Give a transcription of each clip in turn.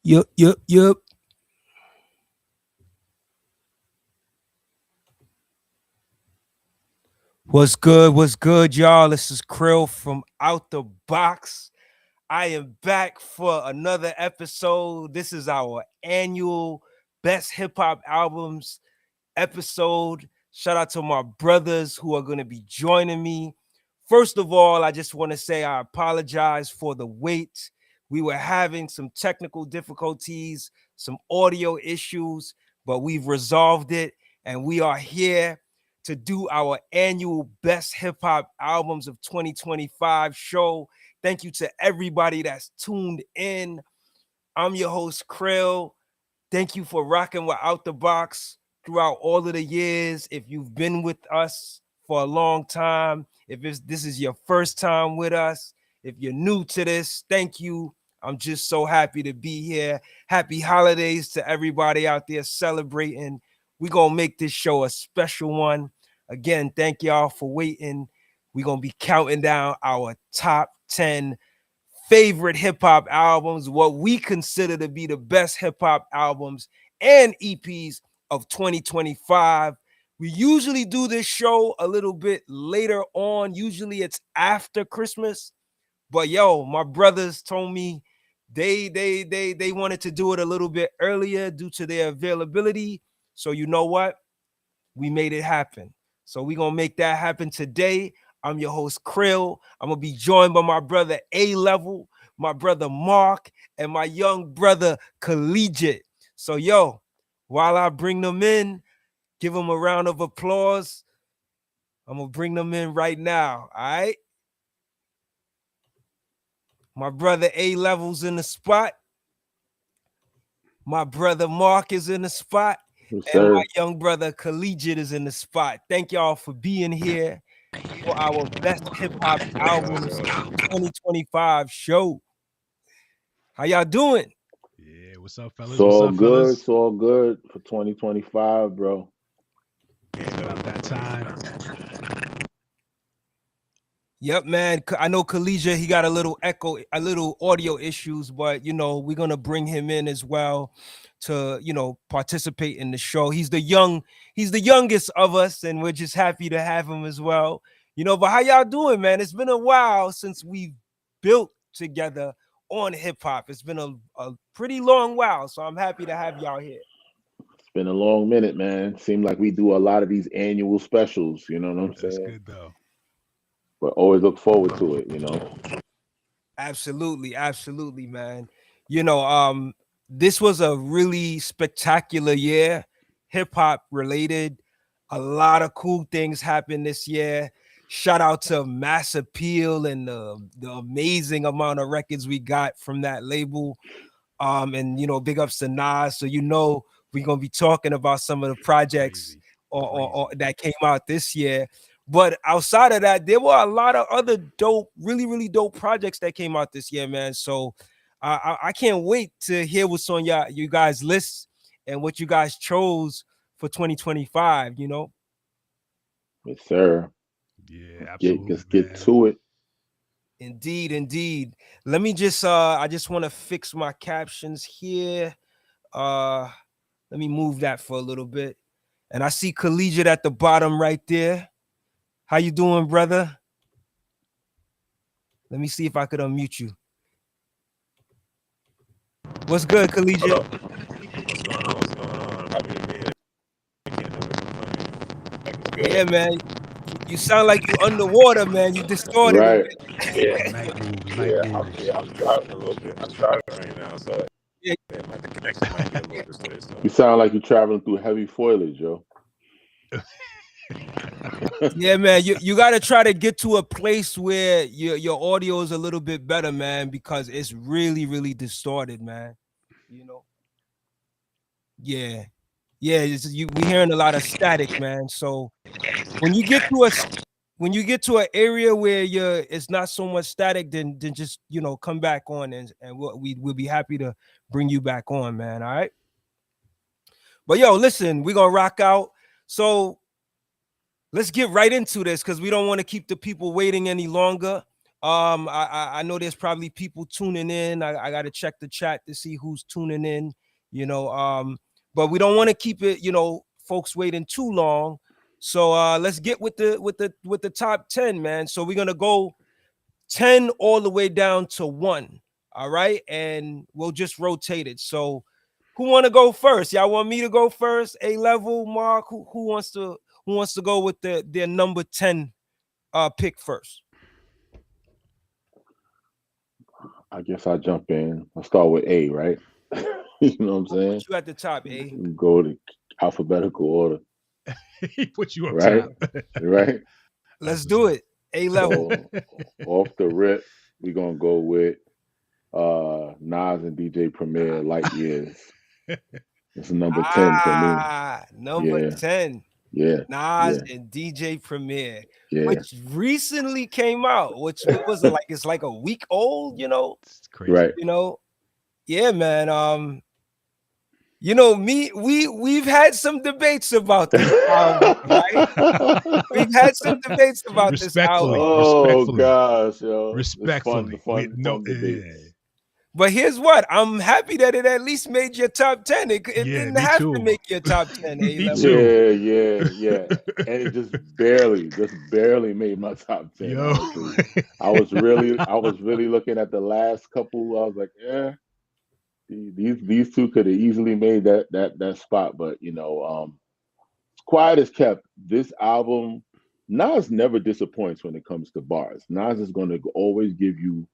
Yup, yup, yup. What's good? What's good, y'all? This is Cril from Out the Box. I am back for another episode. This is our annual Best Hip Hop Albums episode. Shout out to my brothers who are going to be joining me. First of all, I just want to say I apologize for the wait. We were having some technical difficulties, some audio issues, but we've resolved it and we are here to do our annual Best Hip Hop Albums of 2025 show. Thank you to everybody that's tuned in. I'm your host, Cril. Thank you for rocking with Out the Box throughout all of the years. If you've been with us for a long time, if this is your first time with us, if you're new to this, thank you. I'm just so happy to be here. Happy holidays to everybody out there celebrating. We're going to make this show a special one. Again, thank y'all for waiting. We're going to be counting down our top 10 favorite hip hop albums, what we consider to be the best hip hop albums and EPs of 2025. We usually do this show a little bit later on. Usually it's after Christmas. But yo, my brothers told me they wanted to do it a little bit earlier due to their availability. So you know what? We made it happen. So we're gonna make that happen today. I'm your host, Cril. I'm gonna be joined by my brother A Level, my brother Mark, and my young brother Culigett. So yo, while I bring them in, give them a round of applause. I'm gonna bring them in right now. All right. My brother A Level's in the spot. My brother Mark is in the spot. Yes, And my sir. young brother Collegiate is in the spot. Thank y'all for being here for our best hip hop albums of 2025 show. How y'all doing? Yeah, what's up, It's fellas? What's all up, good. fellas? It's all good for 2025, bro. It's about that time. Yep, man. I know Collegiate, he got a little audio issues, but we're gonna bring him in as well to participate in the show. He's the youngest of us, and we're just happy to have him as well. But how y'all doing, man? It's been a while since we've built together on hip hop. It's been a pretty long while, so I'm happy to have y'all here. It's been a long minute, man. Seems like we do a lot of these annual specials, you know what I'm That's saying? good though. But always look forward to it. Absolutely, man. This was a really spectacular year, hip hop related. A lot of cool things happened this year. Shout out to Mass Appeal and the amazing amount of records we got from that label. And big ups to Nas. So we're gonna be talking about some of the projects Crazy. or that came out this year. But outside of that, there were a lot of other dope, really, really dope projects that came out this year, man. So I can't wait to hear what's on you guys' lists and what you guys chose for 2025. Yes, sir. Yeah, Let's absolutely, get man. to it. Indeed. Let me just I just want to fix my captions here. Uh let me move that for a little bit. And I see Collegiate at the bottom right there. How you doing, brother? Let me see if I could unmute you. What's good, Collegiate? Hello. What's going on? What's going on? Happy to be here. Can't do it. Like it's Yeah, good. man. You sound like you underwater, man. You distorted a Right. bit. Yeah, Night moves, night yeah. moves. I'm driving a little bit. I'm driving right now, so Yeah, the connection might be a little distorted. So You sound like you're traveling through heavy foliage, yo. yeah, man. You gotta try to get to a place where your audio is a little bit better, man, because it's really, really distorted, man. You know. Yeah. Yeah, we hearing a lot of static, man. So when you get to a when you get to an area where it's not so much static, then just come back on and we'll be happy to bring you back on, man. All right. But yo, listen, we're gonna rock out. So let's get right into this because we don't want to keep the people waiting any longer. I know there's probably people tuning in. I got to check the chat to see who's tuning in. You know, but we don't want to keep it, folks waiting too long. So let's get with the top 10, man. So we're gonna go 10 all the way down to 1. All right, and we'll just rotate it. So who want to go first? Y'all want me to go first? A level, Mark. Who wants to go with their number 10 pick first? I guess I'll jump in. I'll start with A, right? You know what I'm We'll saying? put you at the top, A. Go to alphabetical order, He put you up right? top. Right? Let's do it. A level. So off the rip, we're gonna go with Nas and DJ Premier Light Years. It's number 10 for me. Number Yeah, 10. yeah, Nas yeah, and DJ Premier, yeah. which recently came out. Which what was it like? It's like a week old, It's crazy. Right. Yeah, man. We've had some debates about this album, right? We've had some debates about this Respectfully, album. Oh respectfully, gosh, yo. It's respectfully. fun debates. But here's what, I'm happy that it at least made your top 10. It Yeah, didn't me have too. to make your top 10. A Me level. too. Yeah. And it just barely made my top 10, Yo. honestly. I was really looking at the last couple. I was like, yeah, these two could have easily made that spot, but quiet as kept. This album, Nas never disappoints when it comes to bars. Nas is going to always give you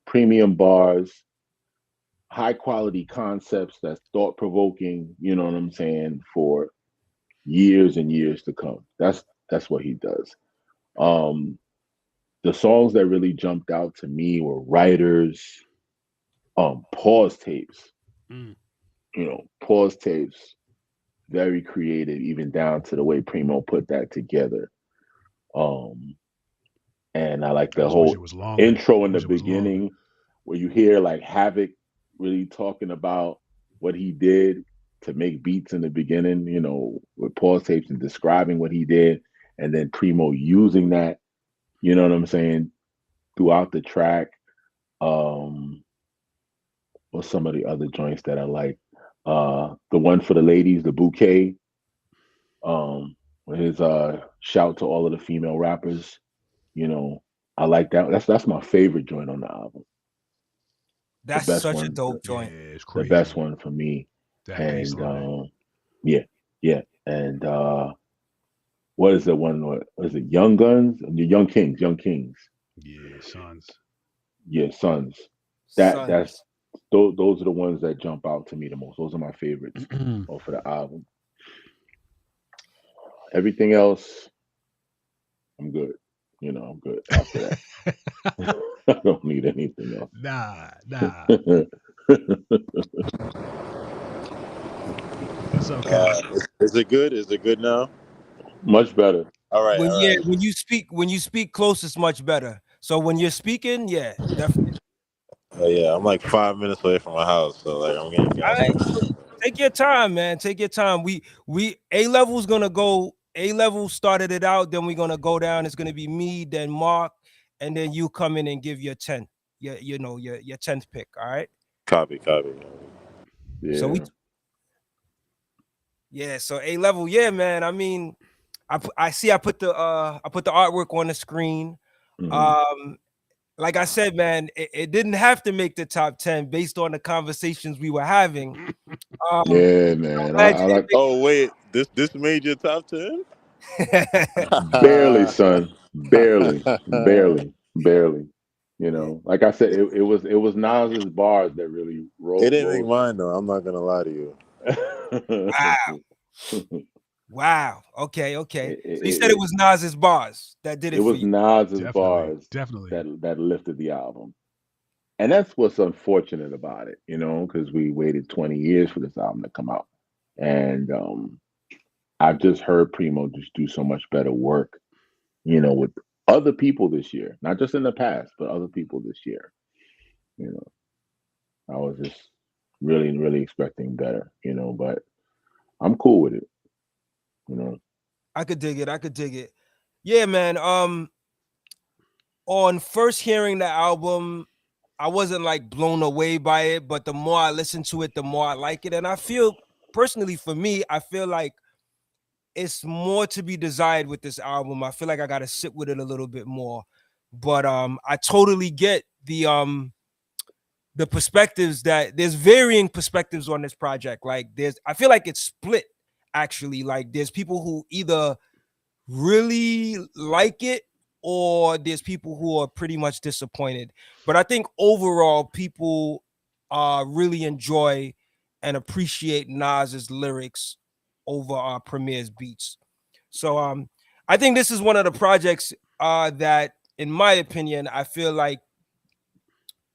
premium bars, high quality concepts that's thought provoking. You know what I'm saying? For years and years to come. That's what he does. Um, the songs that really jumped out to me were Writers, pause tapes. Mm. Pause tapes. Very creative, even down to the way Primo put that together. And I like I the just wish whole it was longer. intro in I the wish it was longer. beginning where you hear like Havoc really talking about what he did to make beats in the beginning, with pause tapes and describing what he did, and then Primo using that, you know what I'm saying, throughout the track. What's some of the other joints that I like? The one for the ladies, the bouquet. With his shout to all of the female rappers. I like that. That's my favorite joint on the album. The That's best such a one, dope Yeah, joint. it's the crazy. best one for me. That bass And line. yeah. And what is the one? What is it? Young Guns? Young Kings. Young Kings. Yeah, sons. Yeah, Sons. That's Sons. those are the ones that jump out to me the most. Those are my favorites off of the album. Everything else, I'm good. I'm good after that. I don't need anything else. Nah. What's up, Cal? Is it good? Is it good now? Much better. All right, all right. When you speak close, it's much better. So when you're speaking, yeah, definitely. Oh yeah, I'm like 5 minutes away from my house, so like I'm getting All gas right, station. take your time, man. Take your time. We A level's gonna go. A level started it out. Then we're gonna go down. It's gonna be me, then Mark, and then you come in and give your 10. Your 10th pick. All right. Copy. So Yeah. So A level, yeah, man. I mean, I see. I put the artwork on the screen. Mhm. Like I said, man, it didn't have to make the top 10 based on the conversations we were having. Yeah, man. Glad I you like Oh wait, this made your top 10? barely, son. Barely. Like I said, it was Nas's bars that really It rolled. didn't make mine though. I'm not gonna lie to you. Wow. Okay. it, So you said it it, was Nas's bars that did it it for was you. Nas's Definitely. bars Definitely. that lifted the album, and that's what's unfortunate about it, because we waited 20 years for this album to come out, and I've just heard Primo just do so much better work, with other people this year, not just in the past, but other people this year. You know, I was just really, really expecting better, but I'm cool with it, you know. I could dig it. Yeah, man. On first hearing the album, I wasn't like blown away by it, but the more I listen to it, the more I like it. And I feel personally for me, I feel like it's more to be desired with this album. I feel like I gotta sit with it a little bit more. But I totally get the perspectives that there's varying perspectives on this project. Like I feel like it's split actually. Like there's people who either really like it or there's people who are pretty much disappointed. But I think overall people really enjoy and appreciate Nas's lyrics over Premier's beats. So I think this is one of the projects that in my opinion I feel like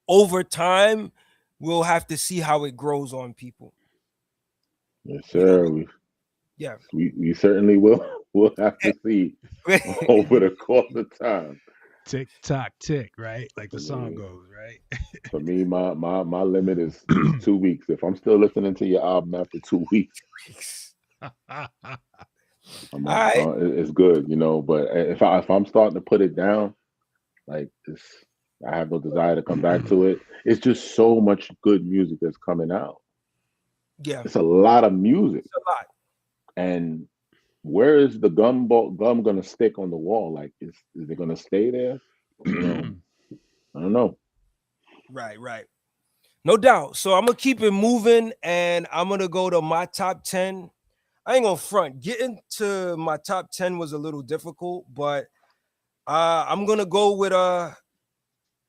over time we'll have to see how it grows on people. Yes, You know, sir. yeah. We certainly will. We'll have to see over the course of time. Tick tock tick, right? Like the For song me, goes, right? for me, my limit is 2 weeks. If I'm still listening to your album after 2 weeks, All right. it's good, you know. But if I'm starting to put it down, like this, I have no desire to come back to it. It's just so much good music that's coming out. Yeah. It's a lot of music, It's a lot. and where is the gum gonna stick on the wall? Like, is it gonna stay there? You know, I don't know. Right, right. No doubt. So I'm gonna keep it moving and I'm gonna go to my top 10. I ain't gonna front. Getting to my top 10 was a little difficult, but I'm gonna go with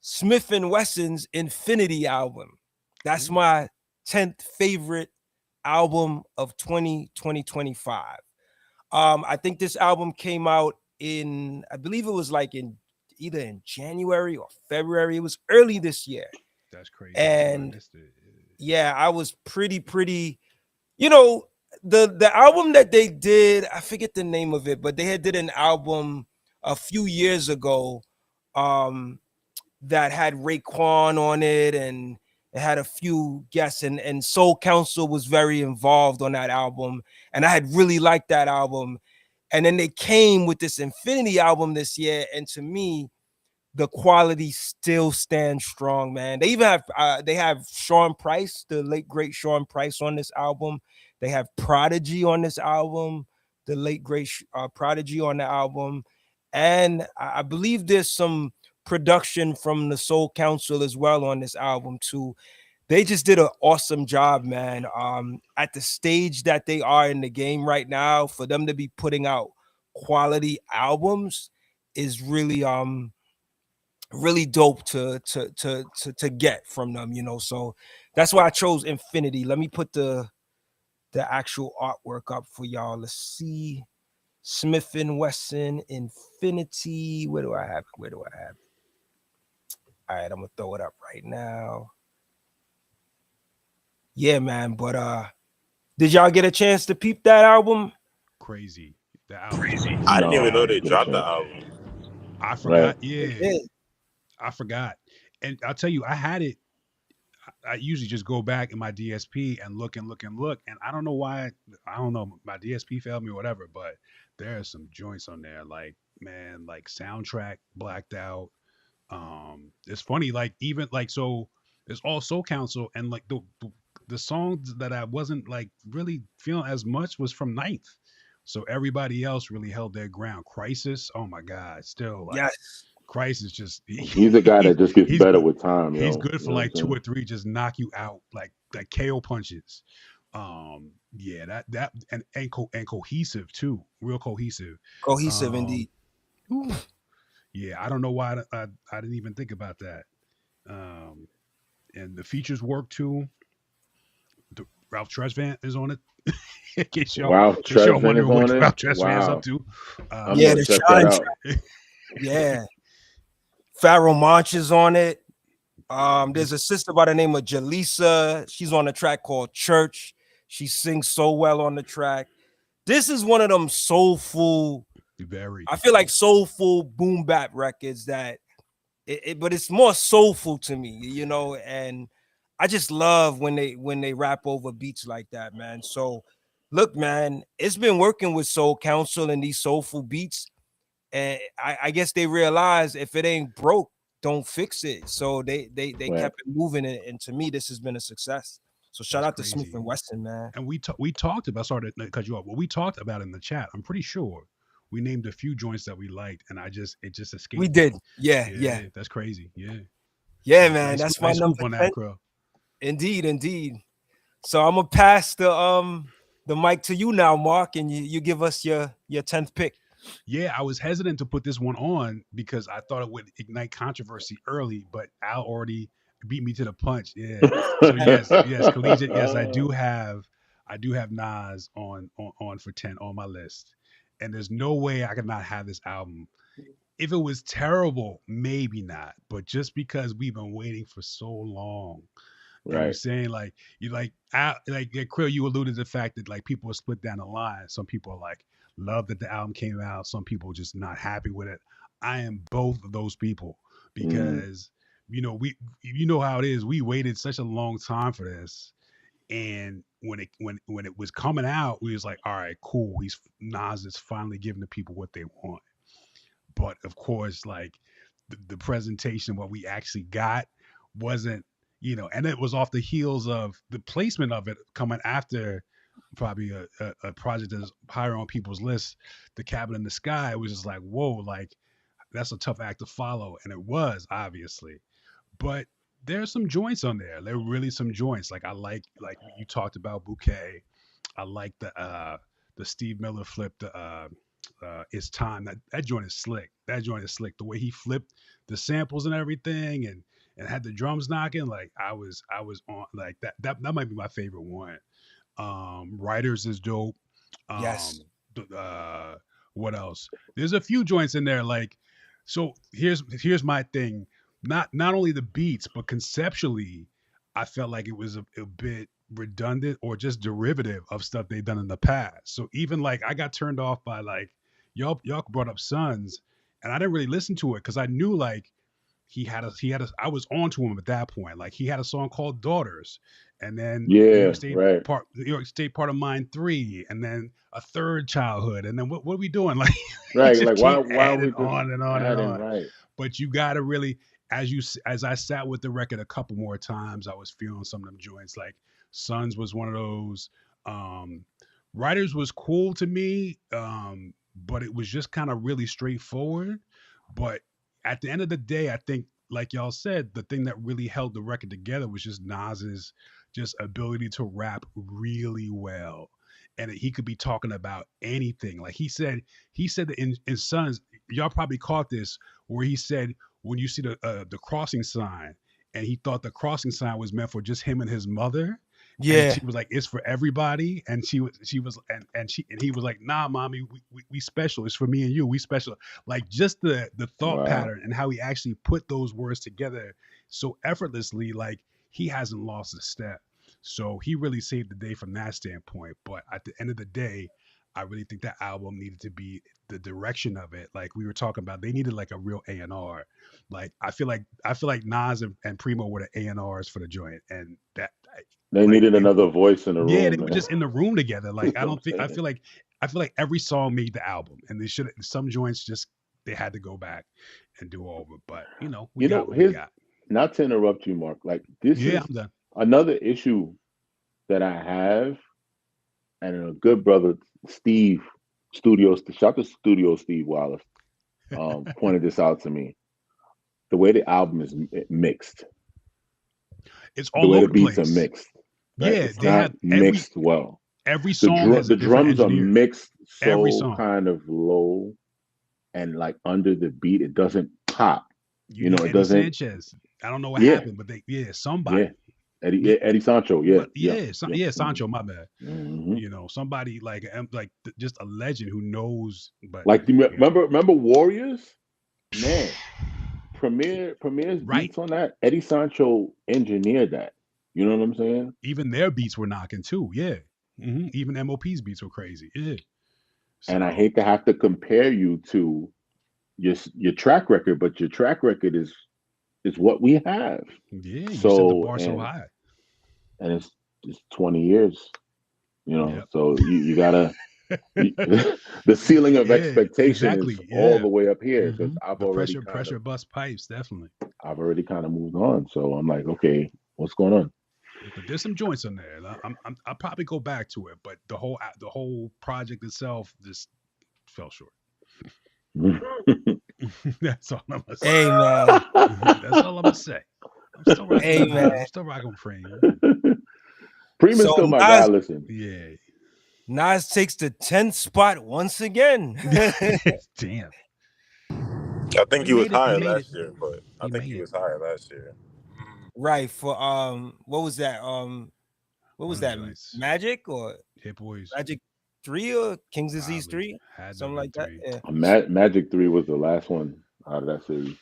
Smith and Wesson's Infinity album. That's Ooh, my 10th favorite album of 2025. I think this album came out in, I believe it was like in either in January or February. It was early this year. that's crazy. I think I And missed it. yeah, I was pretty, you know, the album that they did, I forget the name of it, but they had did an album a few years ago that had Raekwon on it and it had a few guests and Soul Council was very involved on that album. And I had really liked that album. And then they came with this Infinity album this year. And to me, the quality still stands strong, man. They have Sean Price, the late great Sean Price on this album. They have Prodigy on this album, the late great Prodigy on the album. And I believe there's some production from the Soul Council as well on this album too. They just did an awesome job, man. At the stage that they are in the game right now, for them to be putting out quality albums is really dope to get from them, you know. So that's why I chose Infinity. Let me put the actual artwork up for y'all. Let's see. Smith and Wesson Infinity. Where do I have it? Where do I have it? All right, I'm gonna throw it up right now. Yeah, man. But did y'all get a chance to peep that album? Crazy. The album's I crazy. didn't No, even know I they didn't get a dropped the chance. album. I Right. forgot. Yeah, Yeah. I forgot. And I'll tell you, I had it. I usually just go back in my DSP and look and look and look. And I don't know why. I don't know. My DSP failed me or whatever. But there are some joints on there, like man, like soundtrack blacked out. It's funny, like even like so. There's all Soul Council, and like the songs that I wasn't like really feeling as much was from Ninth. So everybody else really held their ground. Crisis, oh my God, still like Yes. Crisis just He's a guy that just gets he's better good. with time, He's yo. good You for know what like I'm two saying? or three, just knock you out like KO punches. Yeah, that and cohesive too, real cohesive. Cohesive Um, indeed. whew, yeah, I don't know why I didn't even think about that. Um, and the features work too. Ralph Tresvant is on it. Wow, In case y'all Tresvant wonder is on what it. Ralph Tresvant is up Wow, to. I'm Yeah, gonna the check that Shine out. track. Yeah. Pharaoh Monch is on it. Mhm, There's a sister by the name of Jaleesa. She's on a track called Church. She sings so well on the track. This is one of them soulful, very. I feel like soulful boom bap records that but it's more soulful to me, you know, and I just love when they rap over beats like that, man. So look, man, it's been working with Soul Council and these soulful beats. and I guess they realized if it ain't broke, don't fix it. So they Right. kept it moving, and to me, this has been a success. So shout That's out to Smith crazy. and Wesson, man. And we talked about, sorry to cut you off, but we talked about in the chat. I'm pretty sure we named a few joints that we liked, and it just We escaped me. did, yeah, yeah, Yeah, that's crazy. Yeah, yeah, nice, man. That's my nice scoop number on that, 10. Crow. Indeed, indeed. So I'm gonna pass the mic to you now, Mark, and you give us your 10th pick. Yeah, I was hesitant to put this one on because I thought it would ignite controversy early, but Al already beat me to the punch. Yeah. So yes, collegiate. Yes, I do have Nas on for 10 on my list, and there's no way I could not have this album. If it was terrible, maybe not, but just because we've been waiting for so long. And you're Right. saying like you like Krill, you alluded to the fact that like people are split down the line. Some people are like love that the album came out. Some people are just not happy with it. I am both of those people Mm, because you know how it is. We waited such a long time for this, and when it was coming out, we was like, all right, cool. Nas is finally giving the people what they want. But of course, like the presentation, what we actually got wasn't, and it was off the heels of the placement of it coming after probably a project that's higher on people's list, The Cabin in the Sky. It was just like, whoa, like that's a tough act to follow. And it was, obviously. But there's some joints on there. There are really some joints. Like I like you talked about Bouquet. I like the Steve Miller flip, the It's Time. That joint is slick. That joint is slick. The way he flipped the samples and everything, and had the drums knocking, like I was on like that might be my favorite one. Writers is dope. Yes. Um what else? There's a few joints in there, like, so here's my thing. Not only the beats, but conceptually, I felt like it was a bit redundant or just derivative of stuff they've done in the past. So even like I got turned off by like y'all brought up Sons, and I didn't really listen to it because I knew like he had a I was on to him at that point. Like he had a song called Daughters, and then yeah. Right. New York State Part of Mine 3, and then a third childhood, and then what are we doing? Like he Right. just Like why keep why are we adding just on and on and adding on. right? But you gotta really, as I sat with the record a couple more times, I was feeling some of them joints. Like Sons was one of those. Um, Writers was cool to me, but it was just kind of really straightforward. But at the end of the day, I think, like y'all said, the thing that really held the record together was just Nas's just ability to rap really well. And he could be talking about anything. Like he said that in Sons, y'all probably caught this, where he said when you see the crossing sign, and he thought the crossing sign was meant for just him and his mother, and Yeah. she was like, it's for everybody, and and he was like, nah, mommy, we special, it's for me and you, we special. Like just the thought Wow. pattern and how he actually put those words together so effortlessly, like he hasn't lost a step. So he really saved the day from that standpoint. But at the end of the day, I really think that album needed to be the direction of it. Like we were talking about, they needed like a real A&R. Like I feel like Nas and Primo were the A&Rs for the joint, and that They like needed they another voice in the yeah, they room, were man. just in the room together. You Like I know don't what think I'm saying? I feel like every song made the album, and they should some joints just they had to go back and do over. But we You got know, what we here's got. not to interrupt you, Mark. Like this Yeah, is I'm done. another issue that I have, and a good brother, Steve Studios, shout to Studio Steve Wallace, pointed this out to me. The way the album is mixed, It's the all way over the the beats are place. mixed, right? Yeah, It's they not have mixed well. every The song has a the different drums are engineer. mixed Every so song. kind of low and like under the beat, it doesn't pop. You You know, need it Eddie doesn't. Sanchez. I don't know what Yeah, happened, but yeah. somebody. Yeah, Eddie Sancho. Yeah, But yeah, yeah, yeah. Sancho, my bad. Hmm. Somebody like just a legend who knows. But Like, you know, remember Warriors? Man, Premier's right? beats on that. Eddie Sancho engineered that. You know what I'm saying? Even their beats were knocking too. Yeah. Even MOP's beats were crazy. Yeah. And I So hate to have to compare you to your track record, but your track record is what we have. yeah, you set the So bar so high. and it's 20 years. You know, Yep. so you gotta. The ceiling of Yeah, expectation is exactly. all Yeah. the way up here because The pressure bust pipes, definitely. I've already kind of moved on. So I'm like, okay, what's going But there's some joints in there. I'll probably go back to it, but the whole project itself just fell short. on? That's all I'm gonna say. Hey man, That's all I'm gonna say. I'm still rocking hey with man. I'm still rocking with Freeman. Freeman's So still my guy. Nas Listen, Yeah. Nas takes the 10th spot once again. Damn. I think He he was made it. He higher made it. last year, but I He think made he it. was higher last year. Right, for what was that? What One was of them that? joints. Magic or Hit boys. Magic 3 or King's Disease Probably 3? had to have Something been like that. three. Yeah. Magic 3 was the last one out of that series.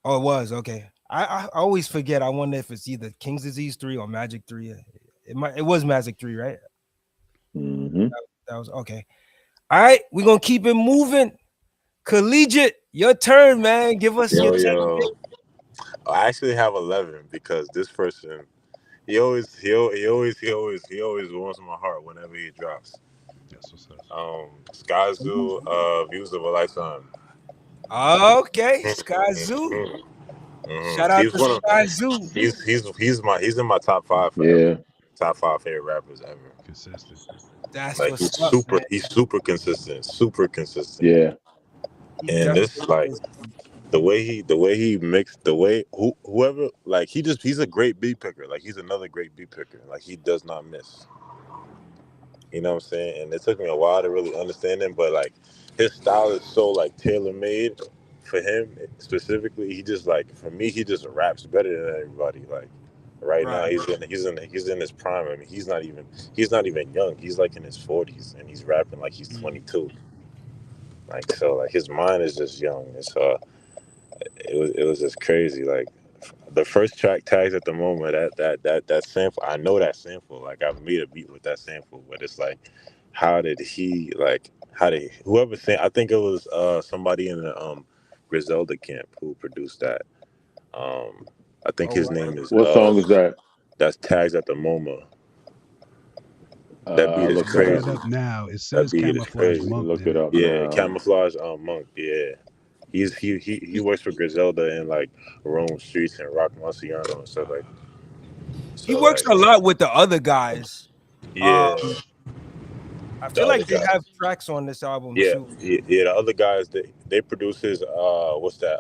Oh, it was. Okay. I always forget. I wonder if it's either King's Disease 3 or Magic 3. It was Magic 3, right? Hmm That was okay. All right, we're gonna keep it moving. Collegiate, your turn, man. Give us your Yo, 10 yo. I actually have 11 because this person, he always warms my heart whenever he drops. That's what's up. Sky picks. Zoo, Views of a Lifetime. Okay, Sky Zoo. Shout out He's to one of Sky Zoo. he's in my top five forever. Yeah. Top five favorite rappers ever. Consistent. That's Like what's up, man. he's super consistent. Yeah. He And this definitely like is. the way he mixed the way whoever like he's a great beat picker. Like he's another great beat picker. Like he does not miss. You know what I'm saying? And it took me a while to really understand him, but like his style is so like tailor made for him specifically. He just like for me, he just raps better than everybody. Like right now, Right. he's in his prime. I mean, he's not even young. He's like in his 40s, and he's rapping like he's Mm. 22. Like so, like his mind is just young. It's it was just crazy. Like the first track tags at the moment that sample. I know that sample. Like I've made a beat with that sample, but it's like, how did he like? How did whoever sang? I think it was somebody in the Griselda camp who produced that. Um, I think Oh, his wow. name is What song is that? that's tags at the moment. That beat I'll is look I'm that looking up. it crazy. up now. It That says beat is Camouflage crazy. Monk Look did it it. up Yeah, now. camouflage monk. Yeah, he works for Griselda and like Rome Streets and Rock Marciano and stuff like. He So works like, a lot with the other guys. yeah, Um, I the feel other like they have guys. tracks on this album Yeah, too. yeah, the other guys they produce his what's that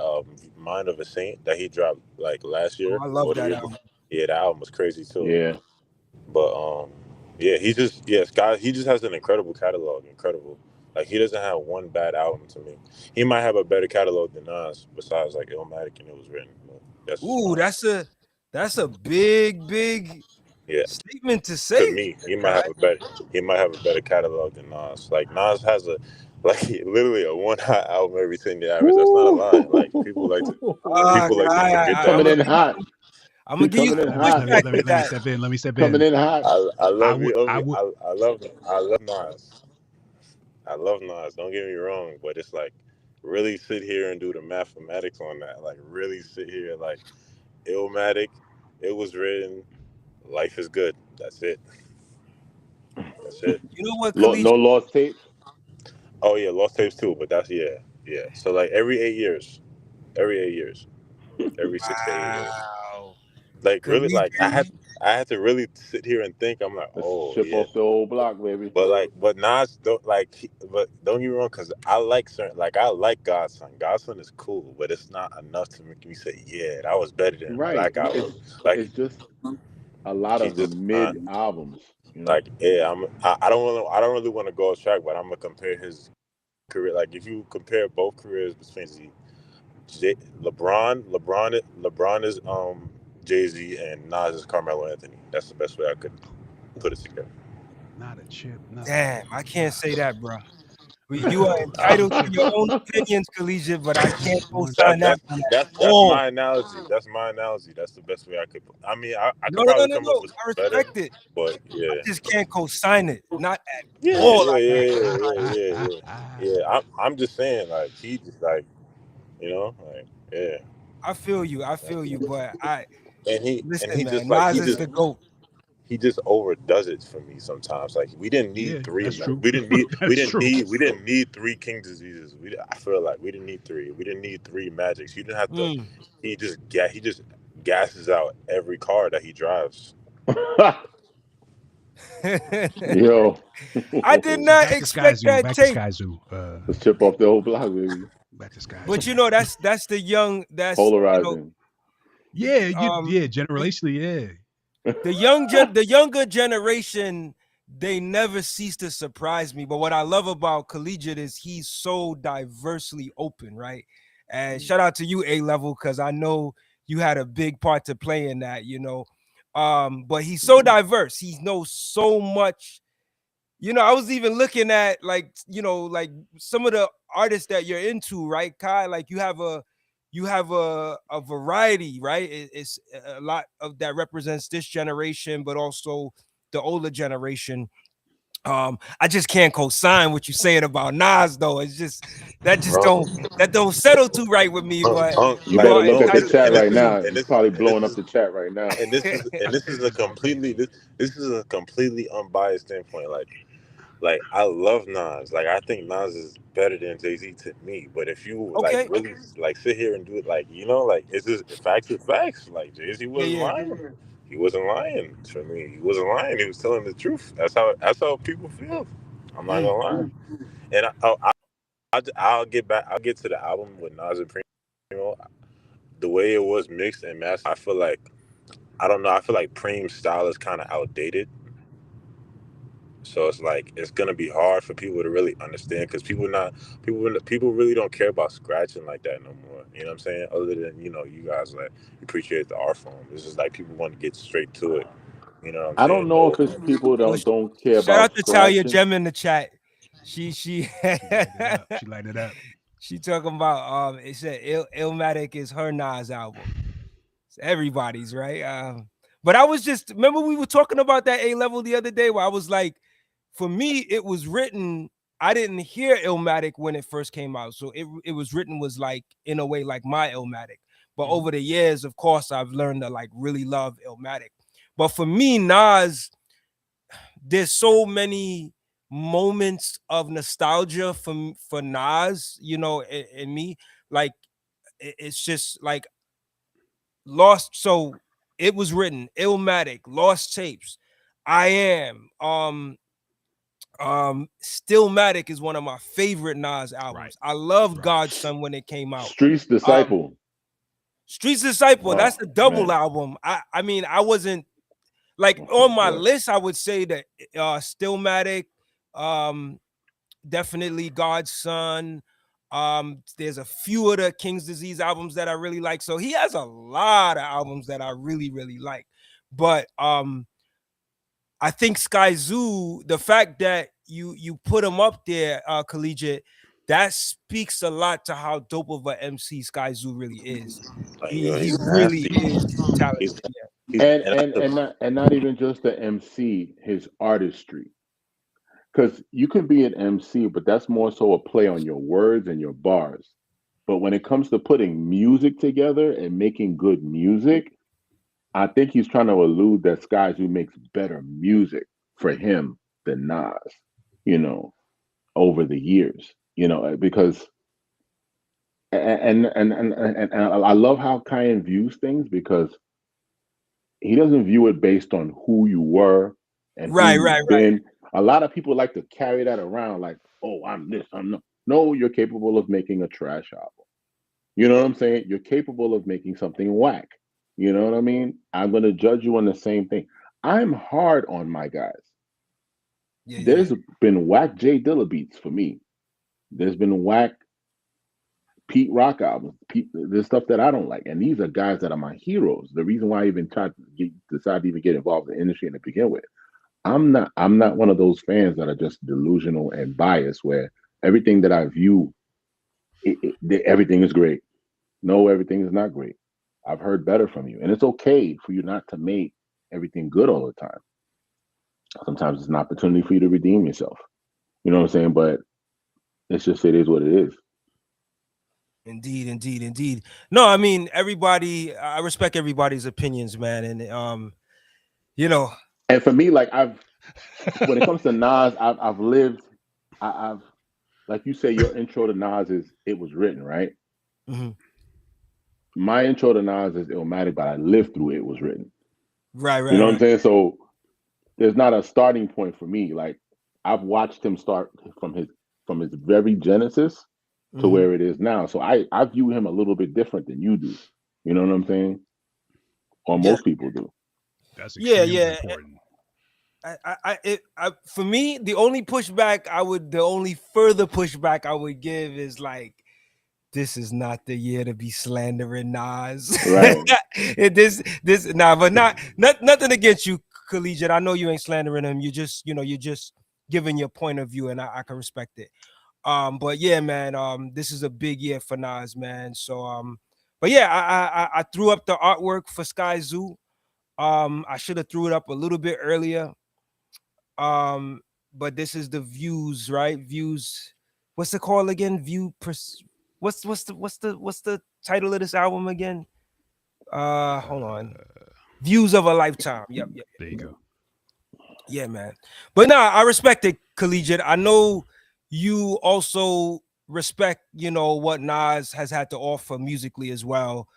Mind of a Saint that he dropped like last Oh, year I love or the that year album. before. Yeah, that album was crazy too. Yeah. But yeah, Scott. He just has an incredible catalog. Incredible. Like he doesn't have one bad album to me. He might have a better catalog than Nas, besides like Illmatic and It Was Written. But that's just Ooh, my that's a big yeah. statement to To say. me, Right? he might have a better catalog than Nas. Like Nas has a like literally a one hot album every 10-year average. That's not a lie. Like Uh, people like to forget I'm that. Coming gonna in hot. I'm gonna He give you coming in some Let hot. me pushback let me with let me that. step in. Let me step Coming in. in hot. I I love would you. I would I love Nas. I love Nas. Don't get me wrong, but it's like really sit here and do the mathematics on that. Like really sit here like Illmatic. It Was Written. Life is good. That's it. That's it. You know what, No Collegiate? lost tapes. Oh yeah, Lost Tapes too. But that's yeah. So like every 8 years, every 6 to 8 years. Wow. Like really, like I Collegiate. had I had to really sit here and think. I'm like, Let's oh ship yeah. off the old block, baby. But Nas don't like. But don't get me wrong, because I like certain. Like I like Godson. Godson is cool, but it's not enough to make me say, yeah, that was better than Right. Black Album. Like It's just a lot he of just not. mid albums, you know. Like yeah, I don't really want to go off track, but I'm gonna compare his career. Like if you compare both careers between LeBron is Jay Z and Nas is Carmelo Anthony. That's the best way I could put it together. not a chip, nothing. Damn, I can't say Nas. that, bro. You are Uh, entitled to your own opinions, Collegiate, but I can't One co-sign chip. that that's one at that's all. my analogy. That's my analogy. That's the best way I could. I mean, I No, could no, no, probably no, come up no. with I something better, respect it. but I yeah, just can't co-sign it. Not at yeah, all. yeah, I yeah, can't yeah, co-sign yeah, it. yeah, yeah. Yeah, I'm just saying, like he just like like yeah, I feel you, but I and he listen, just man. like Nas is the GOAT. he just overdoes it for me sometimes. Like we didn't need Yeah, three. that's Like true. we didn't need. We That's didn't true. need. We didn't need three King Diseases. I feel like we didn't need three. We didn't need three Magics. You didn't have to. Mm. He just gasses out every car that he drives. Yo. I did So not back to Sky expect Zoo. that Back to take. Sky Zoo. Let's chip off the whole block, baby. Back to Sky But Zoo. you know, that's the young, that's Polarizing. Yeah, um generationally, the younger generation, they never cease to surprise me. But what I love about Collegiate is he's so diversely open, right? And shout out to you, A Level, because I know you had a big part to play in that, you know. But he's so Mhm. diverse. He knows so much. You know, I was even looking at, like, you know, like some of the artists that you're into, right, Kai? Like you have a variety, right? It's a lot of that represents this generation, but also the older generation. I just can't co-sign what you're saying about Nas, though. It's just that just Bro, don't settle too right with me. But You like better but look at no, the entitled chat to right his now. opinion. He's probably blowing up the chat right now. and this is a It's all good. completely this is a completely unbiased standpoint. Like I love Nas. Like I think Nas is better than Jay-Z to me. But if you like Okay. really like sit here and do it, like like it's just facts is facts. Like Jay-Z Yeah, wasn't yeah. lying. He wasn't lying to me. He wasn't lying. He was telling the truth. That's how people feel. I'm not Mm. gonna lie. And I'll get back. I'll get to the album with Nas and Primo. The way it was mixed and mastered, I feel like I don't know. I feel like Preem's style is kind of outdated. So it's like it's gonna be hard for people to really understand because people really don't care about scratching like that no more. You know what I'm saying? Other than you guys like appreciate the art form. This is like people want to get straight to it. You know what I'm I don't saying? know No, if it's people Well, don't care shout about out to Talia scratching. Gem in the chat. She She lighted it up. She lighted it up. she talking about it said Illmatic is her Nas album. It's everybody's, right? But I was just remember we were talking about that A Level the other day where I was like, for me, it was written. I didn't hear Illmatic when it first came out. So it was written was like in a way like my Illmatic. But Mhm. over the years, of course, I've learned to like really love Illmatic. But for me, Nas, there's so many moments of nostalgia for Nas, you know, in me. Like it's just like lost. So it was written Illmatic, Lost Tapes, I Am, Stillmatic is one of my favorite Nas Right. albums. I love Right. Godson when it came out. Streets Um, Disciple. Streets Disciple, Oh that's a double man. album. I mean, I wasn't like on my Yeah. list, I would say that Stillmatic, um, definitely God's Son. There's a few of the King's Disease albums that I really like. So he has a lot of albums that I really, really like. But I think Sky Zoo, the fact that you put him up there, Collegiate, that speaks a lot to how dope of a MC Sky Zoo really is. like He he's really nasty. is talented. He's Yeah. he's and And not even just the MC, his artistry. Because you can be an MC, but that's more so a play on your words and your bars. But when it comes to putting music together and making good music, I think he's trying to allude that Sky Zoo makes better music for him than Nas, you know, over the years, because and I love how Kyan views things because he doesn't view it based on who you were and who Right, right, you've right. been. A lot of people like to carry that around like, oh, I'm this, I'm not. No, you're capable of making a trash album. You know what I'm saying? You're capable of making something whack. You know what I mean? I'm going to judge you on the same thing. I'm hard on my guys. Yeah, yeah. There's been whack Jay Dilla beats for me. There's been whack Pete Rock albums. There's stuff that I don't like, and these are guys that are my heroes. The reason why I even decided to even get involved in the industry to begin with. I'm not one of those fans that are just delusional and biased where everything that I view, everything is great. No, everything is not great. I've heard better from you, and it's okay for you not to make everything good all the time. Sometimes it's an opportunity for you to redeem yourself. You know what I'm saying? But it's just it is what it is. Indeed, indeed, indeed. No, I mean everybody. I respect everybody's opinions, man, and you know, And for me, like when it comes to Nas, I've lived, I've like you say, your intro to Nas is it was written, right? Mm-hmm. My intro to Nas is Illmatic, but I lived through it was written. Right, You right, know what I'm right. saying? So there's not a starting point for me. Like I've watched him start from his very genesis to Mm-hmm. where it is now. So I view him a little bit different than you do. You know what I'm saying? Or Yeah, most people do. That's yeah, extremely yeah. important. For me, the only the only further pushback I would give is like, this is not the year to be slandering Nas. Right. But nothing against you, Collegiate. I know you ain't slandering him. You're just giving your point of view, and I can respect it. But yeah, man, this is a big year for Nas, man. So but yeah, I threw up the artwork for Sky Zoo. I should have threw it up a little bit earlier. Um, but this is the views, right? Views. What's the call again? What's the title of this album again? Hold on. Views of a Lifetime. Yep, yep. There you go. Yeah, man. But nah, I respect it, Collegiate. I know you also respect, what Nas has had to offer musically as well.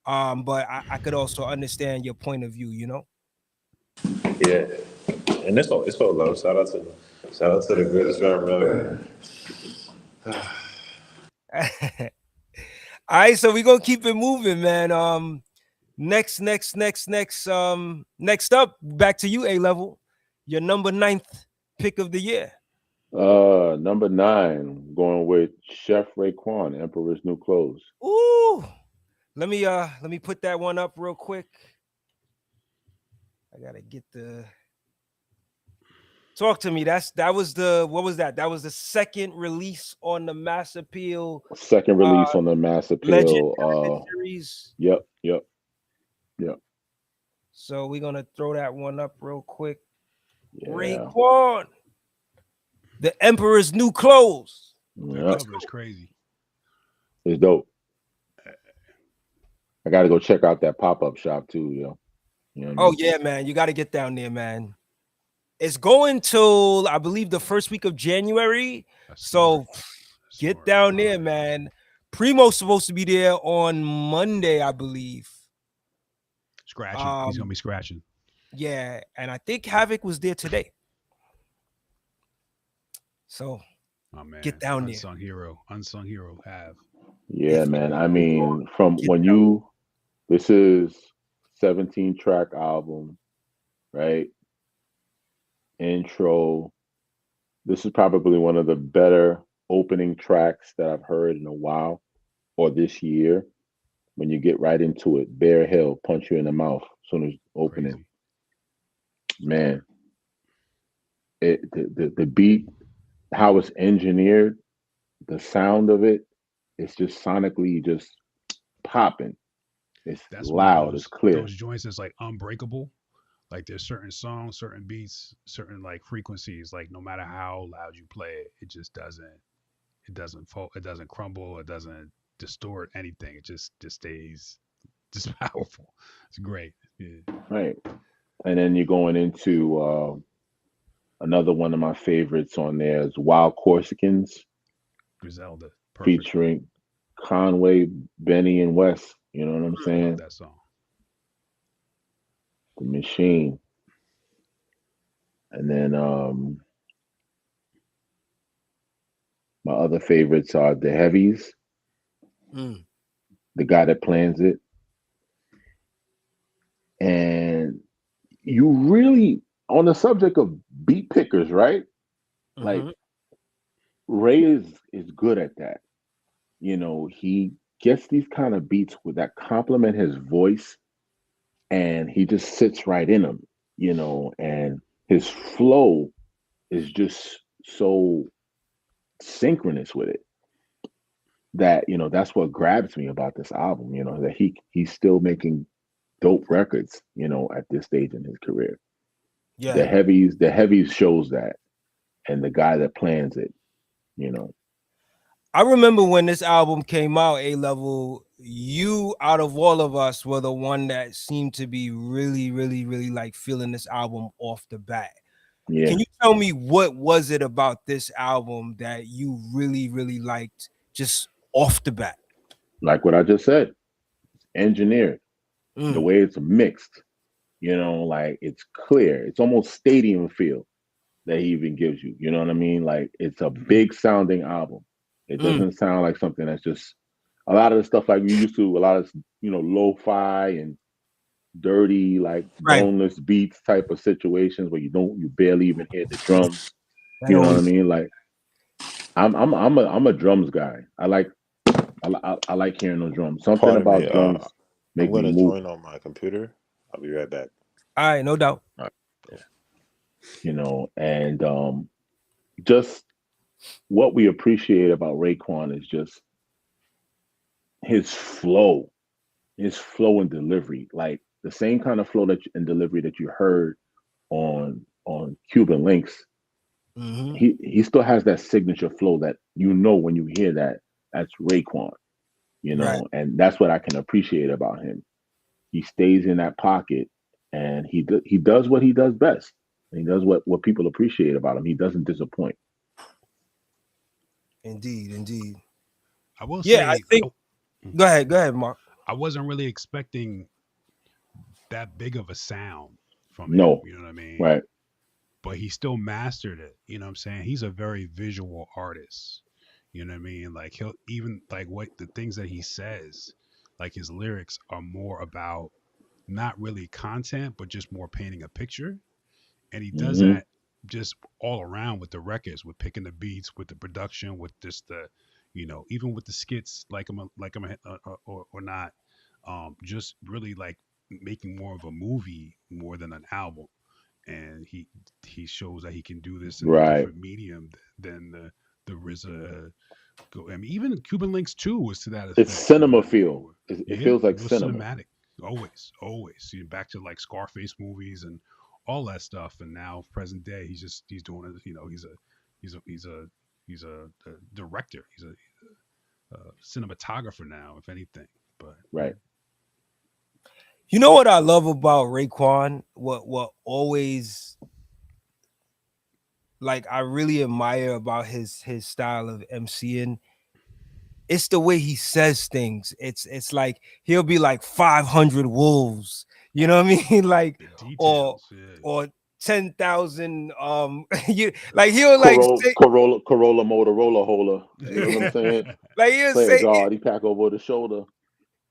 But I could also understand your point of view. Yeah, and it's so love. Shout out to the greatest rapper ever. All right, so we're gonna keep it moving, man. Next up, back to you, A level. Your number ninth pick of the year. Number 9, going with Chef Raekwon, Emperor's New Clothes. Ooh, let me put that one up real quick. I gotta get the talk to me. That was the what was that? That was the second release on the Mass Appeal Second release on the Mass Legend Appeal. series. Yep. So we're gonna throw that one up real quick. Yeah. Raekwon, the Emperor's New Clothes. That Yep. cover is crazy. It's dope. I got to go check out that pop up shop too, yo. You know what I Oh mean? yeah, man. You got to get down there, man. It's going till I believe the first week of January. That's So smart. That's get smart. down there, man. Primo's supposed to be there on Monday, I believe. Scratching. He's gonna be scratching. Yeah, and I think Havoc was there today. So Oh man, get down there. unsung hero. Have Yeah, If man. I mean, from get when down. this is 17 track album, right? Intro. This is probably one of the better opening tracks that I've heard in a while or this year. When you get right into it, Bear Hill, punch you in the mouth as soon as opening. crazy. Man, the beat, how it's engineered, the sound of it, it's just sonically just popping. It's That's one of loud, it's clear. those joints that's like unbreakable. Like there's certain songs, certain beats, certain like frequencies. Like no matter how loud you play it, it just doesn't fall. It doesn't crumble. It doesn't distort anything. It just stays just powerful. It's great. Yeah. Right. And then you're going into another one of my favorites on there is Wild Corsicans Griselda. Perfect. featuring Conway, Benny, and West. You know what I'm Love saying? that song. The Machine. And then my other favorites are The Heavies, Mm. The Guy That Plans It. And you really, on the subject of beat pickers, right? Like Mhm. Ray is good at that. You know, he gets these kind of beats with that complement his voice, and he just sits right in them, and his flow is just so synchronous with it that, that's what grabs me about this album, that he's still making dope records, at this stage in his career. Yeah. The heavies shows that, and The Guy That Plans It. I remember when this album came out, A level, you out of all of us were the one that seemed to be really, really, really like feeling this album off the bat. Yeah, Can you tell me what was it about this album that you really, really liked just off the bat? like what I just said, engineered, the Mm, way it's mixed. Like it's clear. It's almost stadium feel that he even gives you. You know what I mean? Like it's a big sounding album. It mm, doesn't sound like something that's just a lot of the stuff like we used to, a lot of lo-fi and dirty, like right. boneless beats type of situations where you barely even hear the drums. That You know what I always mean? Like I'm a drums guy. I like hearing those drums. Something Pardon me. about drums I'm make me gonna move. join on my computer. I'll be right back. all right, no doubt. All right. Yeah. And just what we appreciate about Raekwon is just his flow, and delivery, like the same kind of flow and delivery that you heard on Cuban Links. Hmm. He still has that signature flow that when you hear that, that's Raekwon. Right. And that's what I can appreciate about him. He stays in that pocket, and he does what he does best. And he does what people appreciate about him. He doesn't disappoint. Indeed, indeed. I will Yeah, I say, think. Go ahead, Mark. I wasn't really expecting that big of a sound from him. No, You know what I mean? right. But he still mastered it. You know what I'm saying? He's a very visual artist. You know what I mean? Like he'll even like what the things that he says, like his lyrics are more about not really content, but just more painting a picture. And he does Hmm. that just all around with the records, with picking the beats, with the production, with just the, even with the skits, or not, just really like making more of a movie more than an album. And he shows that he can do this in a Right. different medium than the RZA. I mean, even Cuban Links 2 was to that It's effect. You know cinema what I mean? feel. It Yeah, feels like it was cinema. cinematic. Always, always. See, back to like Scarface movies and all that stuff. And now, present day, he's doing it. He's a director. He's a cinematographer now, if anything. But Right. You know what I love about Raekwon? What always like I really admire about his style of MCing. It's the way he says things. It's like he'll be like 500 wolves. You know what I mean? Like the or details, yeah. or 10,000 you like he'll like Corolla, say Corolla, Corolla Motorola holder. You know what I'm saying? like he'll Playing say guard, he pack over the shoulder.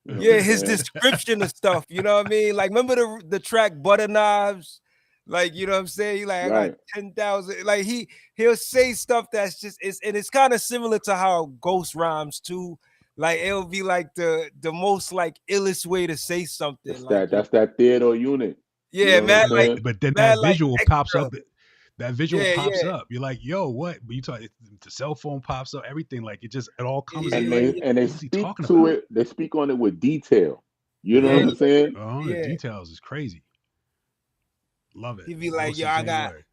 You know what yeah, I'm his saying? description of stuff, you know what I mean? Like, remember the track Butter Knives? Like, you know what I'm saying? He like, I got Right. 10,000. Like he'll say stuff that's just it's kind of similar to how Ghost rhymes too. Like it'll be like the most like illest way to say something. That's Like that. That's that theater unit. You yeah, know what I'm man, like saying? But then man, that like visual pops extra. up. That visual Yeah, pops yeah, up. You're like, yo, what? But you talk, the cell phone pops up. Everything like it all comes. yeah, You're And like, they yeah, and they what is he speak talking to about? it. They speak on it with detail. You know yeah, what Uh I'm huh. saying? The yeah. details is crazy. Love it. He'd be like, Ghost yo, the same way.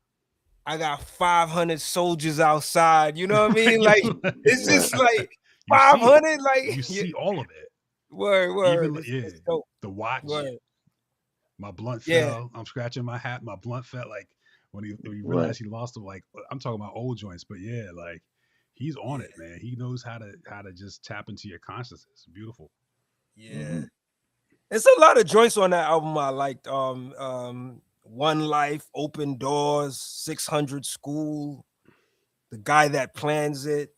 I got 500 soldiers outside. You know what I mean? Yo, Like it's Right. just like you see it. 500. Like You yeah, see all of it. word. Even yeah, It's dope. the watch. Word. My blunt Yeah. fell. I'm scratching my hat. My blunt fell. Like when he Right. realized he lost him. Like I'm talking about old joints, but yeah, like he's on Yeah. it, man. He knows how to just tap into your consciousness. Beautiful. Yeah. Hmm. It's a lot of joints on that album I liked. One Life, Open Doors, 600 School, The Guy That Plans It.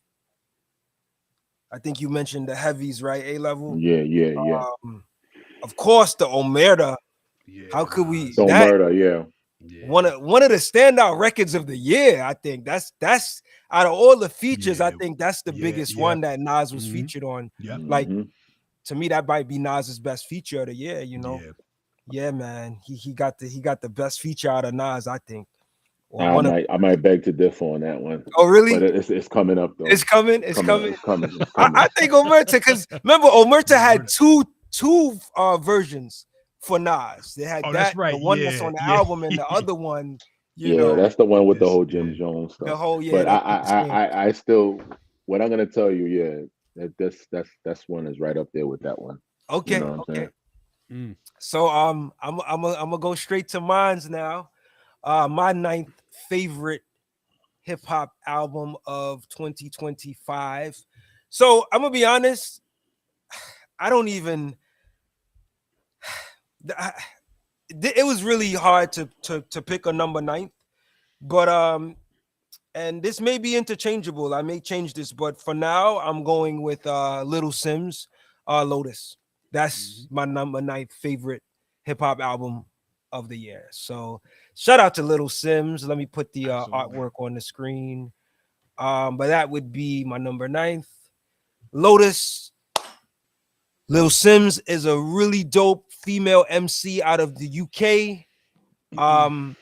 I think you mentioned the heavies, right? A level. Yeah. Um, of course, the Omerta. How Yeah, could we Nas. Don't that murder. Yeah. one Yeah, of the standout records of the year? I think that's out of all the features, I yeah, think that's the yeah, biggest yep. one that Nas was Mm-hmm. featured on. Yep. Like Hmm. to me, that might be Nas's best feature of the year, you know. Yeah. Yeah, man. He got the best feature out of Nas, I think. Or I one of might I might beg to differ on that one, oh but really? it's coming up though. It's coming, It's it's coming up. coming. It's coming. It's I coming. think Omerta, because remember, Omerta No had murder. two versions for Nas. They had Oh, that's that, the right. one that's Yeah, on the yeah. album, and the other one, you Yeah, know, that's the one with the This, whole yeah. Jim Jones the stuff. whole But the whole stamp. I still, what I'm gonna tell you, yeah, That's one is right up there with that one. You know Okay, what I'm okay. saying? Mm. So I'm gonna go straight to mines now. My ninth favorite hip hop album of 2025. So I'm gonna be honest. I don't even. I, it was really hard to pick a number ninth, but and this may be interchangeable. I may change this, but for now, I'm going with Little Sims, Lotus. That's Mhm. my number ninth favorite hip hop album of the year. So shout out to Little Sims. Let me put the Absolutely. artwork on the screen. But that would be my number ninth. Lotus. Lil Sims is a really dope female MC out of the UK. Um,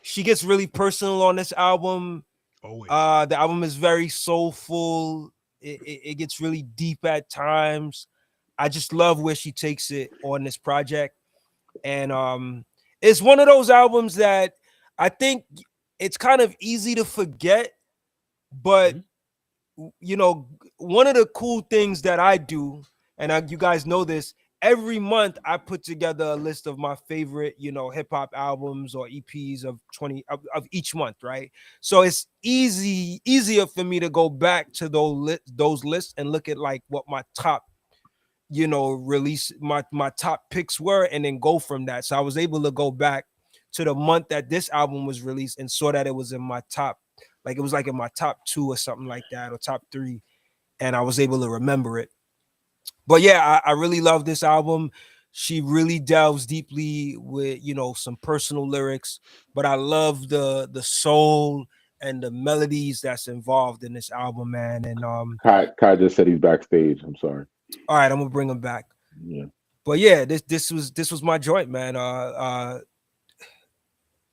she gets really personal on this album. Always. The album is very soulful. It gets really deep at times. I just love where she takes it on this project, and it's one of those albums that I think it's kind of easy to forget, but Mhm. you know, one of the cool things that I do, and you guys know this, every month I put together a list of my favorite, you know, hip hop albums or EPs of 20 of each month, right? So it's easier for me to go back to those lists and look at like what my top, you know, release my top picks were, and then go from that. So I was able to go back to the month that this album was released and saw that it was in my top, like it was like in my top two or something like that, or top three, and I was able to remember it. But yeah, I really love this album. She really delves deeply with, you know, some personal lyrics, but I love the soul and the melodies that's involved in this album, man. And Kai just said he's backstage. I'm sorry. all right, I'm gonna bring him back. Yeah. But yeah, this was my joint, man.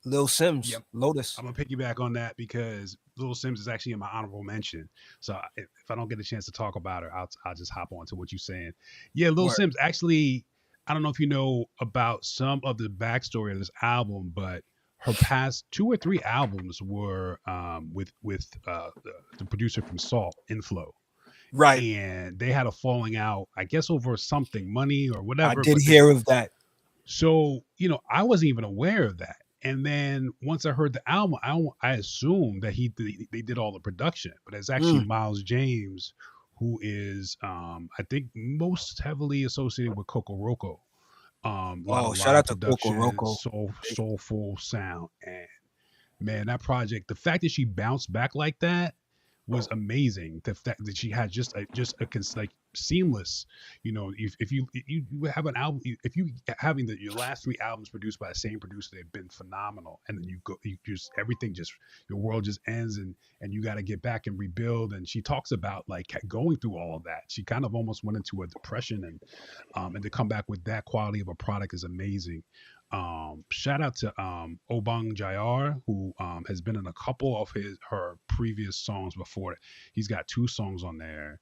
Lil Sims, Yep. Lotus. I'm gonna piggyback on that because Little Sims is actually in my honorable mention. So if I don't get a chance to talk about her, I'll just hop on to what you're saying. Yeah, Little Word. Sims actually. I don't know if you know about some of the backstory of this album, but her past two or three albums were with the producer from Salt, Inflow, Right. and they had a falling out, I guess, over something, money or I whatever. did But hear of that. so, I wasn't even aware of that. And then once I heard the album, I assumed that they did all the production, but it's actually Mm. Miles James, who is, I think, most heavily associated with Coco Roco. A lot Oh, of shout live out to Coco production, Roco. soulful sound, and man, that project, the fact that she bounced back like that was amazing. The fact that she had like seamless, if you have an album, if you having your last three albums produced by the same producer, they've been phenomenal, and then you just everything just your world just ends, and you got to get back and rebuild. And she talks about like going through all of that. She kind of almost went into a depression, and to come back with that quality of a product is amazing. Shout out to Obang Jayar, who has been in a couple of her previous songs before. He's got two songs on there.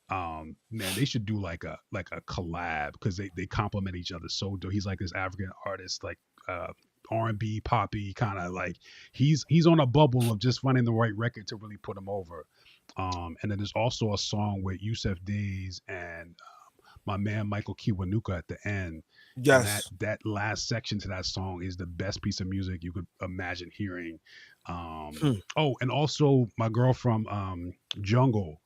Man, they should do like a collab because they complement each other so dope. He's like this African artist, like R&B poppy kind of like he's on a bubble of just finding the right record to really put him over. And then there's also a song with Yusef Days and my man Michael Kiwanuka at the end, and that Yes. that last section to that song is the best piece of music you could imagine hearing. Hmm. Oh, and also my girl from Jungle,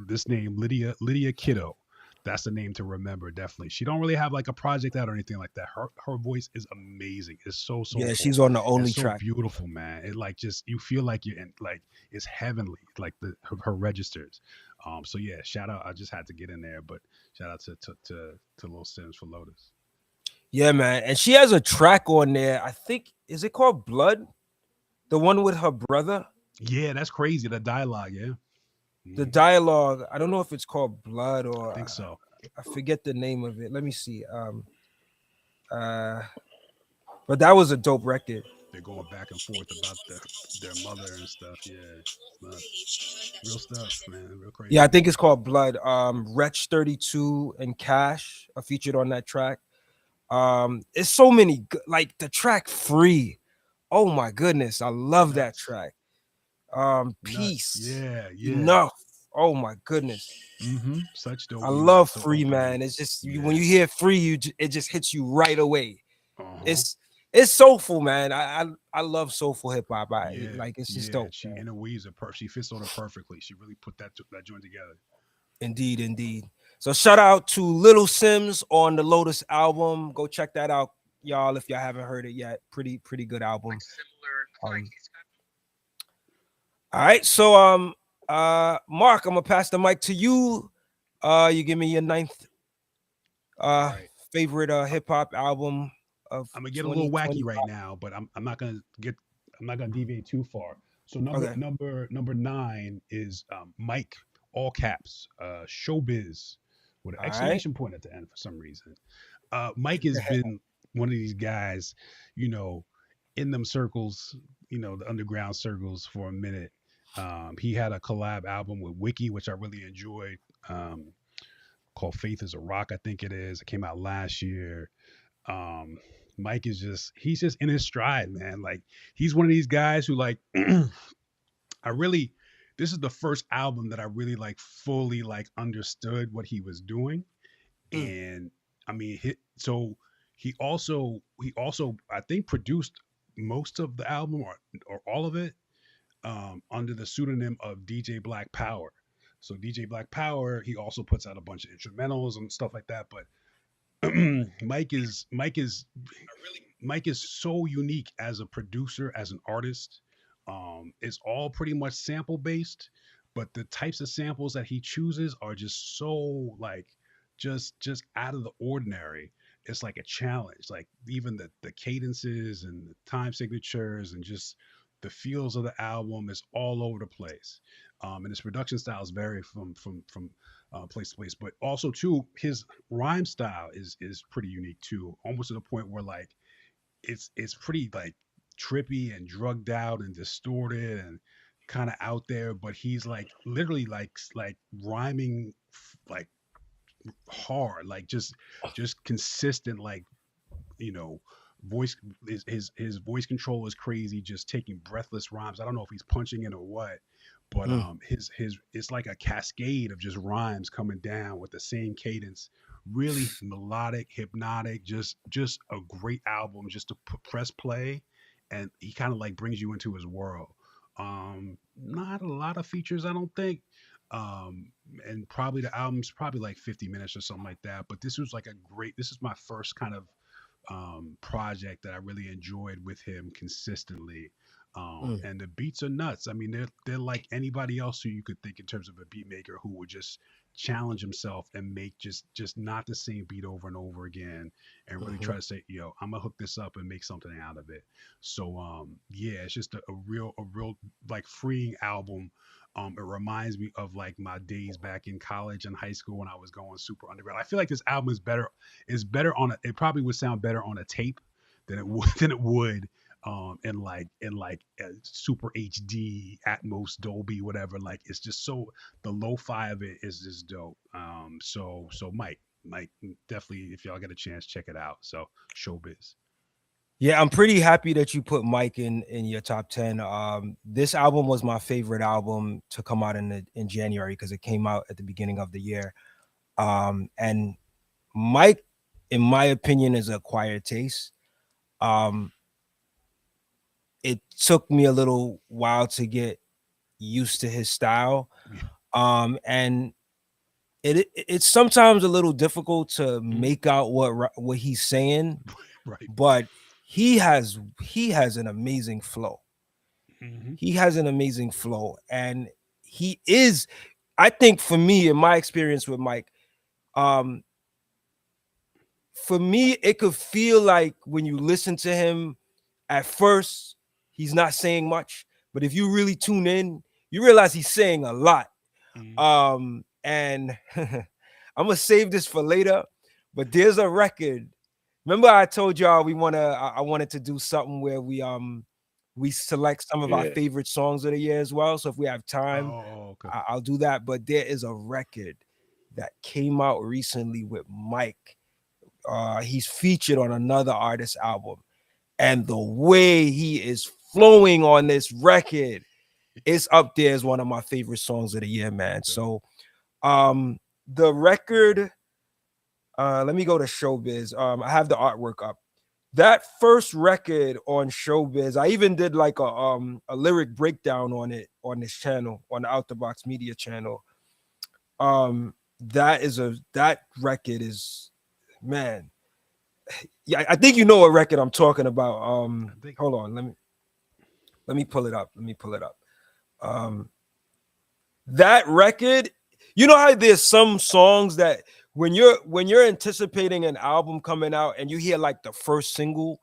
this name Lydia Kiddo. That's the name to remember. Definitely, she don't really have like a project out or anything like that. Her voice is amazing. It's so Yeah, soulful. she's on the It's only so track. beautiful, man. It like just you feel like you're in like it's heavenly. Like her registers. So yeah, shout out. I just had to get in there, but shout out to Lil Sims for Lotus. Yeah, man. And she has a track on there. I think, is it called Blood? The one with her brother? Yeah, that's crazy. The dialogue, yeah. The Hmm. dialogue. I don't know if it's called Blood I or think so. I forget the name of it. Let me see. Uh but that was a dope record. They're going back and forth about their mother and stuff. Yeah, it's nuts. Real stuff, man. Real Yeah, I crazy. think it's called Blood. Wretch 32 and Cash are featured on that track. It's so many like the track Free. Oh my goodness, I love that Nuts. track. Nuts. Peace. Yeah, yeah. Enough. Oh my goodness. Such I dope love music. So Free, opening. man. It's just when Yeah. you hear Free, it just hits you right away. Uh-huh. It's soulful, man. I love soulful hip hop. I Yeah. like it's just Yeah. dope, She man. interweaves it she fits on it perfectly. She really put that joint together. Indeed, indeed. So shout out to Little Sims on the Lotus album. Go check that out, y'all, if y'all haven't heard it yet. Pretty good album. Um, all right. So Mark, I'm gonna pass the mic to you. You give me your ninth All uh right. favorite hip hop album of I'm gonna get a little wacky 2020. right now, but I'm not gonna deviate too far. So number Okay. number number nine is Mike, all caps, showbiz, with an All right. exclamation point at the end for some reason. Mike has been one of these guys, you know, in them circles, the underground circles for a minute. He had a collab album with Wiki, which I really enjoyed, called Faith is a Rock, I think it is. It came out last year. um Mike is he's just in his stride, man. Like, he's one of these guys who, like, I really this is the first album that I really, like, fully, like, understood what he was doing. Mm, And I mean, he also I think produced most of the album, or all of it, under the pseudonym of DJ Black Power. So DJ Black Power, he also puts out a bunch of instrumentals and stuff like that. But Mike is so unique as a producer, as an artist. It's all pretty much sample based, but the types of samples that he chooses are just so, like, just out of the ordinary. It's like a challenge. Like, even the cadences and the time signatures and just the feels of the album is all over the place. And his production styles vary from place to place, but also too, his rhyme style is pretty unique too, almost to the point where, like, it's pretty, like, trippy and drugged out and distorted and kind of out there, but he's, like, literally, like rhyming, like, hard, like, just consistent, like, you know voice. His voice control is crazy, just taking breathless rhymes. I don't know if he's punching it or what, but mm, his it's like a cascade of just rhymes coming down with the same cadence. Really melodic, hypnotic, just a great album just to press play, and he kind of, like, brings you into his world. Not a lot of features, I don't think. And probably the album's probably like 50 minutes or something like that, but this is my first kind of project that I really enjoyed with him consistently. mm, And the beats are nuts. I mean, they're like anybody else who you could think in terms of a beat maker who would just challenge himself and make just not the same beat over and over again, and really mhm. try to say, I'm gonna hook this up and make something out of it. So yeah, it's just a real, like, freeing album. It reminds me of, like, my days back in college and high school when I was going super underground. I feel like this album is better it probably would sound better on a tape than it would in super HD Atmos Dolby whatever. Like, it's just so, the lo-fi of it is just dope. So Mike, definitely, if y'all get a chance, check it out. So, showbiz. Yeah, I'm pretty happy that you put Mike in your top 10. This album was my favorite album to come out in January because it came out at the beginning of the year. And Mike, in my opinion, is an acquired taste. Um, it took me a little while to get used to his style. And it's sometimes a little difficult to make out what he's saying, Right. but he has an amazing flow. Hmm. He has an amazing flow, and he is, I think, for me, in my experience with Mike, um, for me, it could feel like when you listen to him at first, he's not saying much, but if you really tune in, you realize he's saying a lot. Hmm. And I'm gonna save this for later, but there's a record. Remember, I told y'all I wanted to do something where we select some of our Yeah. favorite songs of the year as well. So if we have time, Oh, okay. I'll do that. But there is a record that came out recently with Mike. He's featured on another artist's album, and the way he is flowing on this record it's up there as one of my favorite songs of the year, man. So the record, let me go to Showbiz. I have the artwork up. That first record on Showbiz, I even did like a lyric breakdown on it on this channel, on the Out the Box Media channel. That record is, man. Yeah, I think you know what record I'm talking about. Hold on, let me pull it up. That record, you know how there's some songs that when you're anticipating an album coming out and you hear like the first single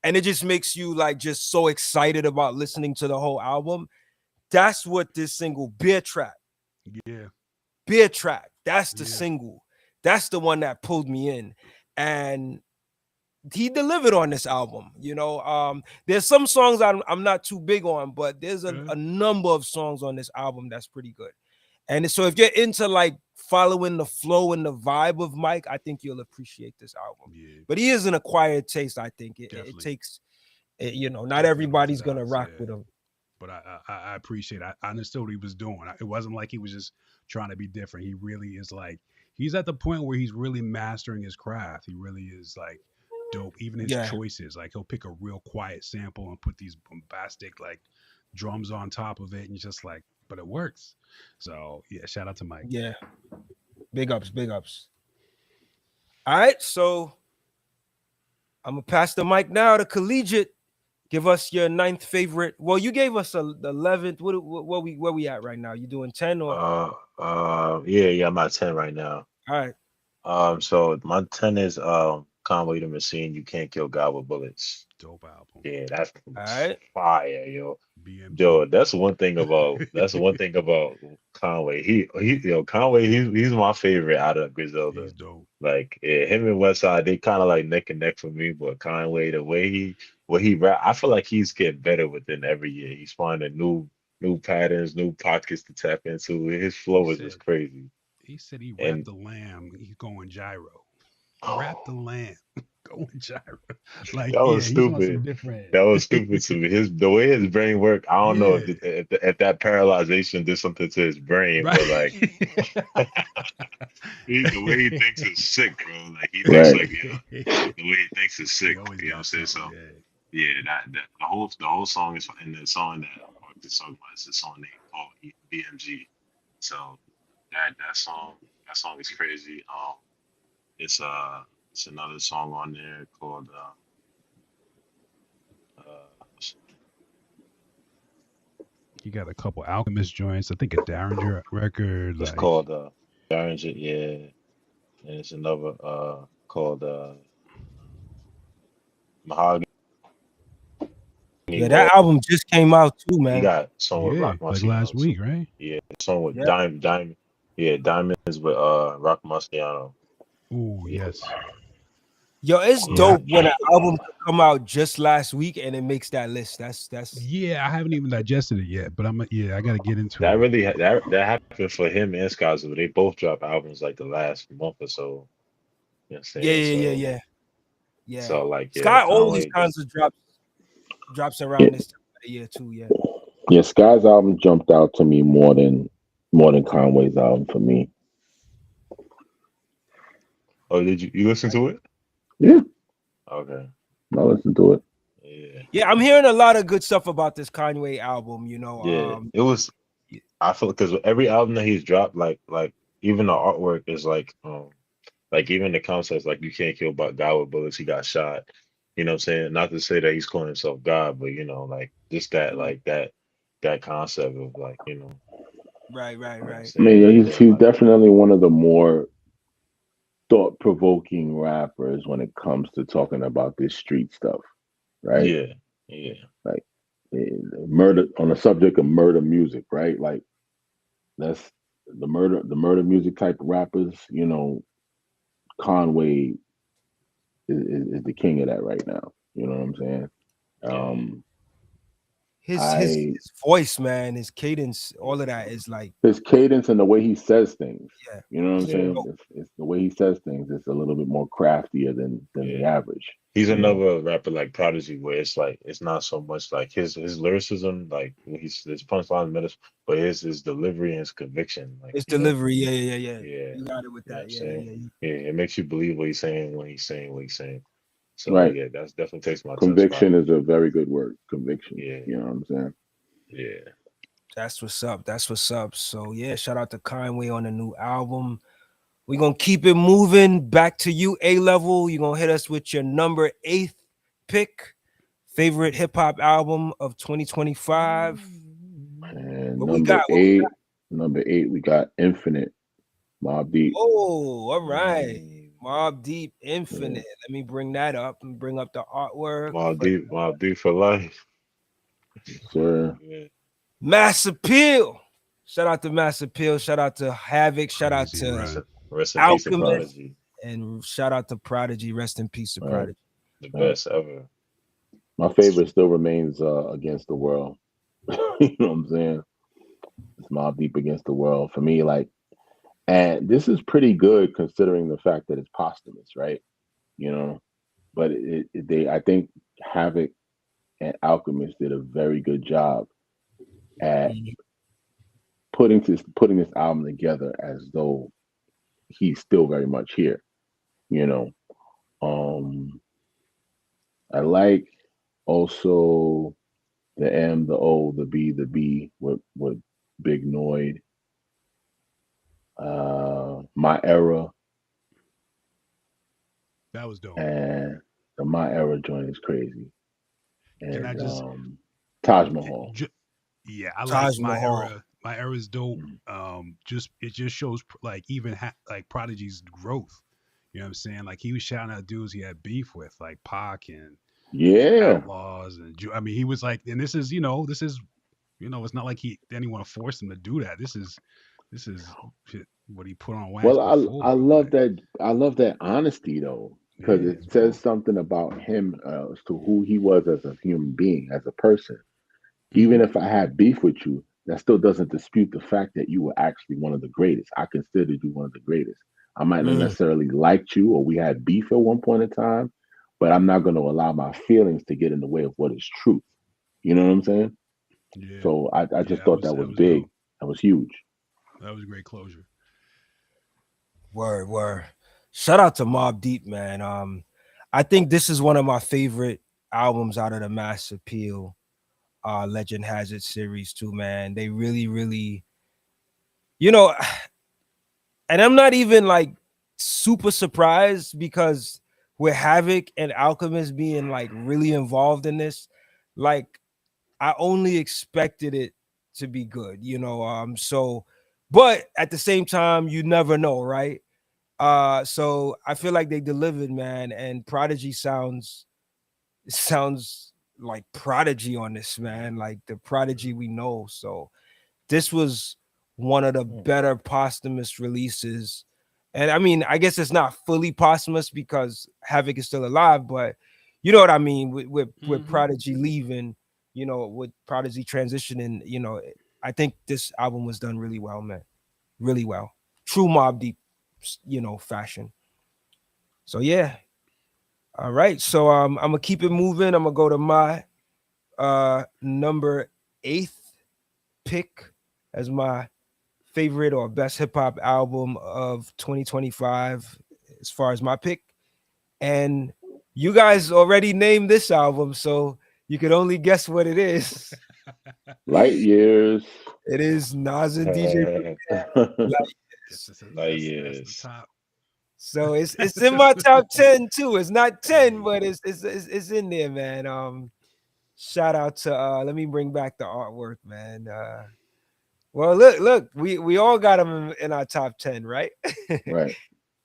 and it just makes you like just so excited about listening to the whole album. That's what this single Beer Trap. That's the single. That's the one that pulled me in. And he delivered on this album. There's some songs I'm not too big on, but there's a number of songs on this album that's pretty good. And so if you're into like following the flow and the vibe of Mike, I think you'll appreciate this album. But he is an acquired taste. I think it takes, not everybody's gonna rock with him. But I appreciate it. I understood what he was doing. It wasn't like he was just trying to be different. He really is like, he's at the point where he's really mastering his craft. He really is like dope. Even his choices, like he'll pick a real quiet sample and put these bombastic like drums on top of it, and just like, but it works. So yeah, shout out to Mike. Yeah, big ups. All right, so I'm gonna pass the mic now to Culigett. Give us your 9th favorite. Well, you gave us the 11th. Where we at right now? You doing 10 or? Yeah, I'm at 10 right now. All right. So my 10 is Conway the Machine. You Can't Kill God with Bullets. Dope album. Yeah, that's all right. Fire, yo. BMG. Yo, that's one thing about Conway. Conway, he's my favorite out of Griselda. He's dope. Like him and Westside, they kind of like neck and neck for me. But Conway, the way he rap, I feel like he's getting better within every year. He's finding new patterns, new pockets to tap into. His flow is just crazy. He said he rapped the lamb. He's going gyro. Rap the lamb. Going gyro. Like that was stupid. That was stupid to me. The way his brain worked, I don't know if that paralyzation did something to his brain, right. But like the way he thinks is sick, bro. Like he thinks like the way he thinks is sick. You know what I'm saying? So that the whole song is, and the song that the song was a song named called BMG. So that song is crazy. It's another song on there called you got a couple Alchemist joints. I think a Derringer record. It's called Derringer, yeah. And it's another called Mahogany. Yeah, that album just came out too, man. You got a song with Rock like last week, right? Yeah, song with Diamonds with Rock Marciano. Ooh, yes. Yo, it's dope when an album come out just last week and it makes that list. That's yeah. I haven't even digested it yet, but I got to get into that. it. That happened for him and Skyzo. They both dropped albums like the last month or so. You know what I'm saying? Yeah. So like, Sky always kinds of drops around this time of the year too. Yeah. Yeah, Sky's album jumped out to me more than Conway's album for me. Oh, did you listen to it? Yeah. Okay. I listened to it. Yeah, I'm hearing a lot of good stuff about this Kanye album. It was. I feel because every album that he's dropped, like even the artwork is like even the concepts, like You Can't Kill God with Bullets. He got shot. You know what I'm saying? Not to say that he's calling himself God, but like just that like that concept of like Right. I mean, he's definitely one of the more thought-provoking rappers when it comes to talking about this street stuff, right? Yeah. Like murder, on the subject of murder music, right? Like that's the murder music type of rappers. Conway is the king of that right now. You know what I'm saying? His voice, man, his cadence, all of that is like his cadence and the way he says things. Yeah. You know what I'm saying? It's the way he says things. It's a little bit more craftier than the average. He's You know, another rapper like Prodigy, where it's like it's not so much like his lyricism, like when he's his punchline minutes, but his delivery and his conviction, like It's you know, delivery. Yeah. yeah, You got it with you know what that. I'm Yeah, saying? yeah. Yeah, it makes you believe what he's saying when he's saying what he's saying. So right? yeah, that's definitely takes my top spot. Conviction is a very good word. Conviction. Yeah, You know what I'm saying? yeah. That's what's up. That's what's up. So yeah, shout out to Conway on the new album. We're gonna keep it moving. Back to you, A level. You're gonna hit us with your number 8th pick. Favorite hip hop album of 2025. And What we got? What we got? number eight, we got Infinite, Mobb Deep. Oh, all right. Mm. Mob Deep Yeah. Infinite. Let me bring that up and bring up the artwork for Mob Deep for life. Yes, sir. Yeah, Mass Appeal. Shout out to Mass Appeal. Shout out to Havoc. Shout out Crazy, to right? rest in peace to Alchemist. Prodigy, And shout out to Prodigy. Rest in peace to All right. Prodigy. the All right. best ever. My favorite still remains Against the World. You know what I'm saying? It's Mobb Deep Against the World. For me, like, and this is pretty good considering the fact that it's posthumous, right? You know, but I think Havoc and Alchemist did a very good job at Mhm. putting this album together as though he's still very much here. You know, um, I like also the M, the O, the B with Big Noid. My Era That was dope. and the My Era joint is crazy. Can I And just Taj Mahal. yeah, I like Taj my Mahal. era. My era is dope. Mm. Just it just shows like even like Prodigy's growth. You know what I'm saying? Like he was shouting out dudes he had beef with, like Pac and Yeah. Outlaws and I mean, he was like, and this is it's not like he anyone forced him to do that. This is shit, what he put on wax Well, I before. love Like, that honesty though, because yeah, it it's says dope. something about him as to who he was as a human being, as a person. Even Hmm. if I had beef with you, that still doesn't dispute the fact that you were actually one of the greatest. I considered you one of the greatest. I might not Mm. necessarily liked you or we had beef at one point in time, but I'm not going to allow my feelings to get in the way of what is truth. You know what I'm saying? Yeah, So I yeah, just thought that that was was big. dope. That was huge. That was great closure. Word. Shout out to Mob Deep, man. I think this is one of my favorite albums out of the Mass Appeal Legend Hazard series too, man. They really, you know, and I'm not even like super surprised because with Havoc and Alchemist being like really involved in this, like I only expected it to be good, so but at the same time, you never know, right? So I feel like they delivered, man, and Prodigy sounds like Prodigy on this, man, like the Prodigy we know. So this was one of the Mm. better posthumous releases. And I mean, I guess it's not fully posthumous because Havoc is still alive, but you know what I mean with Hmm. Prodigy leaving, with Prodigy transitioning, I think this album was done really well, man. Really well. True Mob Deep, fashion. So yeah. All right. So I'm gonna keep it moving. I'm gonna go to my number 8th pick as my favorite or best hip hop album of 2025 as far as my pick. And you guys already named this album, so you could only guess what it is. Light years. It is Nas and DJ Light Yes, Years. Like that's the yes. top. So it's in my top 10 too. It's not 10, but it's in there, man. Shout out to let me bring back the artwork, man. Well, look, we all got them in our top 10, right? Right.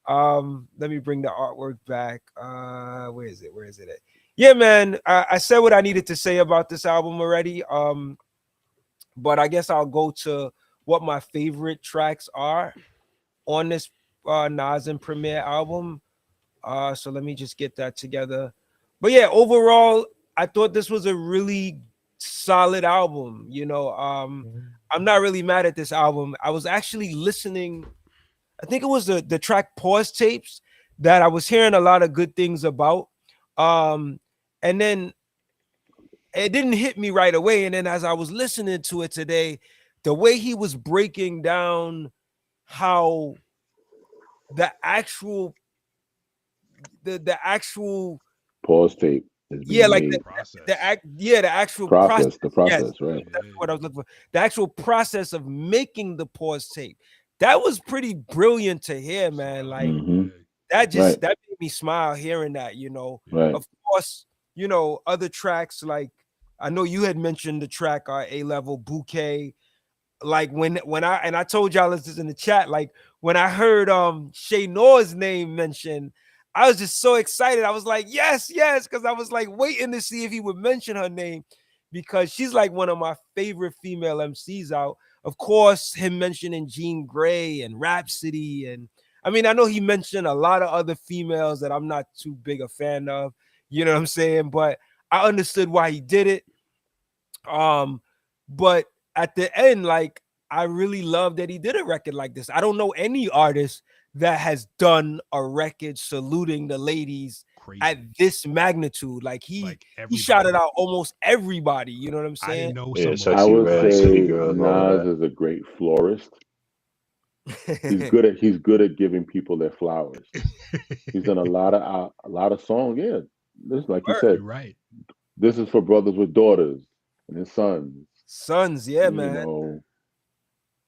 Let me bring the artwork back. Where is it? Where is it at? Yeah, man. I said what I needed to say about this album already. But I guess I'll go to what my favorite tracks are on this Nas and Premier album. So let me just get that together. But yeah, overall, I thought this was a really solid album. I'm not really mad at this album. I was actually listening. I think it was the track Pause Tapes that I was hearing a lot of good things about. Um, and then it didn't hit me right away. And then as I was listening to it today, the way he was breaking down how the actual the actual Pause tape is yeah, being like made. Process. the actual process. The Yes, process, right? that's Yeah. what I was looking for. The actual process of making the pause tape. That was pretty brilliant to hear, So man. Like Mm-hmm. that Right, that made me smile hearing that, you know. Yeah. right. Of course, you know, other tracks like I know you had mentioned the track A level bouquet. Like when I told y'all this in the chat, like when I heard Shay Noah's name mentioned, I was just so excited. I was like, yes, yes, because I was like waiting to see if he would mention her name because she's like one of my favorite female MCs out. Of course, him mentioning Jean Grey and Rhapsody, and I mean, I know he mentioned a lot of other females that I'm not too big a fan of, you know what I'm saying? But I understood why he did it. But at the end, like I really love that he did a record like this. I don't know any artist that has done a record saluting the ladies at Crazy. this magnitude. Like Like he shouted everybody. out almost everybody. You know what I'm I didn't saying? know Yeah, some of I them. sexy would red, city say girls, all of Nas that. is a great florist. He's good at giving people their flowers. He's done a lot of songs. Yeah, this like you Word. said, You're right. this is for brothers with daughters and his sons. Sons, yeah, You man. know,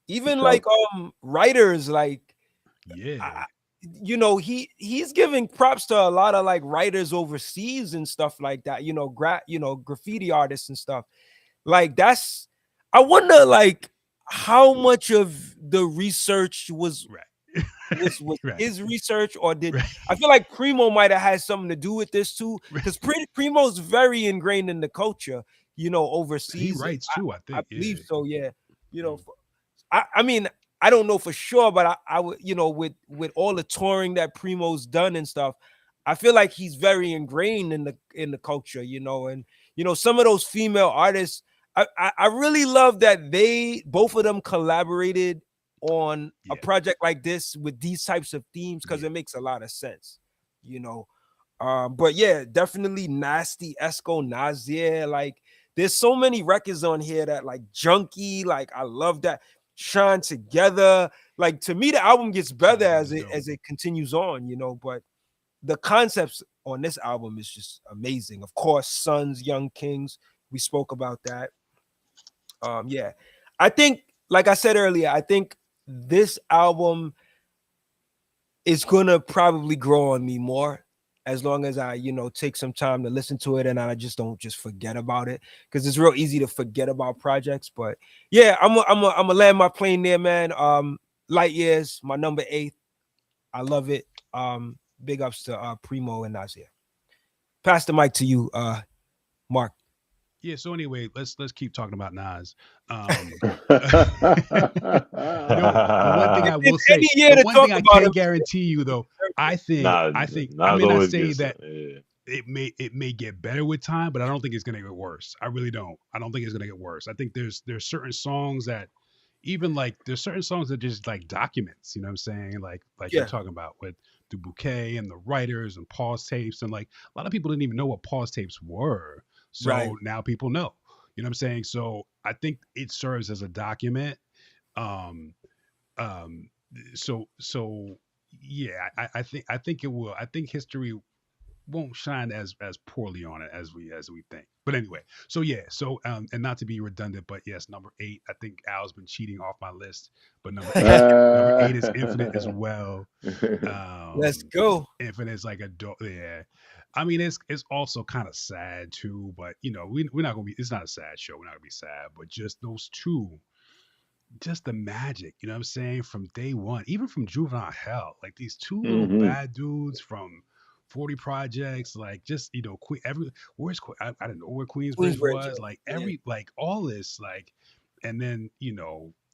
he Even like shouts. writers, like Yeah. I, you know, he's giving props to a lot of like writers overseas and stuff like that. You know, graffiti artists and stuff. Like that's I wonder like how much of the research Right. was Right. his research or did Right. I feel like Primo might have had something to do with this too Right. because Primo's very ingrained in the culture, you know, He overseas. writes too, I I think. Yeah. believe so, yeah. You know, Mm. I mean, I don't know for sure, but I would, you know, with all the touring that Primo's done and stuff, I feel like he's very ingrained in the culture, you know, and you know, some of those female artists, I really love that they both of them collaborated on a Yeah. project like this with these types of themes because Yeah. it makes a lot of sense, you know. But yeah, definitely Nasty, Esco, Nazir. Like, there's so many records on here that like Junkie. Like, I love that. Shine Together. Like to me, the album gets better Album is dope. as it continues on, you know. But the concepts on this album is just amazing. Of course, Sons, Young Kings. We spoke about that. Yeah. I think, like I said earlier, I think this album it's gonna probably grow on me more as long as I, you know, take some time to listen to it and I just don't just forget about it because it's real easy to forget about projects. But yeah, I'm gonna land my plane there, man. Light Years, my number 8. I love it. Big ups to Primo and Nazir. Pass the mic to you, Mark. Yeah. So anyway, let's keep talking about Nas. The one thing If I there's will say, any year the to one talk thing I about him, can guarantee you though, Nah, I Nas may not always say gets that yeah. it may get better with time, but I don't think it's gonna get worse. I really don't. I don't think it's gonna get worse. I think there's certain songs that even like there's certain songs that just like documents, you know what I'm saying? Like you're yeah, talking about with the bouquet and the writers and pause tapes and like a lot of people didn't even know what pause tapes were. right. So now people know. You know what I'm saying? So I think it serves as a document. Um um so yeah, I think it will. I think history won't shine as poorly on it as we think. But anyway, so yeah, so and not to be redundant, but yes, number 8. I think Al's been cheating off my list, but number 8 is Infinite as well. Let's Um, go. Infinite is like a yeah. I mean, it's also kind of sad too, but you know, we're not gonna be. It's not a sad show. We're not gonna be sad, but just those two, just the magic. You know what I'm saying? From day one, even from Juvenile Hell, like these two little hmm bad dudes from 40 projects, like just Queen. Where's I didn't know where Queensbridge Queensbridge. was. Like Yeah. all this, like, and then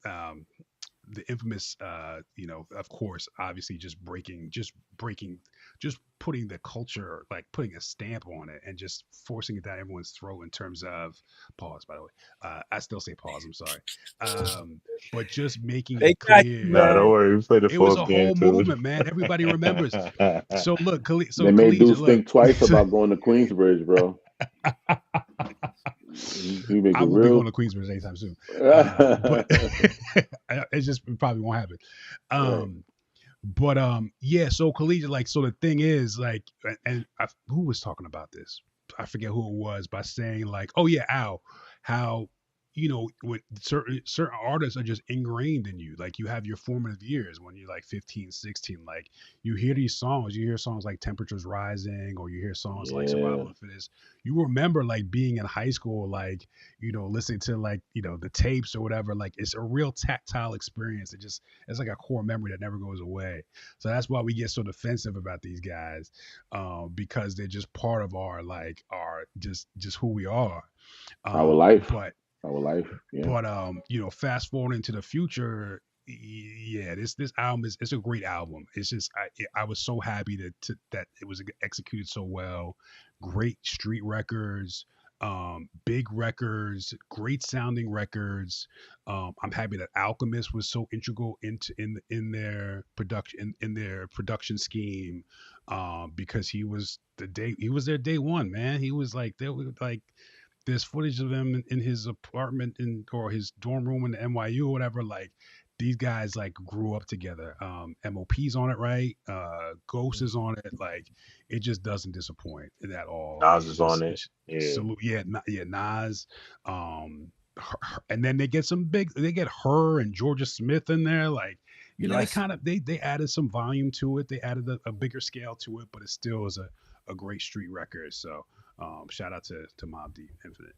um the infamous, of course, obviously breaking, just putting the culture, like putting a stamp on it and just forcing it down everyone's throat in terms of pause, by the way. I still say pause, I'm sorry. But just making They it got you, clear. Nah, don't man. worry. We played the It was fourth a game whole too. movement, man. Everybody remembers. So look, They so made collegiate, dudes look. think twice about going to Queensbridge, bro. You make I it won't be going real. to Queensbridge anytime soon. But Right. it just probably won't happen. But yeah, so collegiate, like, so the thing is, like, and who was talking about this? I forget who it was, by saying like, oh yeah, Al, how, when certain artists are just ingrained in you, like you have your formative years when you're like 15, 16, like you hear these songs, you hear songs like Temperatures Rising, or you hear songs like Yeah. Survival of the Fittest. You remember like being in high school, like, listening to like, the tapes or whatever. Like it's a real tactile experience. It's like a core memory that never goes away. So that's why we get so defensive about these guys, because they're just part of our, like, our just who we are. Our Um, life. but Our life. Yeah. fast forward into the future. Yeah, this album is, it's a great album. It's just, I was so happy that it was executed so well. Great street records, big records, great sounding records. I'm happy that Alchemist was so integral in their production, in their production scheme, because he was there day one, man. He was like, they were like, there's footage of him in his apartment or his dorm room in the NYU or whatever. Like these guys like grew up together. MOP's on it, right? Ghost is on it. Like it just doesn't disappoint at all. Nas It's is on just, it. it's Yeah. salute. Yeah, yeah, Nas. And then they get her and Georgia Smith in there. Like, they Yes. kind of, they added some volume to it. They added a bigger scale to it, but it still is a great street record. So shout out to Mob Deep Infinite.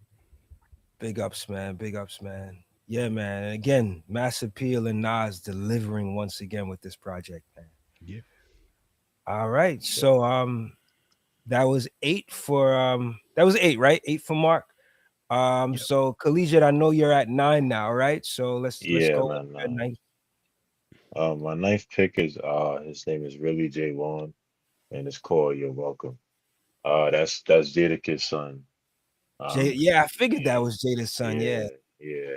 Big ups, man. Big ups, man. Yeah, man. And again, Mass Appeal and Nas delivering once again with this project, man. Yeah. All right. Yeah. So that was eight, right? Eight for Mark. Yep. So Collegiate, I know you're at nine now, right? So let's Yeah, go with man. your ninth. My ninth pick is his name is really J Wan, and it's called You're Welcome. That's Jadakiss son. Yeah, I figured that Yeah, was Jada's son. Yeah. yeah, yeah.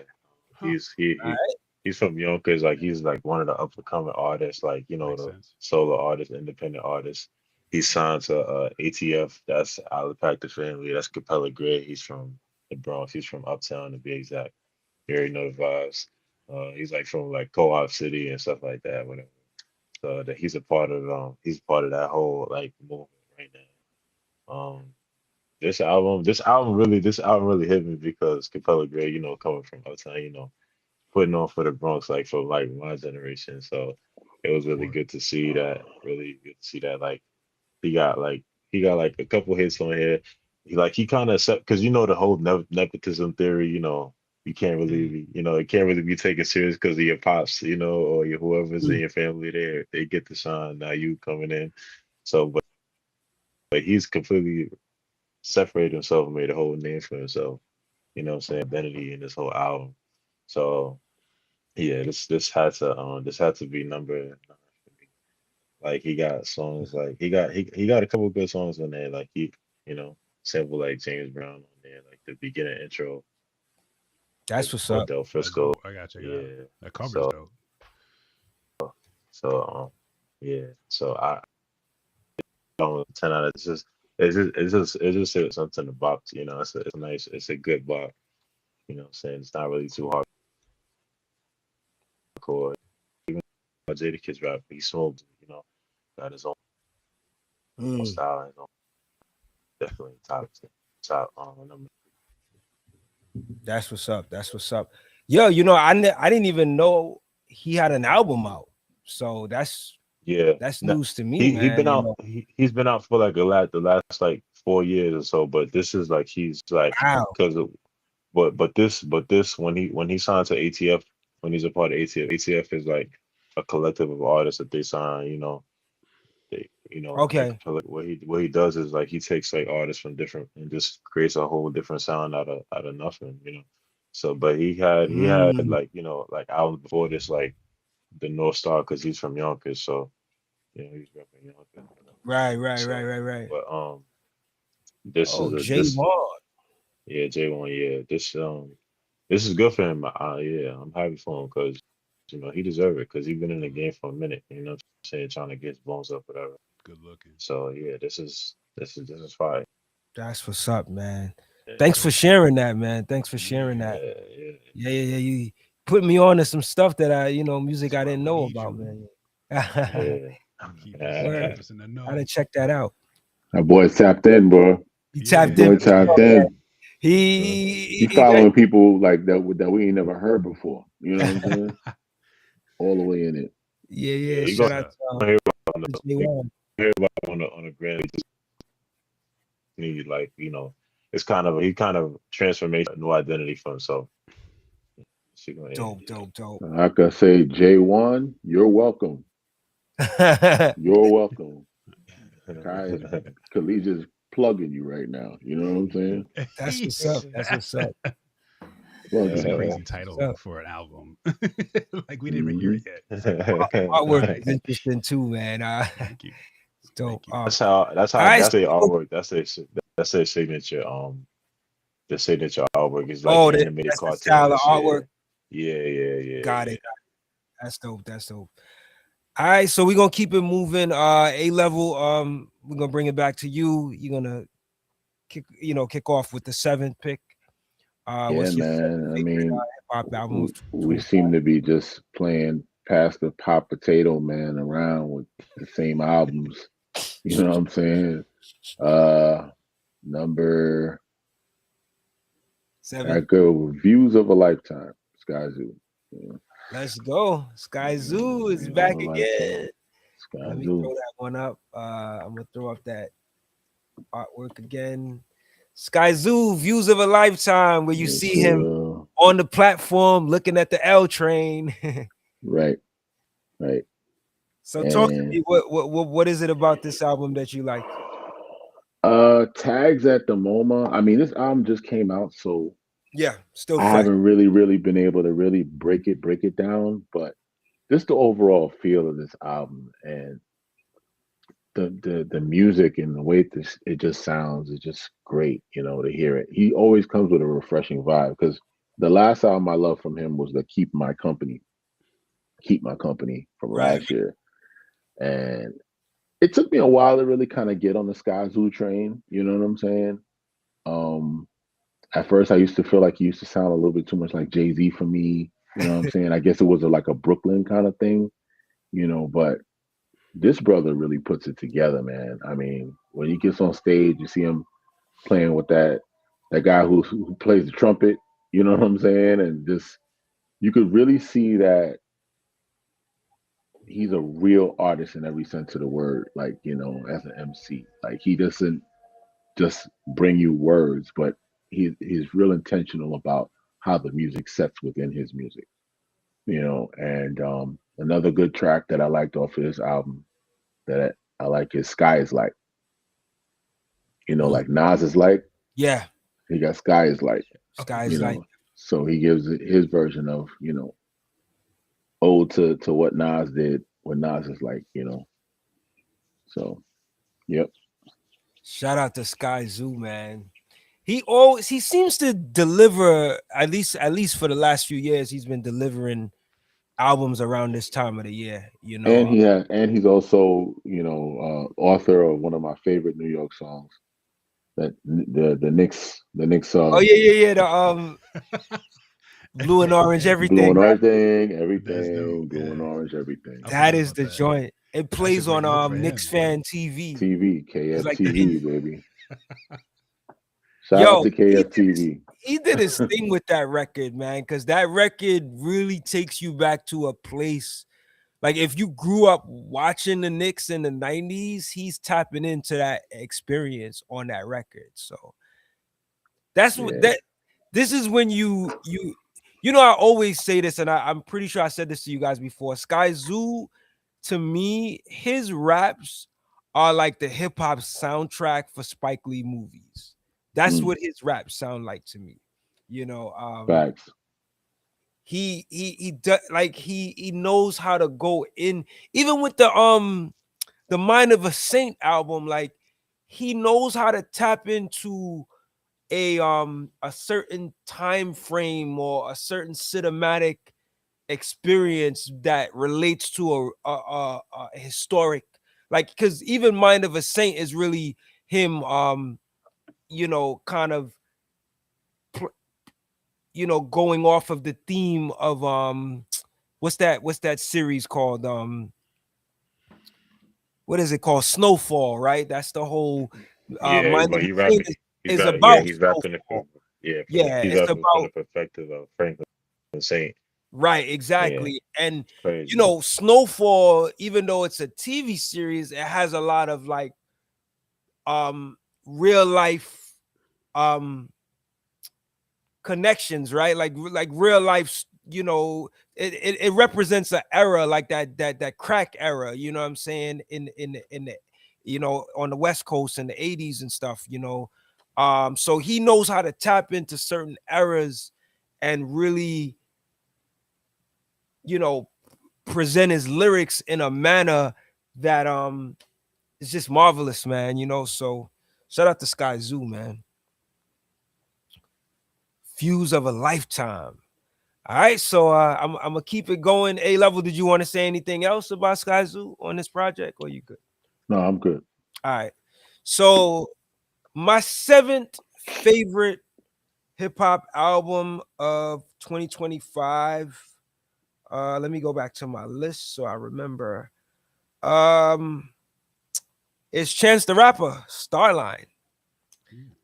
Huh. He's he All he he's from Yonkers. Like he's like one of the up and coming artists. Like Makes the sense. solo artists, independent artists. He's signed to ATF. That's Out the Family. That's Capella Gray. He's from the Bronx. He's from Uptown to be exact. You already know the vibes. He's like from like Co-op City and stuff like that. Whatever. So that he's part of that whole like movement right now. This album really hit me because Capella Gray, coming from Uptown, putting on for the Bronx, like for like my generation. So it was really Word. good to see that. Really good to see that. Like he got like he got like a couple hits on here. He kind of because the whole nepotism theory. You can't really Mm. be, it can't really be taken serious because of your pops, or your whoever's in right. your family there. They get to shine. Now you coming in. So, but he's completely separated himself and made a whole name for himself. What I'm saying? Identity in this whole album. So yeah, this had to be number 9 for me. Like he got songs like he got a couple good songs on there. Like sample like James Brown on there, like the beginning intro That's what's or up. Del Let's Frisco. go. I gotta check it out. Yeah. That cover's So dope. so yeah. So I don't 10 out of it's just something about it's a nice it's a good bop. What I'm saying it's not really too hardcore. Even Jada Kids rap, he smokes, got his own Mm, style, his own definitely top number. that's what's up. That's what's up. Yo, I didn't even know he had an album out. So Yeah. that's No, news to me, he man. been out he's been out for like the last like 4 years or so, but this is like he's like Wow. because but this when he signed to ATF, when he's a part of ATF is like a collective of artists that they sign, like Okay. what he does is like he takes like artists from different and just creates a whole different sound out of nothing. So but he had Mm, like like albums before this, like the North Star because he's from Yonkers, so he's repping Yonkers. Right. But this is Oh, a Jay this Vaughn. yeah J1 this is good for him. Yeah, I'm happy for him because he deserves it because he's been in the game for a minute. You know what I'm saying, trying to get his bones up, whatever. Good looking. So yeah, this is fire. That's what's up, man. Yeah, Thanks for sharing that, man. Thanks for sharing that. yeah, yeah. Yeah. You put me on to some stuff that music That's I why didn't we know need about, you. man. Keep Word. us in the know. Gotta check that out. That boy tapped in, bro. He Yeah, That tapped in boy for tapped sure, man. in. He He following people like that we ain't never heard before. You know what I'm saying? All the way in it. Yeah, yeah. you Shout That's gonna out up. hear about to you J1. hear about on the grand. He just need like it's kind of he kind of transformation, a new identity for himself. She gonna, Dope. I could say J1, you're welcome. You're welcome. Kai is Collegiate's plugging you right now. You know what I'm saying? That's He what's up. said- That's what's up. That's Plugging a you. crazy That's what's title up. for an album. Like we didn't even hear Hmm it yet. Artwork is Nice. interesting too, man. Thank you. It's dope. Thank you. All right. that's their So, artwork. That's their signature. The signature artwork is like oh, animated that's the style of cartoons. artwork. Got Yeah. it. That's dope. That's dope. All right, so we're gonna keep it moving. A level. We're gonna bring it back to you. You're gonna kick off with the seventh pick. Yeah, What's your man. I favorite mean, hip hop album of we 2025? seem to be just playing past the hot potato man around with the same albums. You know what I'm saying? Uh, number I Seven. go Views of a Lifetime, Sky Zoo. You know, Let's go. Sky Zoo is Views of back a Lifetime, again. Sky Let me throw Zoo. that one up. I'm gonna throw up that artwork again. Sky Zoo, Views of a Lifetime, where you Yes, see him sir. on the platform looking at the L train. Right, right. So talk to And me. What is it about this album that you like? tags at the moment. I mean, this album just came out, so Yeah, still I fresh. haven't really been able to really break it down, but just the overall feel of this album and the music and the way it just sounds is just great, to hear it. He always comes with a refreshing vibe because the last album I loved from him was the Keep My Company from Right. last year. And it took me a while to really kind of get on the Sky Zoo train, you know what I'm saying? Um at first I used to feel like he used to sound a little bit too much like Jay-Z for me, you know what I'm saying? I guess it was like a Brooklyn kind of thing, but this brother really puts it together, man. I mean, when he gets on stage, you see him playing with that guy who plays the trumpet. You know what I'm saying? And just you could really see that he's a real artist in every sense of the word. Like as an MC, like he doesn't just bring you words, but he's real intentional about how the music sets within his music. And another good track that I liked off of this album that I like is Sky is Like. Mm, Like Nas is like, yeah, he got Sky is like, you Sky's like know. So he gives it his version of, ode to what Nas did, what Nas is like. So yep. shout out to Sky Zoo, man. He seems to deliver at least for the last few years. He's been delivering albums around this time of the year. And he's also, author of one of my favorite New York songs. That the Knicks Oh yeah. The blue and orange blue everything, and right? orange thing, That's dope. everything, blue and Yeah. orange everything. I That forgot is about the that. joint. It That's a plays on great look for Knicks him. fan TV. TV, It's like the KFTV, baby. Shout out yo, to KFTV. he did his thing with that record, man, because that record really takes you back to a place. Like if you grew up watching the Knicks in the 90s, he's tapping into that experience on that record. So that's what Yeah. that this is when I always say this, and I'm pretty sure I said this to you guys before. Sky Zoo, to me, his raps are like the hip hop soundtrack for Spike Lee movies. That's Mm, what his raps sound like to me. You know, facts. he knows how to go in, even with the Mind of a Saint album. Like, he knows how to tap into a certain time frame or a certain cinematic experience that relates to a historic, like, because even Mind of a Saint is really him, kind of, going off of the theme of what's that series called, what is it called, Snowfall, right? That's the whole, Yeah, Mind of but the he Saint rapping. He's is rap. Yeah, about he's rapping it from. Snowfall. Yeah, Yeah, he's it's rapping from about, the perspective of Franklin Saint. right, Yeah, exactly. And it's crazy. Snowfall, even though it's a TV series, it has a lot of, like, um real life, um connections, right? Like real life, it represents an era, like that crack era, you know what I'm saying, in the, on the West Coast in the 80s and stuff, so he knows how to tap into certain eras and really, you know present his lyrics in a manner that is just marvelous, man. So shout out to Sky Zoo, man. Fuse of a lifetime. All right, so I'm gonna keep it going. A level. Did you want to say anything else about Sky Zoo on this project, or you good? No, I'm good. All right. So my seventh favorite hip hop album of 2025. Let me go back to my list so I remember. Um, it's Chance the Rapper, Starline.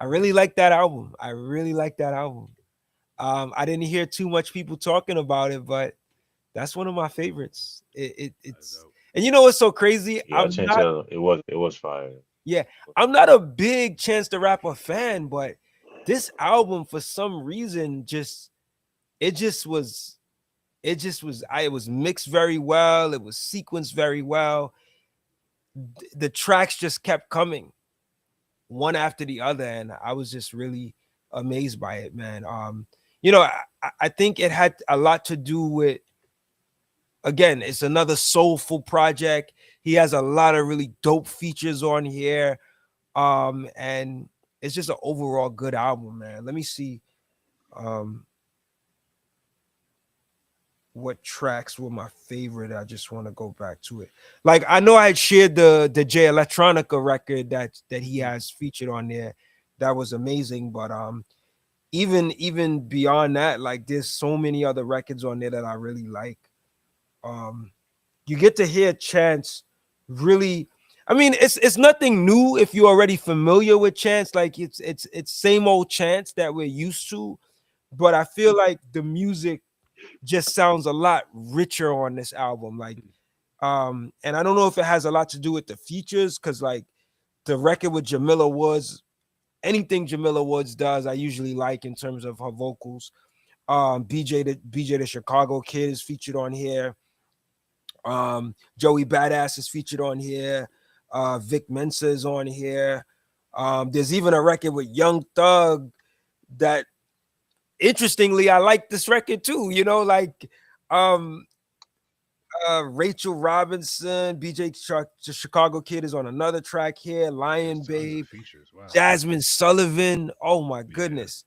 I really like that album. I really like that album. I didn't hear too much people talking about it, but that's one of my favorites. That's It's dope. and you know what's so crazy? Yeah, Chantel. It was fire. Yeah, I'm not a big Chance the Rapper fan, but this album for some reason it just was it was mixed very well, it was sequenced very well. The tracks just kept coming one after the other, and I was just really amazed by it, man. I think it had a lot to do with, again, it's another soulful project. He has a lot of really dope features on here. And it's just an overall good album, man. Let me see um what tracks were my favorite. I just want to go back to it. Like, I know I had shared the J Electronica record that he has featured on there. That was amazing. But even beyond that, like, there's so many other records on there that I really like. Um you get to hear Chance really. I mean, it's nothing new if you're already familiar with Chance. Like, it's same old Chance that we're used to, but I feel like the music just sounds a lot richer on this album. Like, and I don't know if it has a lot to do with the features, because, like, the record with Jamila Woods, anything Jamila Woods does, I usually like in terms of her vocals. BJ the Chicago Kid is featured on here. Joey Badass is featured on here. Vic Mensa is on here. There's even a record with Young Thug that, interestingly, I like this record too. Like, um, Rachel Robinson, the Chicago Kid is on another track here. There's Lion tons of Babe, features. Wow. Jasmine Sullivan. Oh my Yeah. goodness,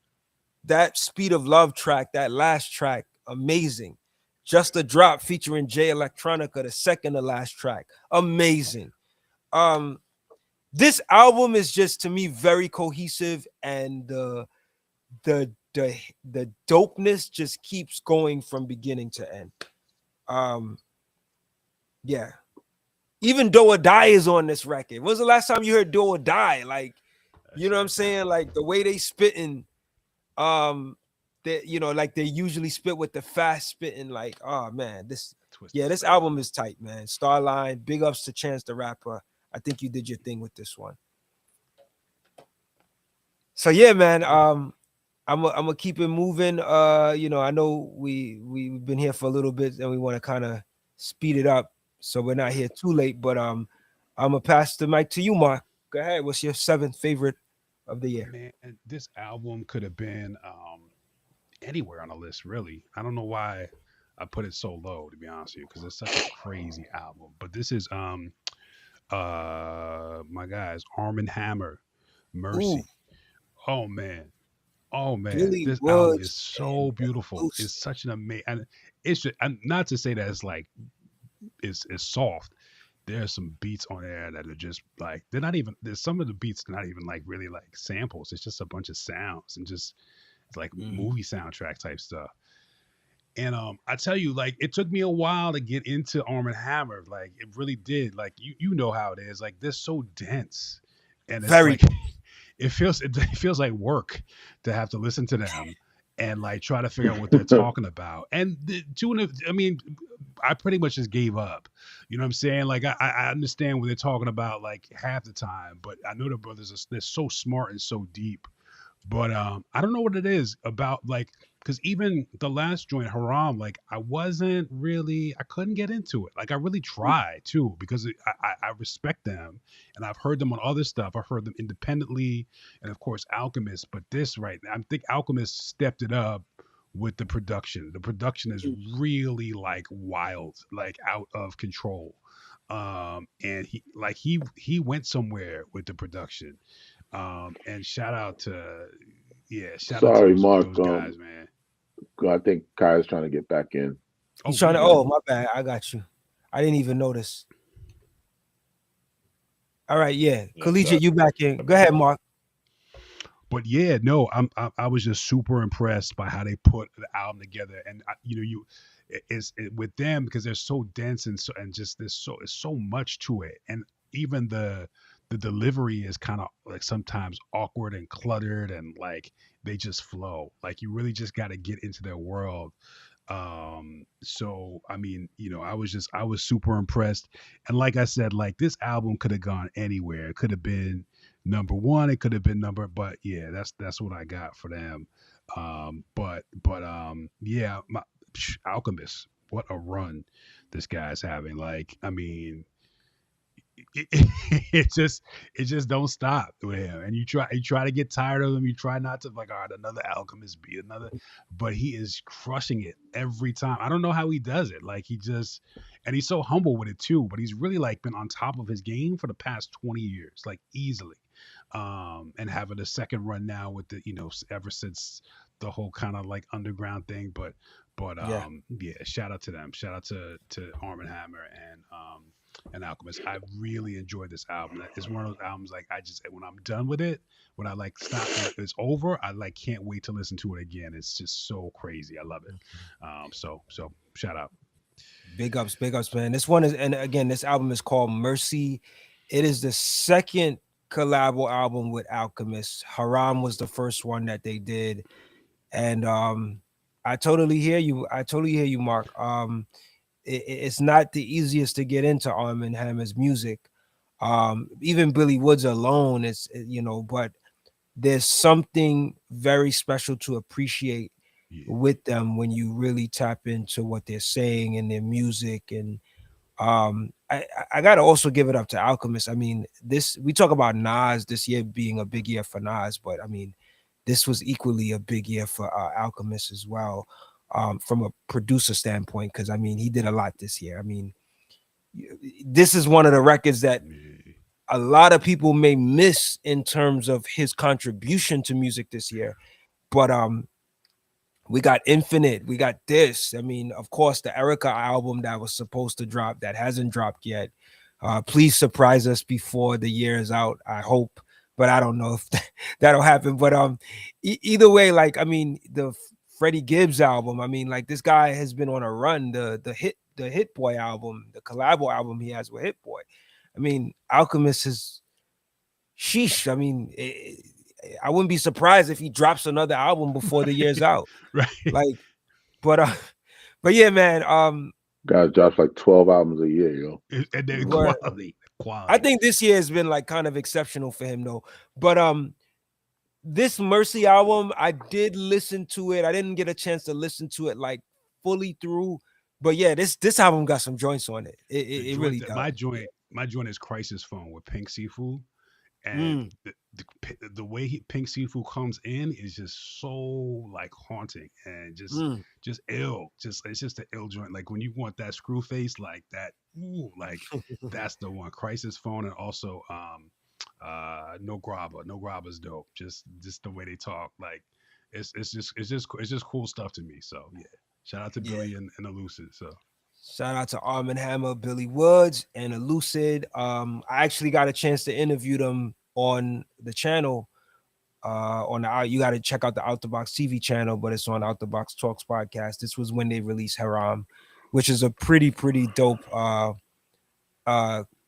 that Speed of Love track, that last track, amazing. Just a Drop featuring Jay Electronica, the second to last track, amazing. Um, this album is just, to me, very cohesive, and the the the dopeness just keeps going from beginning to end. Um, yeah. Even Do or Die is on this record. When's the last time you heard Do or Die? Like, That's you know what I'm that's saying? definitely Like, the way they spitting, um, that, like they usually spit with the fast spitting. Like, oh man, twisted this slang. album is tight, man. Starline, big ups to Chance the Rapper. I think you did your thing with this one. So yeah, man. I'm gonna keep it moving. I know we've been here for a little bit, and we want to kind of speed it up so we're not here too late. But I'm gonna pass the mic to you, Mark. Go ahead. What's your seventh favorite of the year? Man, this album could have been anywhere on the list, really. I don't know why I put it so low, to be honest with you, because it's such a crazy album. But this is my guys, Arm and Hammer, Ooh, Mercy. Oh man. Oh man, Billy this album is Woods so and beautiful. It's Lucy. such an amazing, and it's just, and not to say that it's like it's soft. There's some beats on there that are just like they're not even. There's some of the beats not even like really like samples. It's just a bunch of sounds and just it's like Mhm. movie soundtrack type stuff. And I tell you, like it took me a while to get into Arm and Hammer. Like it really did. Like you know how it is. Like they're so dense, and it's Very like it feels like work to have to listen to them and like try to figure out what they're talking about. And I mean, I pretty much just gave up. You know what I'm saying? Like I understand what they're talking about like half the time, but I know the brothers they're so smart and so deep. But I don't know what it is about like because even the last joint Haram, like I couldn't get into it. Like I really tried too because I respect them and I've heard them on other stuff. I've heard them independently and of course Alchemist. But this right now, I think Alchemist stepped it up with the production. The production is really like wild, like out of control. And he went somewhere with the production. And shout out to Sorry, those Mark. those guys, man. I think Kai's trying to get back in. He's Oh trying to. yeah. Oh, my bad. I got you. I didn't even notice. All right, yeah. Yeah, sorry Collegiate, you back in. Go about ahead, that. Mark. But yeah, no, I was just super impressed by how they put the album together, and with them because they're so dense and just there's so it's so much to it, and even the delivery is kind of like sometimes awkward and cluttered, and like they just flow. Like you really just got to get into their world. So I mean, I was super impressed, and like I said, like this album could have gone anywhere. It could have been number one. It could have been but yeah, that's what I got for them. Yeah, Alchemist, what a run this guy's having. Like, I mean, it, it just it just don't stop with him. And you try to get tired of him. You try not to like, all right, another Alchemist beat another, but he is crushing it every time. I don't know how he does it. Like he just and he's so humble with it too. But he's really like been on top of his game for the past 20 years, like easily. And having a second run now with the ever since the whole kind of like underground thing. Yeah. Yeah, shout out to them. Shout out to Arm and Hammer and Alchemist. I really enjoyed this album. It's one of those albums like I just when I'm done with it, when I like stop when it's over, I like can't wait to listen to it again. It's just so crazy. I love it. So shout out. Big ups, man. This one is, and again, this album is called Mercy. It is the second collabo album with Alchemist. Haram was the first one that they did, and I totally hear you. I totally hear you, Mark. It's not the easiest to get into Arm& Hammer's music. Even Billy Woods alone is, but there's something very special to appreciate Yeah. with them when you really tap into what they're saying and their music. And I gotta also give it up to Alchemist. I mean, this we talk about Nas this year being a big year for Nas, but I mean, this was equally a big year for Alchemist as well, from a producer standpoint, because I mean, he did a lot this year. I mean, this is one of the records that Yeah. a lot of people may miss in terms of his contribution to music this year. But we got Infinite, we got this. I mean, of course, the Erica album that was supposed to drop that hasn't dropped yet. Please surprise us before the year is out. I hope, but I don't know if that'll happen. But either way, like I mean, the Freddie Gibbs album. I mean, like this guy has been on a run. The Hit Boy album, the collabo album he has with Hit Boy. I mean, Alchemist is sheesh. I mean, I wouldn't be surprised if he drops another album before the year's out. Right. Like, but but yeah, man. Guys drops like 12 albums a year, yo. And then Word. quality. I Quality. think this year has been like kind of exceptional for him though. But this Mercy album, I did listen to it. I didn't get a chance to listen to it like fully through. But yeah, this album got some joints on it. The It joint really that does. my joint is Crisis Phone with Pink Seafood. and Mm, the way Pink Seafood comes in is just so like haunting and mm. just ill. Just it's just an ill joint. Like when you want that screw face like that, ooh, like that's the one. Crisis Phone and also No Grabba. No Grabba's dope. Just the way they talk. Like it's just cool stuff to me. So yeah. Shout out to Yeah. Billy and Elucid. So Shout out to Arm& Hammer, Billy Woods, and Elucid. I actually got a chance to interview them on the channel. On the you got to check out the Out the Box TV channel, but it's on Out the Box Talks podcast. This was when they released Haram, which is a pretty dope uh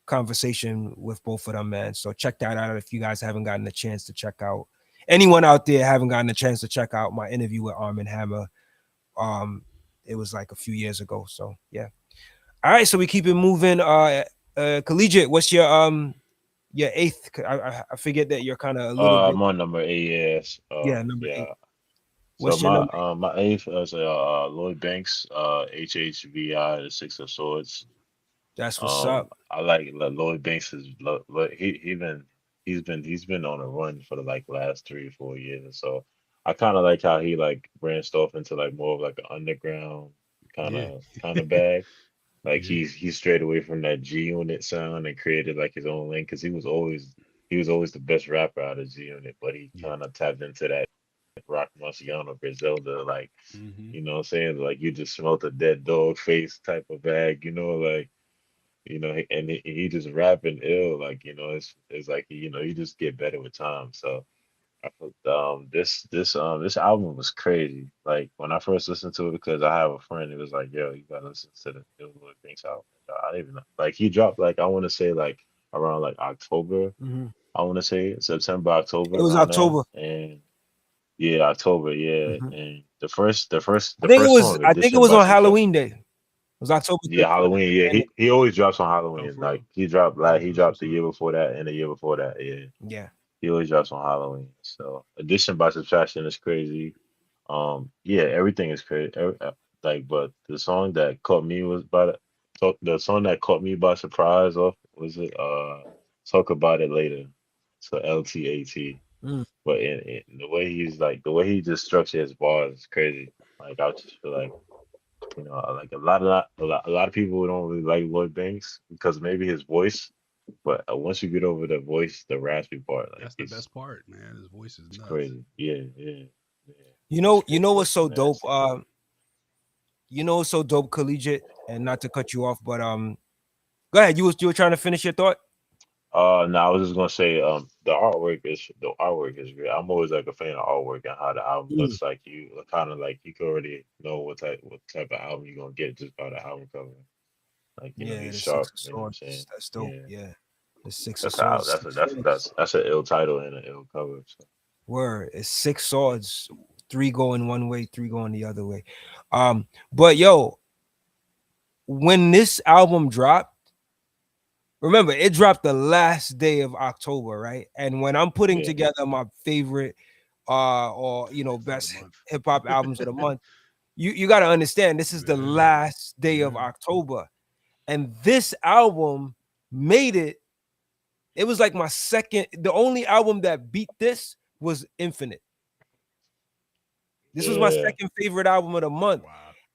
conversation with both of them, man. So check that out if you guys haven't gotten a chance to check out. Anyone out there haven't gotten a chance to check out my interview with Arm& Hammer. Um, it was like a few years ago. So yeah. All right, so we keep it moving. Collegiate, what's your eighth? I forget that you're kind of a little bit. I'm on number 8. Yes. Yeah, number eight. Yeah. So What's your number? my eighth is Lloyd Banks, HHVI, the Six of Swords. That's what's up. I like Lloyd Banks is he's been on a run for the like last 3 or 4 years. So I kind of like how he like branched off into like more of like an underground kind yeah, of kind of bag. Like yeah, he's strayed away from that G Unit sound and created like his own lane because he was always the best rapper out of G Unit, but he yeah. kind of tapped into that Rock Marciano Griselda, like Mm-hmm. you know what I'm saying, like you just smelt a dead dog face type of bag, like and he just rapping ill, like it's like you just get better with time. So I thought this album was crazy. Like when I first listened to it, because I have a friend who was like, "Yo, you gotta listen to the new Lil Banks album." I didn't even know. Like he dropped like I want to say like around like October. Mhm. I want to say September, October It was around there, October. and yeah, October, yeah. Mhm. And the first the first I the think it first was. song, I think it Addition was by on Subtraction. Halloween Day. It was October Yeah, 31st. Halloween. Yeah, And he always drops on Oh, Halloween. for Like real? he Oh, dropped that's the what's year up. before that and the year before that. Yeah, yeah. he always drops on Halloween. So Addition by Subtraction is crazy. Yeah, everything is crazy. Like, but the song that caught me was the song that caught me by surprise off was it Talk About It Later. So LTAT. Mm. But in the way he's like the way he just structured his bars is crazy. Like I just feel like like a lot of people don't really like Lloyd Banks because maybe his voice, but once you get over the voice, the raspy part, like That's the best part, man. His voice is it's nuts. crazy. Yeah, yeah, yeah. You It's know. You know crazy. what's It's so dope? nasty. What's so dope, Collegiate, and not to cut you off, but go ahead. You were trying to finish your thought. No, I was just gonna say, the artwork is great. I'm always like a fan of artwork and how the album Mm. looks. Like you kind of like you can already know what type of album you're gonna get just by the album cover. Like Yeah, he's the sharp. Six of You know what I'm saying? Swords. That's dope. Yeah, Yeah, the Six of that's a Swords. that's a Six that's swords. that's an ill title and an ill cover. So. Word. It's six swords. Three going one way, three going the other way. But yo, when this album dropped, remember it dropped the last day of October, right? And when I'm putting Yeah, together my favorite or For the best month. hip hop albums of the month, you got to understand this is the Yeah, last day of yeah. October, and this album made it. It was like my second. The only album that beat this was Infinite. This was my yeah, second favorite album of the month, Wow.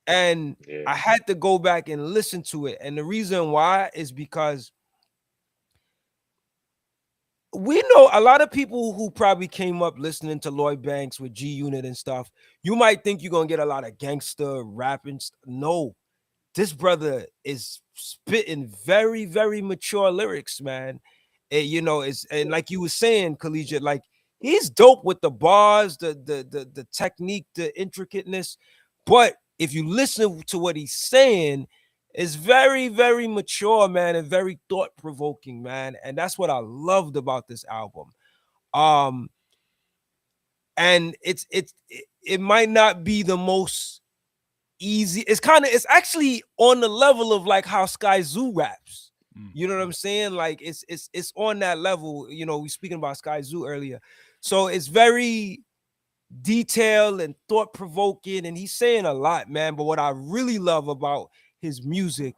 and yeah, I had to go back and listen to it. And the reason why is because we know a lot of people who probably came up listening to Lloyd Banks with G Unit and stuff. You might think you're gonna get a lot of gangster rapping. No, this brother is spitting very mature lyrics, man. It's and like you were saying, Collegiate, like he's dope with the bars, the technique, the intricateness. But if you listen to what he's saying, it's very mature, man, and very thought provoking, man. And that's what I loved about this album. Um, and it might not be the most easy. It's actually on the level of like how Sky Zoo raps. Mm, You know what mm. I'm saying? Like it's on that level. We speaking about Sky Zoo earlier. So it's very detailed and thought provoking, and he's saying a lot, man. But what I really love about his music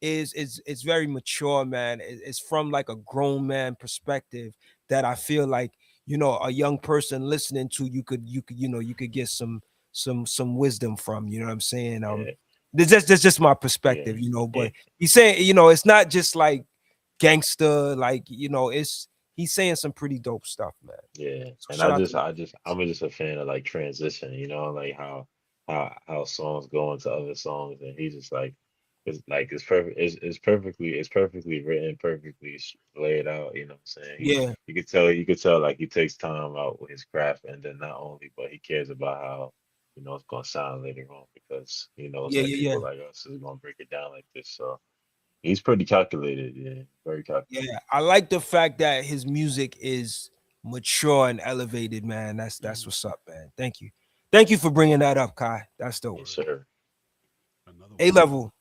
is it's very mature, man. It's from like a grown man perspective that I feel like, a young person listening to, you could get some wisdom from, you know what I'm saying? Yeah, That's just my yeah, perspective, yeah, but he's saying, it's not just like gangster, like, it's he's saying some pretty dope stuff, man. yeah. So And shout out to I'm just a fan of like transition, like how songs go into other songs, and he's just like, it's perfect. It's perfectly written, perfectly laid out. You know what I'm saying? yeah, You could tell like he takes time out with his craft, and then not only, but he cares about how it's gonna sound later on, because he knows yeah, that yeah, yeah. people like us is gonna break it down like this. So he's pretty calculated, yeah, very calculated. Yeah, I like the fact that his music is mature and elevated, man. That's Mhm. what's up, man. Thank you for bringing that up, Kai. That's dope. Yes, Word. sir. Another A one. level.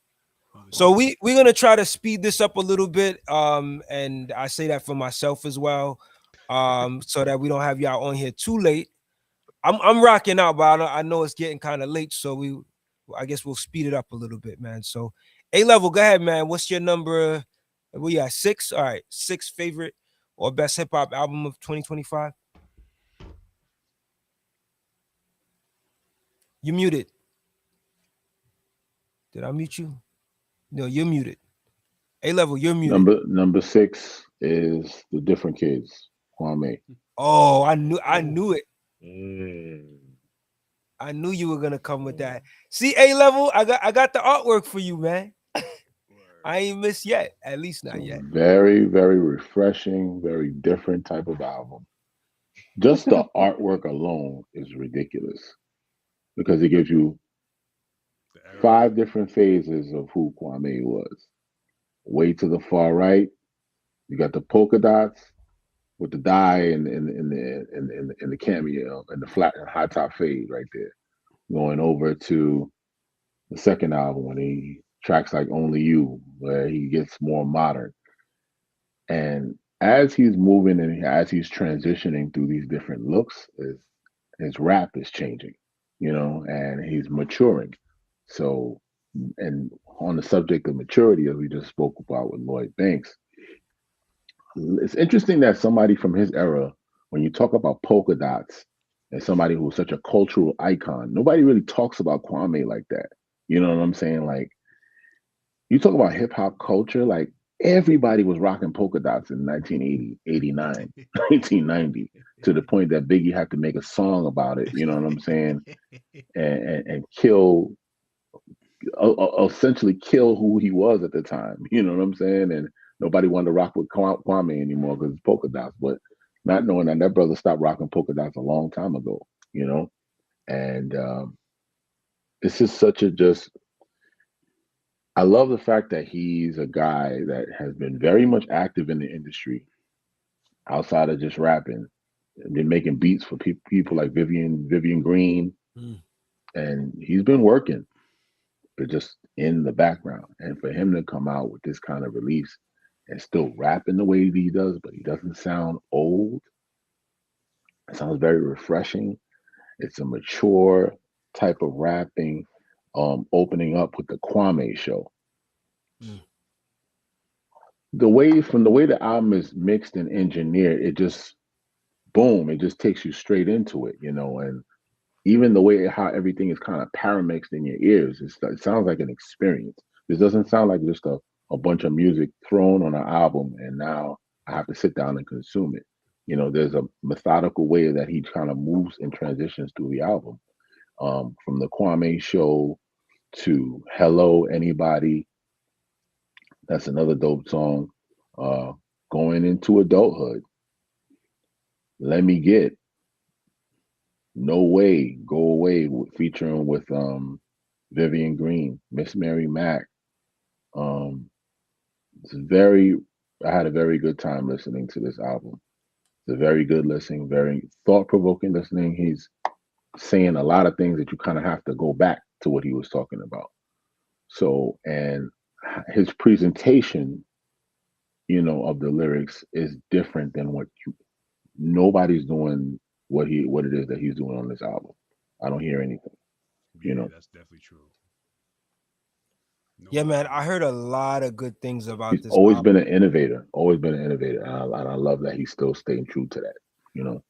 Another So classic. we're gonna try to speed this up a little bit, and I say that for myself as well, so that we don't have y'all on here too late. I'm rocking out, but I know it's getting kind of late, so I guess we'll speed it up a little bit, man. So A level, go ahead, man. What's your number? We at six. All right, six favorite or best hip hop album of 2025. You muted. Did I mute you? No, you're muted. A level, you're muted. Number six is the Different Kids, Kwame. Oh, I knew Ooh. it. Mm. I knew you were gonna come with Mm. that. See, A level, I got the artwork for you, man. Word. I ain't missed yet. At least It's not a yet. very, very refreshing, very different type of album. Just the artwork alone is ridiculous because it gives you The era. five different phases of who Kwame was. Way to the far right, you got the polka dots with the dye and the cameo and the flat and high top fade right there. Going over to the second album when he tracks like Only You, where he gets more modern. And as he's moving and as he's transitioning through these different looks, his rap is changing, and he's maturing. So, and on the subject of maturity, as we just spoke about with Lloyd Banks, it's interesting that somebody from his era, when you talk about polka dots and somebody who's such a cultural icon, nobody really talks about Kwame like that. You know what I'm saying? Like, you talk about hip hop culture, like everybody was rocking polka dots in 1980, 89, 1990, to the point that Biggie had to make a song about it, you know what I'm saying? And kill, essentially kill who he was at the time, you know what I'm saying? And nobody wanted to rock with Kwame anymore because it's polka dots, but not knowing that brother stopped rocking polka dots a long time ago, you know? And it's just such a just I love the fact that he's a guy that has been very much active in the industry outside of just rapping. Been making beats for people like Vivian Green, Mm. and he's been working, but just in the background. And for him to come out with this kind of release and still rapping the way he does, but he doesn't sound old. It sounds very refreshing. It's a mature type of rapping, opening up with the Kwame show. Mm. The way the album is mixed and engineered, it just boom, it just takes you straight into it, and even the way how everything is kind of paramixed in your ears, it sounds like an experience. This doesn't sound like just a bunch of music thrown on an album and now I have to sit down and consume it. There's a methodical way that he kind of moves and transitions through the album. From the Kwame show to Hello Anybody, that's another dope song. Uh, Going into adulthood, Let Me Get, No Way, Go Away, featuring with Vivian Green, Miss Mary Mack. Um, it's very. I had a very good time listening to this album. It's a very good listening, very thought provoking listening. He's saying a lot of things that you kind of have to go back to what he was talking about. So, and his presentation, of the lyrics is different than nobody's doing what it is that he's doing on this album. I don't hear anything, you Yeah, know. that's definitely true. No Yeah, man. doubt, I man. heard a lot of good things about He's this always album. been an innovator, always been an innovator, and I love that he's still staying true to that. You know,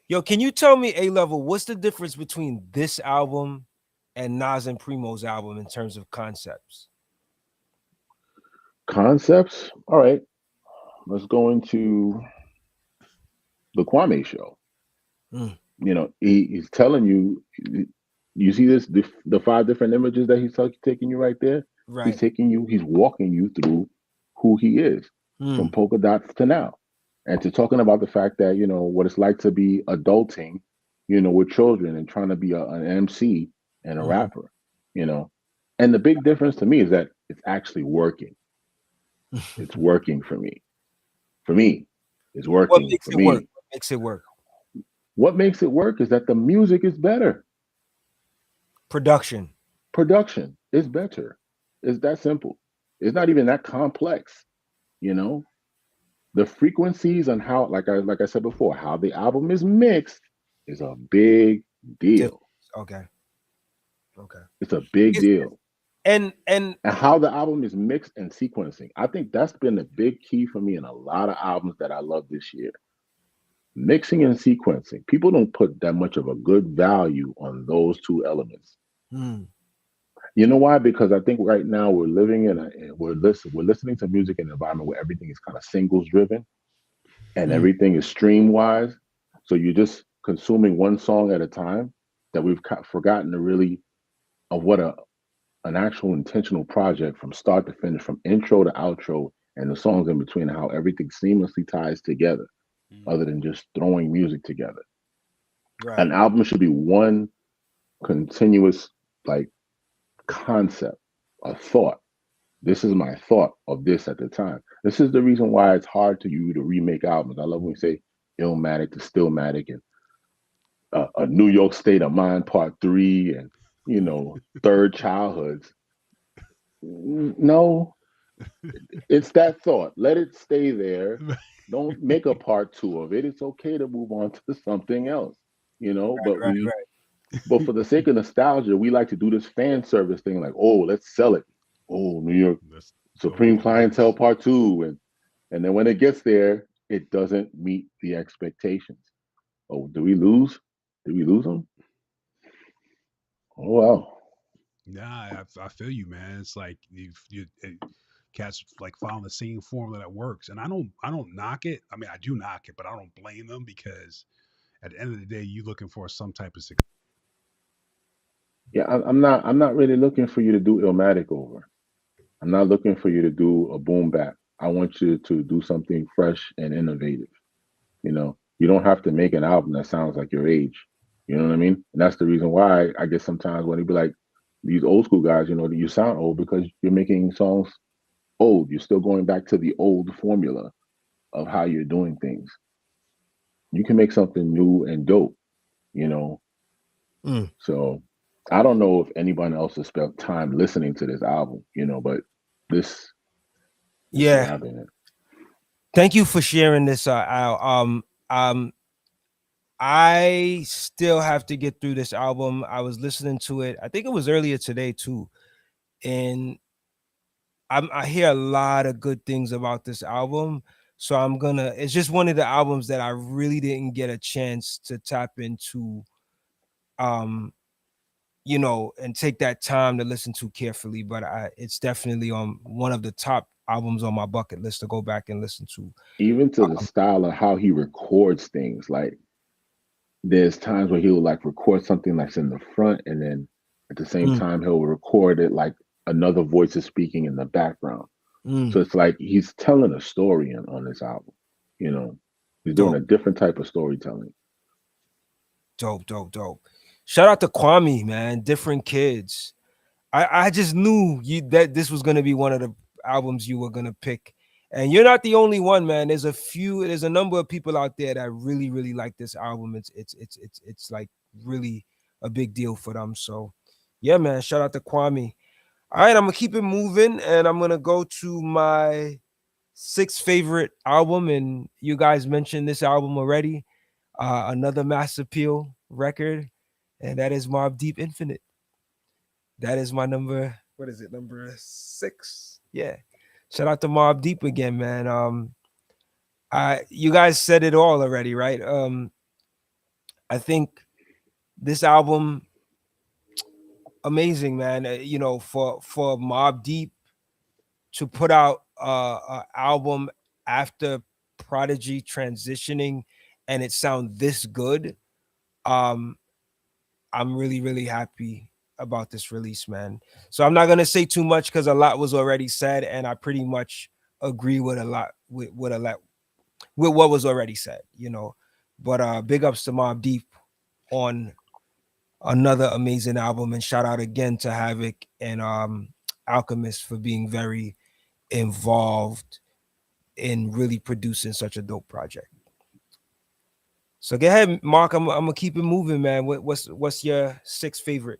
Yo, can you tell me, A Level, what's the difference between this album and Nas and Primo's album in terms of concepts? concepts. All right, let's go into the Kwame show. Mm, You know, he's telling you. You see this the five different images that taking you right there. He's right. taking you. He's walking you through who he is from Mm, polka dots to now, and to talking about the fact that what it's like to be adulting, with children and trying to be an MC and a mhm. rapper. You know, and the big difference to me is that it's actually working. It's working for me. For me, it's What working makes for it work? me. What makes it work? What makes it work is that the music is better. Production. Production is better. It's that simple. It's not even that complex, you know. The frequencies and how, like I said before, how the album is mixed is a big Difference. deal. Okay. Okay. It's a big Is deal. and And how the album is mixed and sequencing. I think that's been a big key for me in a lot of albums that I love this year. Mixing and sequencing. People don't put that much of a good value on those two elements. mm, You know why? Because I think right now we're living we're listening to music in an environment where everything is kind of singles driven and mm, everything is stream wise. So you're just consuming one song at a time that we've forgotten to really of what an actual intentional project from start to finish, from intro to outro, and the songs in between, how everything seamlessly ties together, other than just throwing music together. An right. album should be one continuous like concept, a thought. This is my thought of this at the time. This is the reason why it's hard to you to remake albums. I love when we say Illmatic to Stillmatic and a New York State of Mind Part Three and Third Childhoods. No, it's that thought. Let it stay there. Don't make a part two of it. It's okay to move on to something else. But Right. Right. but for the sake of nostalgia, we like to do this fan service thing, like, oh, let's sell it. Oh, New York Let's go with Supreme the Clientele numbers. Part Two, and then when it gets there, it doesn't meet the expectations. Oh, do we lose? Did we lose them? Oh well. Nah, I feel you, man. It's like cats like following the same formula that works, and I don't knock it. I mean, I do knock it, but I don't blame them because at the end of the day, you looking for some type of success. Yeah, I'm not really looking for you to do Illmatic over. I'm not looking for you to do a boom bap. I want you to do something fresh and innovative. You don't have to make an album that sounds like your age. You know what I mean? And that's the reason why I guess sometimes when they be like these old school guys, you sound old because you're making songs old. You're still going back to the old formula of how you're doing things. You can make something new and dope, you know. Mm, So I don't know if anyone else has spent time listening to this album, but this this is yeah. what I've been in. Thank you for sharing this, Al. I still have to get through this album. I was listening to it. I think it was earlier today too, and I hear a lot of good things about this album. So I'm gonna. It's just one of the albums that I really didn't get a chance to tap into, um, and take that time to listen to carefully. But it's definitely on one of the top albums on my bucket list to go back and listen to. Even to the style of how he records things, like there's times where he'll like record something that's in the front and then at the same Mm, time he'll record it like another voice is speaking in the background. mm, So it's like he's telling a story on this album. You know, he's doing dope, a different type of storytelling. dope. Shout out to Kwame, man. Different kids. I just knew that this was gonna be one of the albums you were gonna pick. And you're not the only one, man. There's a number of people out there that really, really like this album. It's like really a big deal for them. So yeah, man. Shout out to Kwame. All right, I'm gonna keep it moving and I'm gonna go to my sixth favorite album. And you guys mentioned this album already. Another Mass Appeal record, and that is Mob Deep Infinite. That is my number what is it, number 6? Yeah. Shout out to Mob Deep again, man. You guys said it all already, right? I think this album amazing, man. For Mob Deep to put out an album after Prodigy transitioning and it sound this good, um, I'm really really happy about this release, man. So I'm not gonna say too much because a lot was already said, and I pretty much agree with a lot with what was already said, But big ups to Mob Deep on another amazing album, and shout out again to Havoc and Alchemist for being very involved in really producing such a dope project. So go ahead, Mark. I'm gonna keep it moving, man. What's your 6th favorite?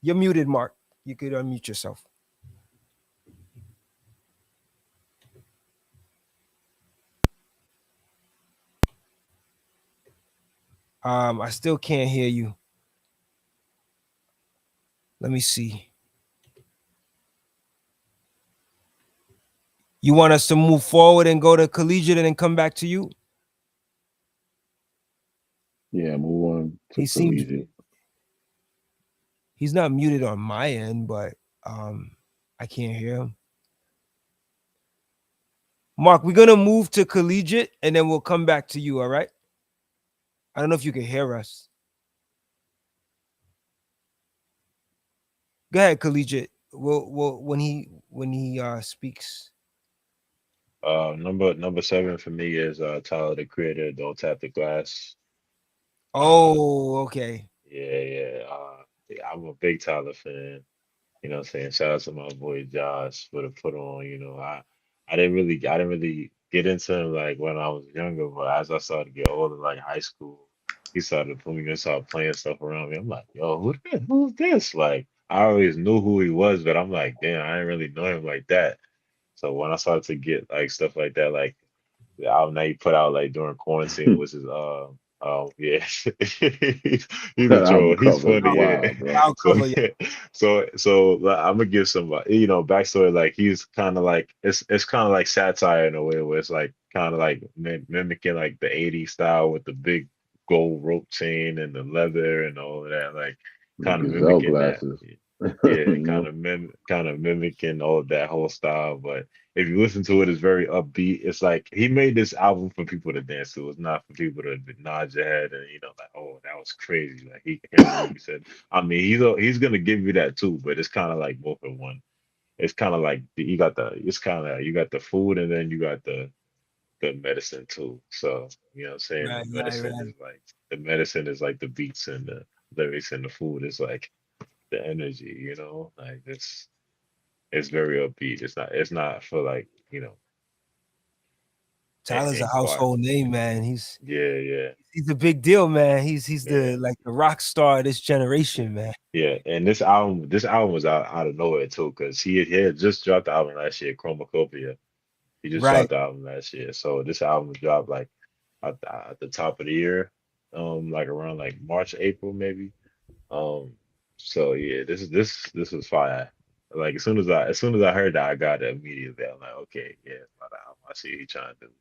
You're muted, Mark. You could unmute yourself. I still can't hear you. Let me see. You want us to move forward and go to Collegiate and then come back to you? Yeah, move on to He seems Collegiate. he's not muted on my end, but I can't hear him. Mark, we're gonna move to Collegiate and then we'll come back to you. All right. I don't know if you can hear us. Go ahead, Collegiate. We'll when he speaks. Number 7 for me is Tyler the Creator. Don't Tap the Glass. Oh, okay. Yeah. I'm a big Tyler fan. You know what I'm saying? Shout out to my boy Josh for the put on. I didn't really get into him like when I was younger, but as I started to get older, like high school, he started putting me started playing stuff around me. I'm like, yo, who's this? Like I always knew who he was, but I'm like, damn, I didn't really know him like that. So when I started to get like stuff like that, like the album that he put out like during quarantine was his oh yeah. He's a That troll. album He's cover is funny, yeah. wild, bro. I'll So cover you. so like, I'm gonna give some backstory. Like he's kind of like it's kind of like satire in a way where it's like kind of like mimicking like the '80s style with the big gold rope chain and the leather and all of that, like The kind of gazelle mimicking that. glasses. Yeah, You know? kind of mimicking all of that whole style. But if you listen to it, it's very upbeat. It's like he made this album for people to dance to. It's not for people to nod your head and like, oh, that was crazy. Like him and Ruby said. I mean, he's gonna give you that too, but it's kind of like both in one. It's kind of like it's kind of you got the food and then you got the medicine too. So you know what I'm saying? Right, right, right. The medicine is like the beats and the lyrics and the food is like the energy, like it's very upbeat. It's not for like, Tyler's a inquiry. household name, man. He's Yeah, yeah, he's a big deal, man. He's yeah, the like the rock star of this generation, man. yeah. And this album was out of nowhere too, because he had just dropped the album last year, Chromacopia. He just Right. dropped the album last year. So this album dropped like at the top of the year, like around like March, April maybe. Um, so yeah, this was fire. Like as soon as I heard that, I got it immediately. I'm like, okay, yeah, I see what he trying to do.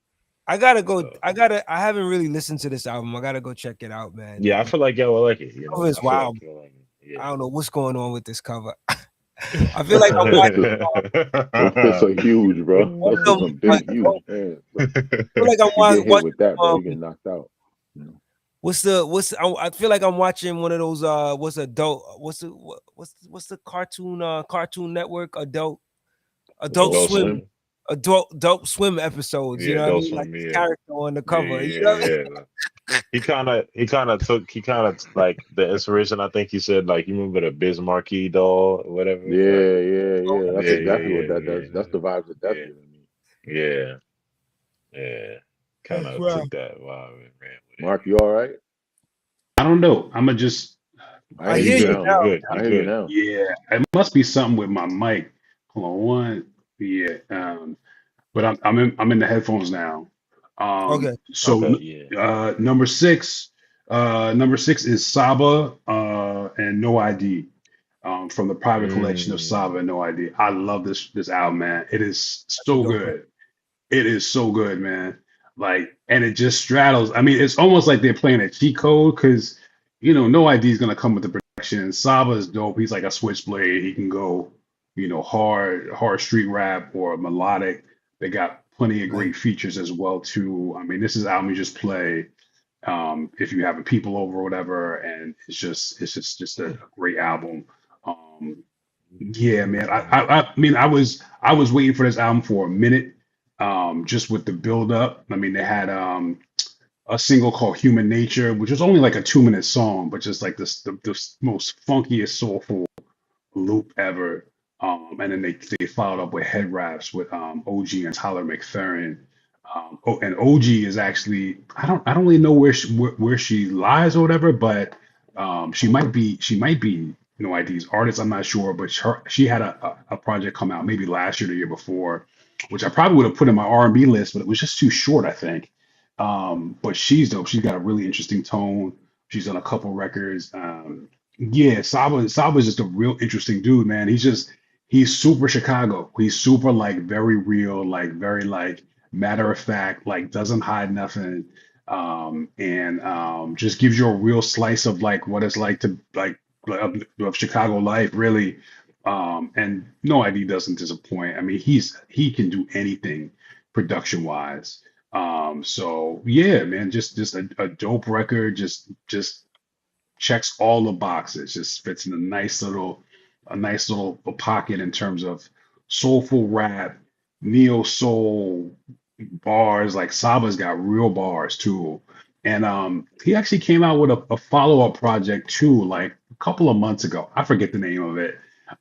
I gotta go. So I haven't really listened to this album. I gotta go check it out, man. yeah, I feel like y'all will like it. Cover is I feel wild. like you'll like I it. don't know what's going on with this cover. I feel like I'm watching Those fists are huge, bro. one Those of are them. some big, huge hands. Bro. I feel like I'm You get hit watching. with that, bro. You get knocked out. You know? I feel like I'm watching one of those. What's the Cartoon Network Adult Adult Adult Swim Swim. Swim. Adult Swim episodes. You Yeah, know what I Adult mean? Like Swim. this Yeah, character on the yeah, cover. You know yeah, what I mean? yeah, yeah. He kind of like the inspiration. I think he said like you remember the Biz Markie doll or whatever. Like Yeah. That's yeah, yeah, exactly what yeah, that yeah, does. That's the vibes that that's yeah, giving me. yeah, yeah. Kind That's of right. took that vibe and ran with it. Mark, you all right? I don't know. I'm gonna just I I hear You you hear you good? now, You now. Mark. good? I You hear you good? now. yeah. It must be something with my mic. Hold on one. Yeah. But I'm in the headphones now. Okay. So Okay, yeah. number six is Saba and No ID. from the private collection of Mm. Saba and No ID. I love this album, man. It is That's a so dope record. good. It is so good, man. Like, and it just straddles. I mean, it's almost like they're playing a cheat code because, No ID is gonna come with the production. Saba is dope. He's like a switchblade. He can go, hard street rap or melodic. They got plenty of Right. great features as well too. I mean, this is album you just play if you having people over or whatever, and it's just a great album. Um, yeah, man. I mean, I was waiting for this album for a minute, just with the build up. I mean, they had a single called Human Nature, which was only like a 2-minute song, but just like the most funkiest soulful loop ever. And then they followed up with head raps with OG and Tyler McFerrin. And OG is actually I don't really know where she lies or whatever, but she might be No ID's artist. I'm not sure, but she had a project come out maybe last year or the year before, which I probably would have put in my R&B list, but it was just too short, I think. But she's dope. She's got a really interesting tone. She's done a couple records. Yeah, Saba's just a real interesting dude, man. He's super Chicago. He's super like very real, like very like matter of fact, like doesn't hide nothing. And just gives you a real slice of like what it's like to of Chicago life, really. And No ID doesn't disappoint. I mean, he can do anything production wise. So yeah, man, just a dope record, just checks all the boxes, just fits in a nice little pocket in terms of soulful rap, neo soul bars. Like Saba's got real bars too. And he actually came out with a follow-up project too, like a couple of months ago. I forget the name of it.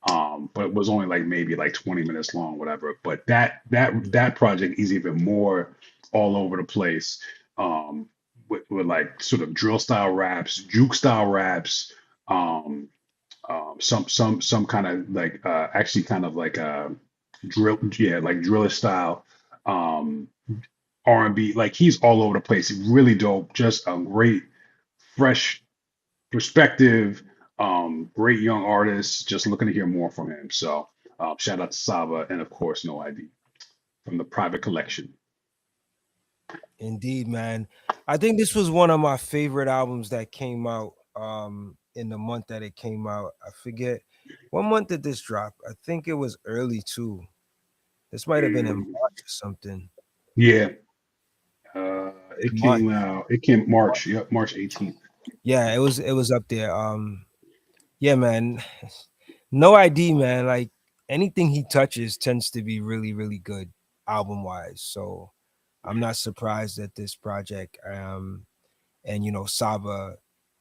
But it was only like maybe like 20 minutes long, whatever. But that project is even more all over the place. With like sort of drill style raps, juke style raps, um, some kind of like actually kind of like drill, yeah, like driller style, um, R&B. Like he's all over the place. Really dope. Just a great, fresh perspective. Great young artist. Just looking to hear more from him. So shout out to Saba and of course No ID from the private collection. Indeed, man. I think this was one of my favorite albums that came out in the month that it came out. I forget what month did this drop? I think it was early too. This might have been in Mm, March or something. yeah, it March. came out. It came March. Yep, March 18th. Yeah, it was up there. Yeah, man. No ID, man. Like anything he touches tends to be really, really good album wise. So I'm not surprised at this project. And Saba,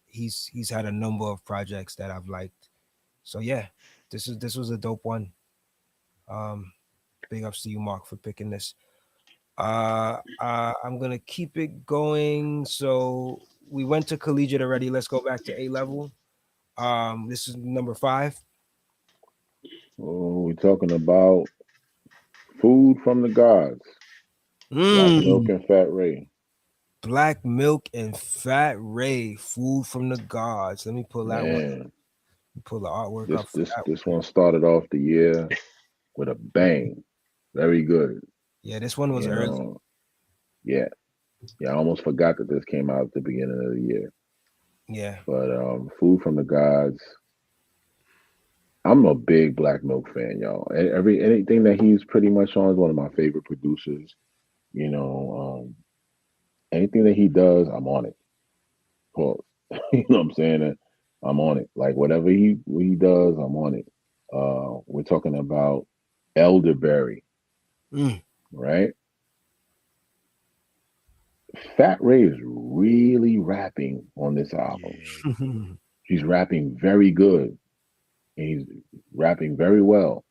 he's had a number of projects that I've liked. So yeah, this was a dope one. Um, big ups to you, Mark, for picking this. I'm gonna keep it going. So we went to collegiate already. Let's go back to A level. This is number five. Oh, we're talking about food from the gods. Black Milk Mm, and Fat Ray. Black Milk and Fat Ray, Food from the Gods. Let me pull that one. Man, Pull the artwork this up for this that this one. one started off the year with a bang. Very good. Yeah, this one was You early. know, yeah. Yeah, I almost forgot that this came out at the beginning of the year. Yeah. But Food from the Gods, I'm a big Black Milk fan, y'all. Anything that he's pretty much on is one of my favorite producers. You know, anything that he does, I'm on it. Pause. You know what I'm saying? I'm on it. Like whatever he does, I'm on it. We're talking about Elderberry, Mm. right? Fat Ray is really rapping on this album. Yeah. He's rapping very good. He's rapping very well.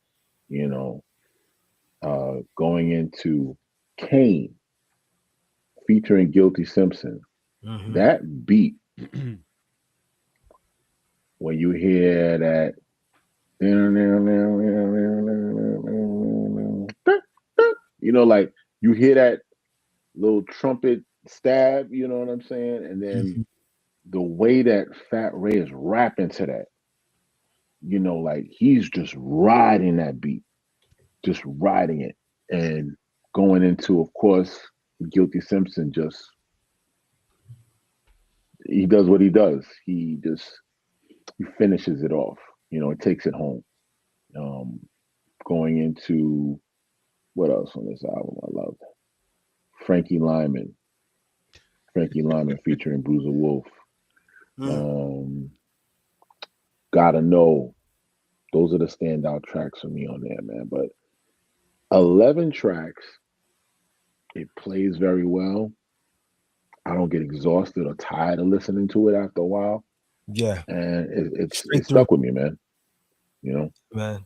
You know, going into Kane featuring Guilty Simpson. Hmm. That beat, when you hear that, like you hear that little trumpet stab, you know what I'm saying? And then the way that Fat Ray is rapping to that, you know, like he's just riding that beat, just riding it, and going into, of course, Guilty Simpson. Just he does what he does. He finishes it off. You know, it takes it home. Um, Going into what else on this album I love? Frankie Lyman. Frankie Lyman featuring Bruiser Wolf. Mm. Um, Gotta Know. Those are the standout tracks for me on there, man. But 11 tracks, it plays very well. I don't get exhausted or tired of listening to it after a while. Yeah, And straight it through, stuck with me, man. You know? man.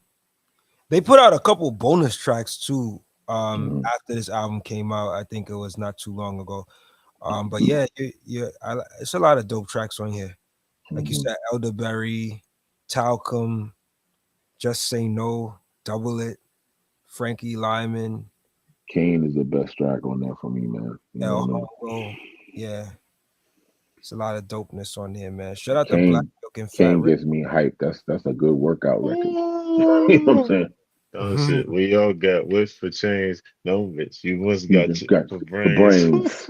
They put out a couple bonus tracks too. Mhm. After this album came out, I think it was not too long ago. But yeah, it's a lot of dope tracks on here. Like you Mhm. said, Elderberry, Talcum, Just Say No, Double It, Frankie Lyman, Kane is the best track on there for me, man. You know El what I mean? Hongo. Yeah, it's a lot of dopeness on here, man. Shout out to Black Kane Milk and Fat Kane Ray. gets me hyped. That's a good workout record. You know what I'm Ooh. saying? Oh shit, we all got whips for chains. No, bitch, you must You got just got for for brains. brains.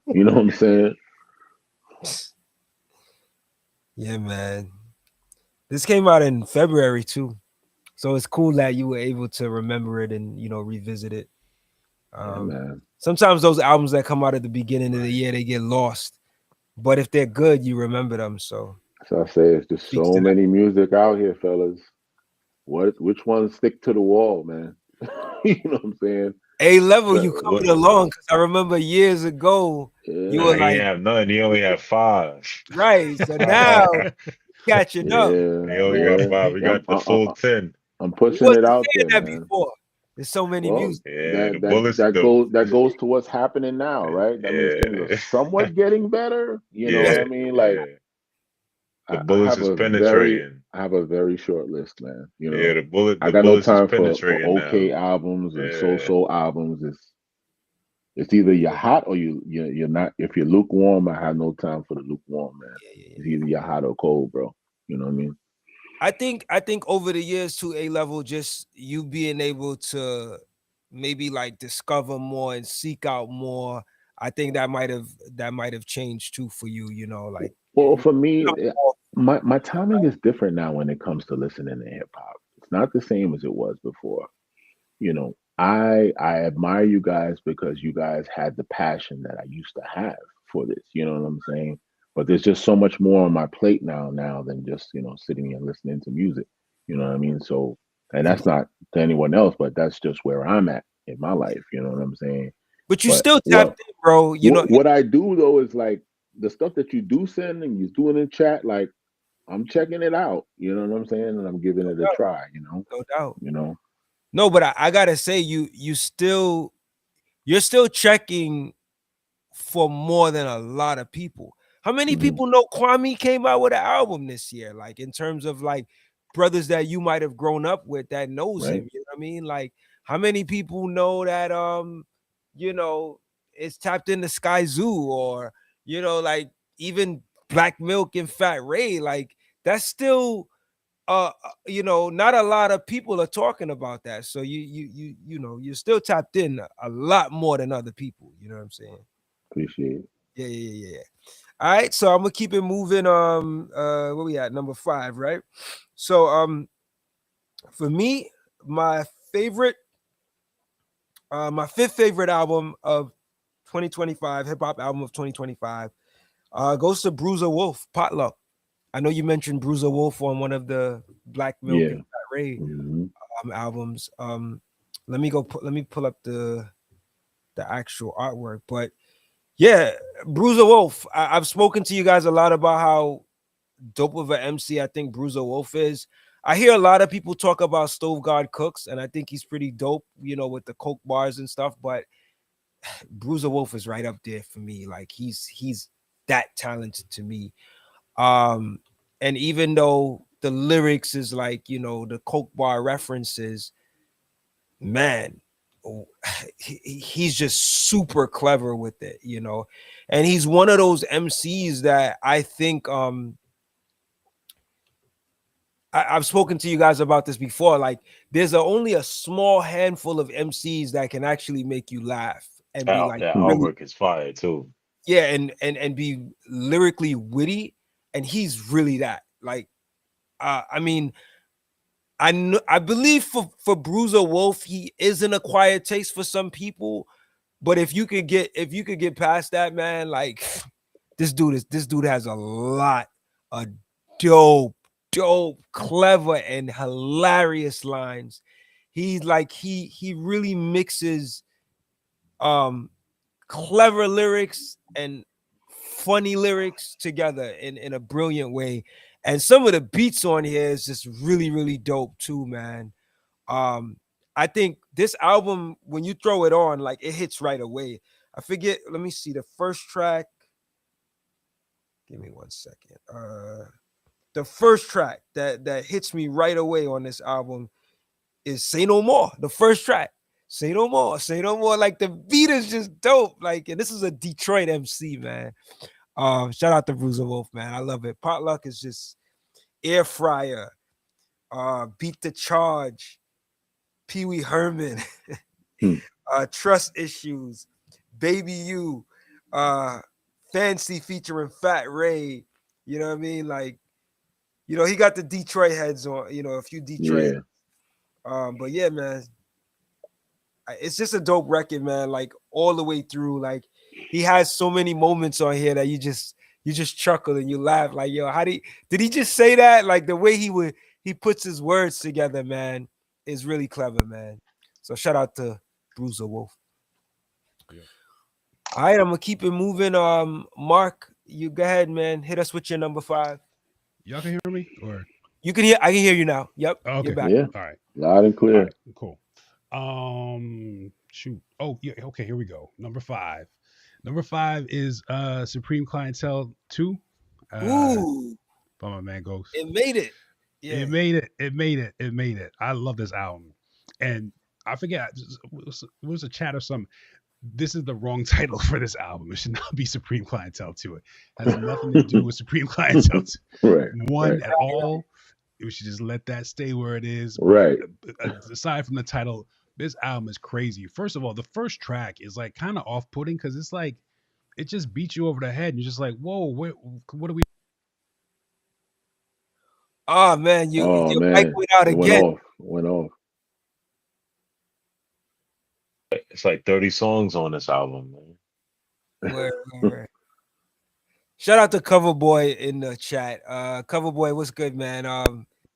You know what I'm saying? Yeah, man. This came out in February too. So it's cool that you were able to remember it and revisit it. Yeah, Um, man. Sometimes those albums that come out at the beginning of the year they get lost, but if they're good, you remember them. So So I say it's just speaks so to that. many music out here, fellas. Which ones stick to the wall, man? You know what I'm saying? A level, you What? coming along because I remember years ago you Nah, were Yeah, he ain't like, have none. He only had five. right. So now catching up. yeah, He only got yeah. five. We Yeah, got the full 10. I'm We pushing it wasn't out saying there, that man. before. There's so many Well, music. Yeah, the bullets. The that goes to what's happening now, right? That means things are yeah, somewhat getting better. You know what Yes, I yeah, mean? Like yeah. The bullets is penetrating. I have a very short list, man. You Yeah, know, I the got no bullets is time for penetrating now. okay albums and Yeah, so albums. It's either you're hot or you're not. If you're lukewarm, I have no time for the lukewarm, man. It's yeah. either you're hot or cold, bro. You know what I mean? I think over the years to A level, just you being able to maybe like discover more and seek out more. I think that might have changed too for you. Like Well, for me, become more- my timing is different now when it comes to listening to hip hop. It's not the same as it was before. You know, I admire you guys because you guys had the passion that I used to have for this. You know what I'm saying? But there's just so much more on my plate now than just sitting and listening to music. You know what I mean? So, and that's not to anyone else, but that's just where I'm at in my life. You know what I'm saying? but you But still tapped in, bro. what I do though is like the stuff that you do send and you do in the chat, like I'm checking it out. You know what I'm saying? And I'm giving No it a doubt, try. no doubt. You know. No, but I gotta say, you're still checking for more than a lot of people. How many Hmm. people know Kwame came out with an album this year? Like in terms of like brothers that you might have grown up with that knows Right. him. You know what I mean? Like how many people know that you know, it's tapped into Sky Zoo or like even Black Milk and Fat Ray, like that's still not a lot of people are talking about that. So you're still tapped in a lot more than other people. You know what I'm saying? Appreciate it. Yeah. All right, so I'm gonna keep it moving. Where we at? Number 5, right? So for me, my favorite, my fifth favorite album of 2025, hip hop album of 2025, goes to Bruiser Wolf, Potluck. I know you mentioned Bruiser Wolf on one of the Black Milk and Yeah. Fat Ray Hmm. albums. Let me pull up the actual artwork, but yeah, Bruiser Wolf. I've spoken to you guys a lot about how dope of an MC I think Bruiser Wolf is. I hear a lot of people talk about Stove God Cooks, and I think he's pretty dope, with the coke bars and stuff. But Bruiser Wolf is right up there for me. Like he's that talented to me. Um, and even though the lyrics is like the coke bar references, man, he's just super clever with it. And he's one of those MCs that I think I've spoken to you guys about this before. Like, there's only a small handful of MCs that can actually make you laugh and be like That Hmm. really, artwork is fire too. yeah, and be lyrically witty. And he's really that. Like, I mean, I believe for Bruiser Wolf, he is an acquired taste for some people. But if you could get past that, man, like this dude has a lot of dope, clever, and hilarious lines. He's like he really mixes um clever lyrics and funny lyrics together in a brilliant way. And some of the beats on here is just really, really dope too, man. Um, I think this album, when you throw it on, like it hits right away. I forget, let me see the first track. Give me 1 second. The first track that hits me right away on this album is Say No More. The first track. Say no more, say no more. Like the beat is just dope. Like, and this is a Detroit MC, man. Shout out to Bruiser Wolf, man. I love it. Potluck is just air fryer, beat the charge, Pee Wee Herman, Hmm. trust issues, baby you, uh, fancy featuring Fat Ray. You know what I mean? Like, he got the Detroit heads on, a few Detroit Yeah. heads. But yeah, man, it's just a dope record, man. Like all the way through. Like he has so many moments on here that you just chuckle and you laugh. Like, yo, did he just say that? Like the way he puts his words together, man, is really clever, man. So shout out to Bruiser Wolf. Yeah. All right, I'm gonna keep it moving. Mark, you go ahead, man. Hit us with your number 5. Y'all can hear me? Or I can hear you now. Yep, oh, you're okay. back. Yeah. All right. Loud and All clear. right. Cool. Shoot. Oh, yeah. Okay. Here we go. Number 5. Number 5 is Supreme Clientele 2. Ooh, By my man Ghost. it made it. It Yeah. made it. It made it. It made it. I love this album. And I forget, it was a chat or something. This is the wrong title for this album. It should not be Supreme Clientele 2. It has nothing to do with Supreme Clientele Right. 1 Right. at all. We should just let that stay where it is. Right. Aside from the title, this album is crazy. First of all, the first track is like kind of off-putting because it's like it just beats you over the head. And you're just like, whoa, what are we? Oh man, Oh your mic man. went out It went again. off. Went off. It's like 30 songs on this album, man. Where. Shout out to Coverboy in the chat. Coverboy, what's good, man?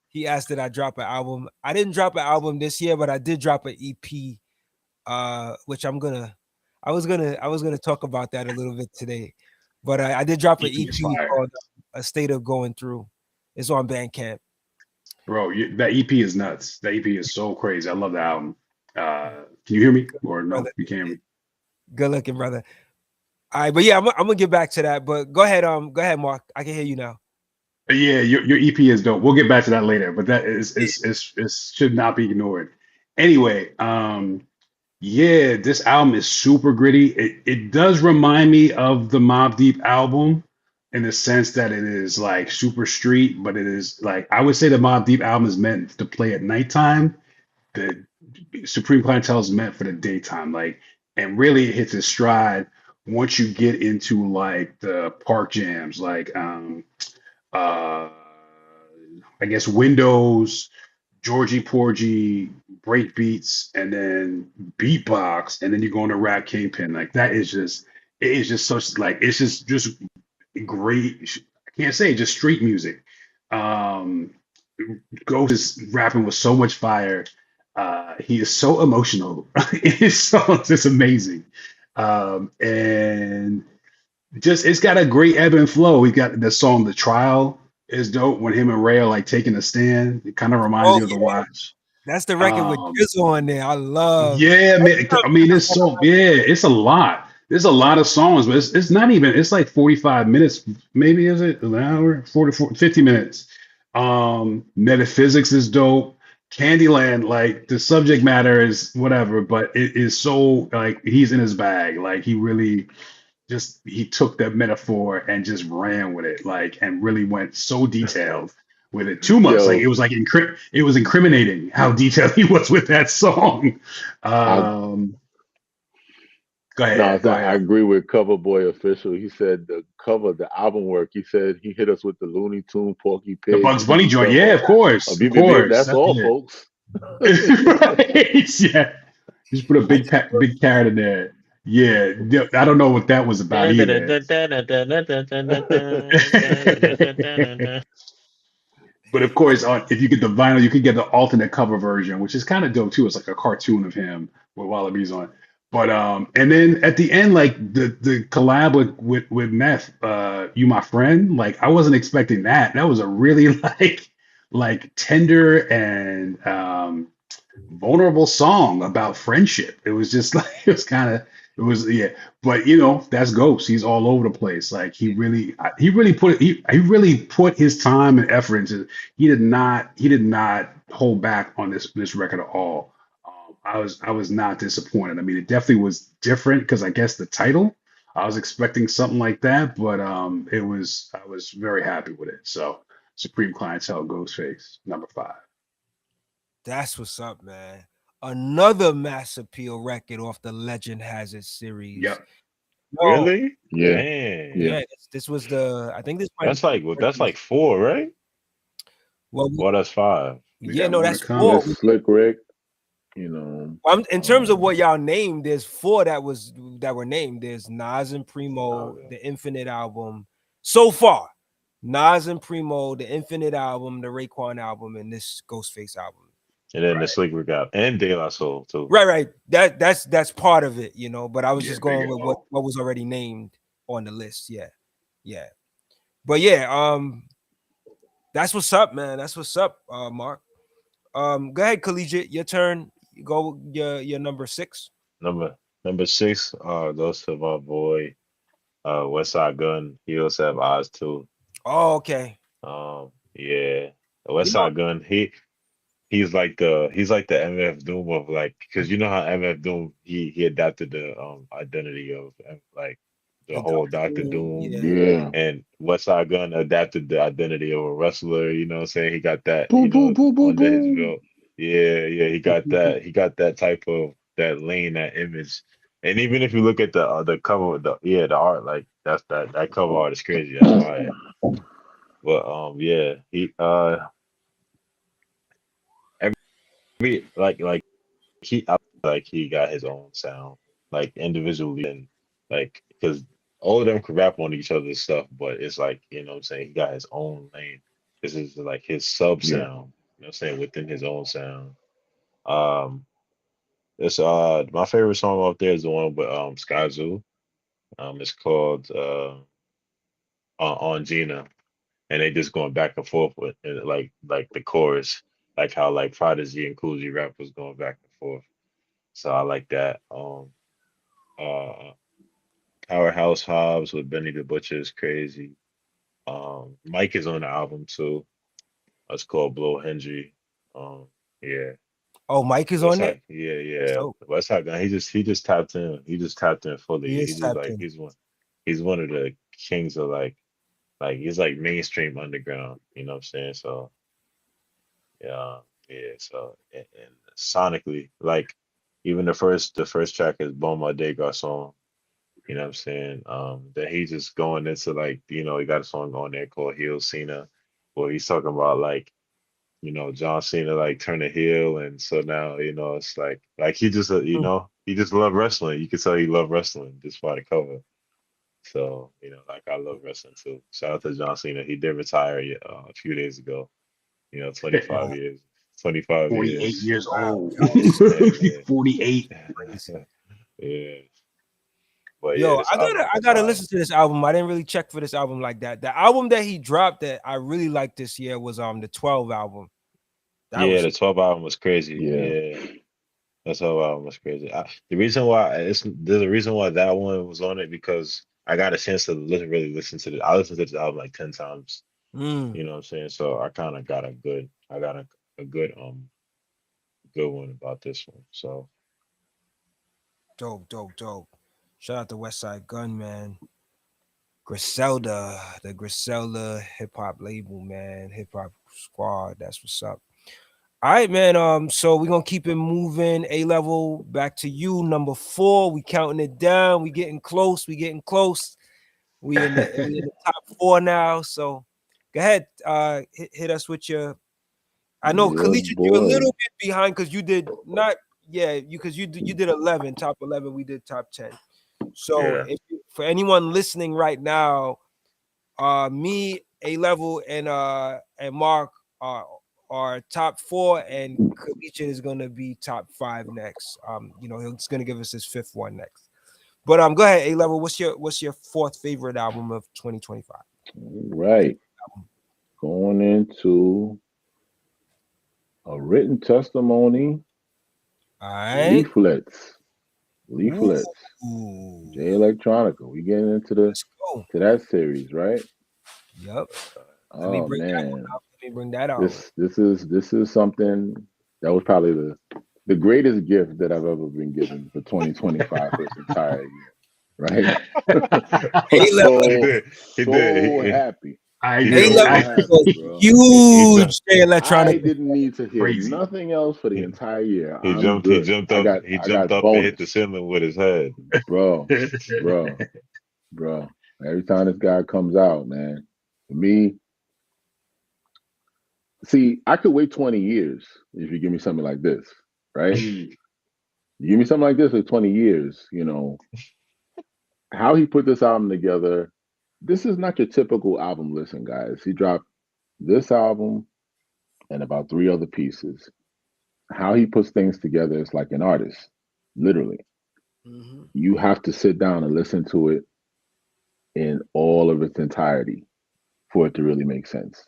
He asked that I drop an album. I didn't drop an album this year, but I did drop an EP. Which I was gonna talk about that a little bit today. But I did drop an EP is EP fire. called A State of Going Through. It's on Bandcamp. Bro, that EP is nuts. That EP is so crazy. I love the album. Can you hear me? Or no, Brother, you can't hear me. good looking, brother. All right, but yeah, I'm gonna get back to that. But go ahead, Mark. I can hear you now. Yeah, your EP is dope. We'll get back to that later, but that is should not be ignored. Anyway, yeah, this album is super gritty. It does remind me of the Mobb Deep album in the sense that it is like super street, but it is like I would say the Mobb Deep album is meant to play at nighttime. The Supreme Clientele is meant for the daytime, like, and really it hits its stride once you get into like the park jams, like uh I guess Windows, Georgie Porgy, break beats, and then beatbox, and then you go into rap Kingpin. Like that is just it is just such like it's just great. I can't say just street music. Um Ghost is rapping with so much fire. He is so emotional. His songs is amazing. And just it's got a great ebb and flow. We got the song "The Trial" is dope when him and Ray are like taking a stand. It kind of reminds Oh you of the yeah, Watch. that's the record with Um, Jizzle on there. I love. yeah, man. I mean, it's so yeah, it's a lot. There's a lot of songs, but it's not even. It's like 45 minutes. Maybe is it an hour? 50 minutes. Metaphysics is dope. Candyland, like the subject matter is whatever, but it is so like he's in his bag. Like he really just he took that metaphor and just ran with it, like and really went so detailed. with it too much. Like Yo, it was like it was incriminating how detailed he was with that song. I Go no, ahead, go I ahead. agree with Cover Boy Official. He said the cover, the album work. He said he hit us with the Looney Tune, Porky The Pig, Bugs Bunny TV joint, yeah, cover. of Beep, beep. course, That's that's all, it. folks. Right? Yeah, just put a I just big carrot in there. Yeah, I don't know what that was about either. But of course, if you get the vinyl, you can get the alternate cover version, which is kind of dope too. It's like a cartoon of him with Wallabies on. But and then at the end, like the collab with Meth, you my friend. Like I wasn't expecting that. That was a really like tender and vulnerable song about friendship. It was just like it was kind of it was yeah. But you know that's Ghost. He's all over the place. Like he really he really put his time and effort into. He did not hold back on this record at all. I was not disappointed. I mean, it definitely was different because I guess the title. I was expecting something like that, but it was I was very happy with it. So Supreme Clientele, Ghostface, number 5. That's what's up, man. Another mass appeal record off the Legend Has It series. Yep. Yo, Really? Yeah, Damn. yeah. yeah, this was the. I think this might That's be like the that's first. like 4, right? Well, Well, that's 5. We yeah, got no, more to that's come. four. Just Slick Rick, you know. In terms of what y'all named, there's four that were named. There's Nas and Primo, Okay. the Infinite album. So far, Nas and Primo, the Infinite album, the Raekwon album, and this Ghostface album. And then the Right. Slick Rick out and De La Soul too. Right. That's part of it, you know. But I was Yeah, just big going with O. what was already named on the list. Yeah. But yeah, that's what's up, man. That's what's up, Mark. Go ahead, Collegiate. Your turn. You go with your number 6. Number 6 goes to my boy West Side Gun. He also have eyes too. Oh, okay. Yeah. You West know, Side Gun, he's like the MF Doom of like, because you know how MF Doom he adapted the identity of like the the whole Doctor Doctor Doom. Doom, Yeah. Yeah. and West Side Gun adapted the identity of a wrestler. You know what I'm saying? He got that, Boom, boom, boom, boom, under his boom. belt. Yeah, he got that type of that lane, that image. And even if you look at the cover, the art, like that cover art is crazy. That's fire. But yeah, every he I feel like he got his own sound, like individually, and like because all of them could rap on each other's stuff, but it's like, you know what I'm saying, he got his own lane. This is like his sub Yeah. sound, you know what I'm saying, within his own sound. Um it's my favorite song out there is the one with Sky Zoo. It's called on Gina, and they just going back and forth with like the chorus, like how like Prodigy and Cool G rap was going back and forth. So I like that. Uh Powerhouse Hobbs with Benny the Butcher is crazy. Mike is on the album too. It's called Blow Hendry. Yeah. Oh, Mike is West on there. Side, yeah, That's yeah. dope. West Side Gun. He just tapped in. He just tapped in He fully. is tapped in. He's one of the kings of like he's like mainstream underground. You know what I'm saying? So yeah, yeah. So and sonically, like even the first track is Bon My Day Garçon. You know what I'm saying? That he's just going into like, he got a song on there called Heel Cena, where he's talking about like, John Cena like turn a heel, and so now, it's like he just, Mm. he just loved wrestling. You could tell he loved wrestling just by the cover. So, like I love wrestling too. Shout out to John Cena. He did retire a few days ago. 25 Wow. years. 25 48 years. years Wow. old. Yeah. 48. Crazy. Yeah. But yeah, Yo, this I album gotta I is gotta fire. listen to this album. I didn't really check for this album like that. The album that he dropped that I really liked this year was the 12 album. That Yeah, was the 12 album was crazy. Yeah. Yeah. That's how album was crazy. The reason why there's a reason why that one was on it, because I got a chance to really listen to it. I listened to this album like 10 times. mm, You know what I'm saying? So I kind of got I got a good one about this one. So dope. Shout out to West Side Gun, man. Griselda, the Griselda hip hop label, man, hip hop squad. That's what's up. All right, man. So we're gonna keep it moving. A level, back to you. Number 4. We counting it down. We getting close. We getting close. We in the top 4 now. So go ahead. Hit us with your. I know Yeah, collegiate. You're a boy. little bit behind because you did not. Yeah, you did 11, top 11. We did top 10. So Yeah. for anyone listening right now, me, A level, and Mark are top 4, and Collegiate is gonna be top 5 next. He's gonna give us his 5th one next. But go ahead, A level. What's your 4th favorite album of 2025? Right. Going into a written testimony, All right. leaflets. Ooh, Leaflets. J Electronica. We getting into let's go. that series, right? Yep. Let me Oh bring that one man. out. Let me bring that out. This is something that was probably the greatest gift that I've ever been given for 2025 for this entire year. Right? I A was level. He so did. He so did. happy. I He A did. do. level So I is happy, a bro. huge J I Electronica. didn't need to hear crazy. nothing else for the He, entire year. he I'm jumped. He good. jumped I up. got He I jumped got up and hit the bonus. ceiling with his head. Bro, bro, bro. Every time this guy comes out, man, for me, see, I could wait 20 years if you give me something like this, right? Mm, You give me something like this for 20 years, how he put this album together. This is not your typical album listen, guys. He dropped this album and about 3 other pieces. How he puts things together is like an artist, literally. Mhm. You have to sit down and listen to it in all of its entirety for it to really make sense.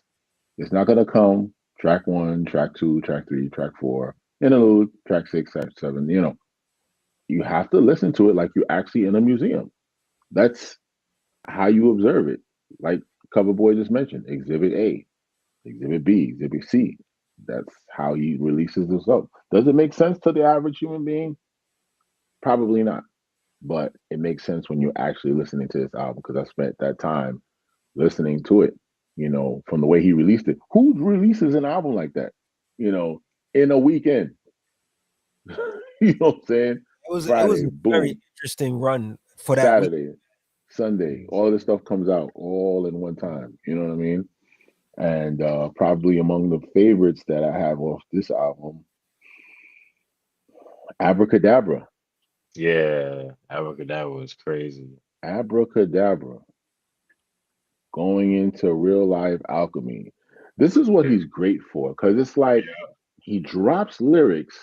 It's not going to come track 1, track 2, track 3, track 4, interlude, track 6, track 7. You have to listen to it like you're actually in a museum. That's how you observe it. Like Cover Boy just mentioned, Exhibit A, Exhibit B, Exhibit C. That's how he releases this up. Does it make sense to the average human being? Probably not. But it makes sense when you're actually listening to this album because I spent that time listening to it, from the way he released it. Who releases an album like that, in a weekend? You know what I'm saying? It was Friday, a very boom. interesting run for that week. Saturday, Sunday, all of this stuff comes out all in one time. You know what I mean? And probably among the favorites that I have off this album, Abracadabra. Yeah, Abracadabra was crazy. Abracadabra, going into real life alchemy. This is what he's great for because it's like he drops lyrics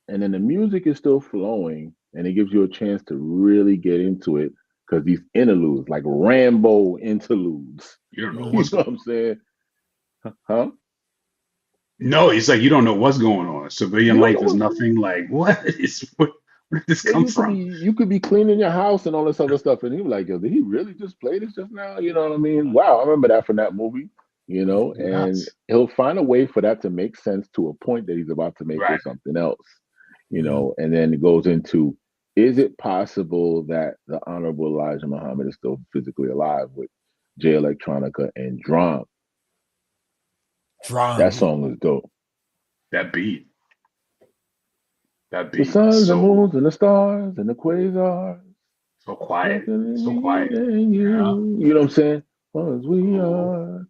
and then the music is still flowing and it gives you a chance to really get into it because these interludes, like Rambo interludes, you don't know you what's know what going I'm on. saying? Huh? No, it's like you don't know what's going on. You Civilian don't know life is what's going nothing on. like where did this Yeah, come you could be from? you could be cleaning your house and all this other stuff, and he was like, "Yo, did he really just play this just now?" You know what I mean? Wow, I remember that from that movie. And Nuts. he'll find a way for that to make sense to a point that he's about to make Right. with something else. Mhm. And then it goes into, is it possible that the Honorable Elijah Muhammad is still physically alive with J Electronica and Drum? That Drum. song is dope. That beat. That The beat is suns and so moons and the stars and the quasars. so quiet. Nothing in So me quiet. and Yeah. you. You know what I'm saying? As we Oh, are.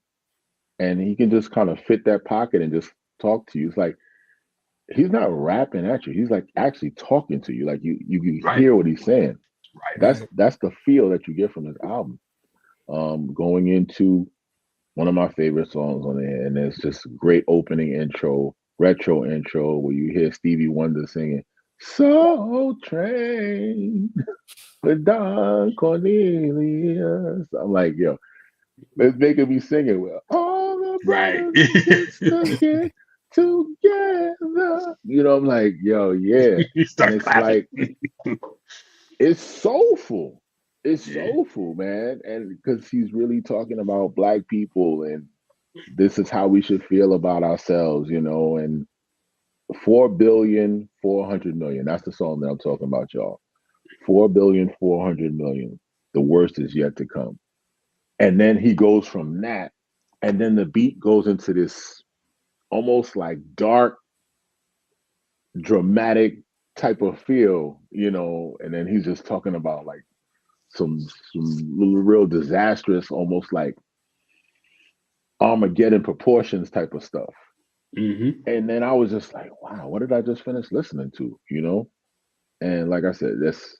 And he can just kind of fit that pocket and just talk to you. It's like he's not rapping at you. He's like actually talking to you. Like you can right. hear what he's saying. Right. That's Right. that's the feel that you get from this album. Going into one of my favorite songs on there, and it's just great opening intro, retro intro, where you hear Stevie Wonder singing "Soul Train" with Don Cornelius. I'm like, yo, it's making me sing it. Well, all the Right. brothers and sisters get together. I'm like, yo, yeah. You And start it's clapping. like, it's soulful. It's Yeah. soulful, man. And because he's really talking about black people and this is how we should feel about ourselves, and 4,400,000,000. That's the song that I'm talking about, y'all. 4,400,000,000. The worst is yet to come. And then he goes from that, and then the beat goes into this almost like dark, dramatic type of feel, and then he's just talking about like some real disastrous, almost like Armageddon proportions type of stuff. Mm-hmm. And then I was just like, wow, what did I just finish listening to? And like I said, that's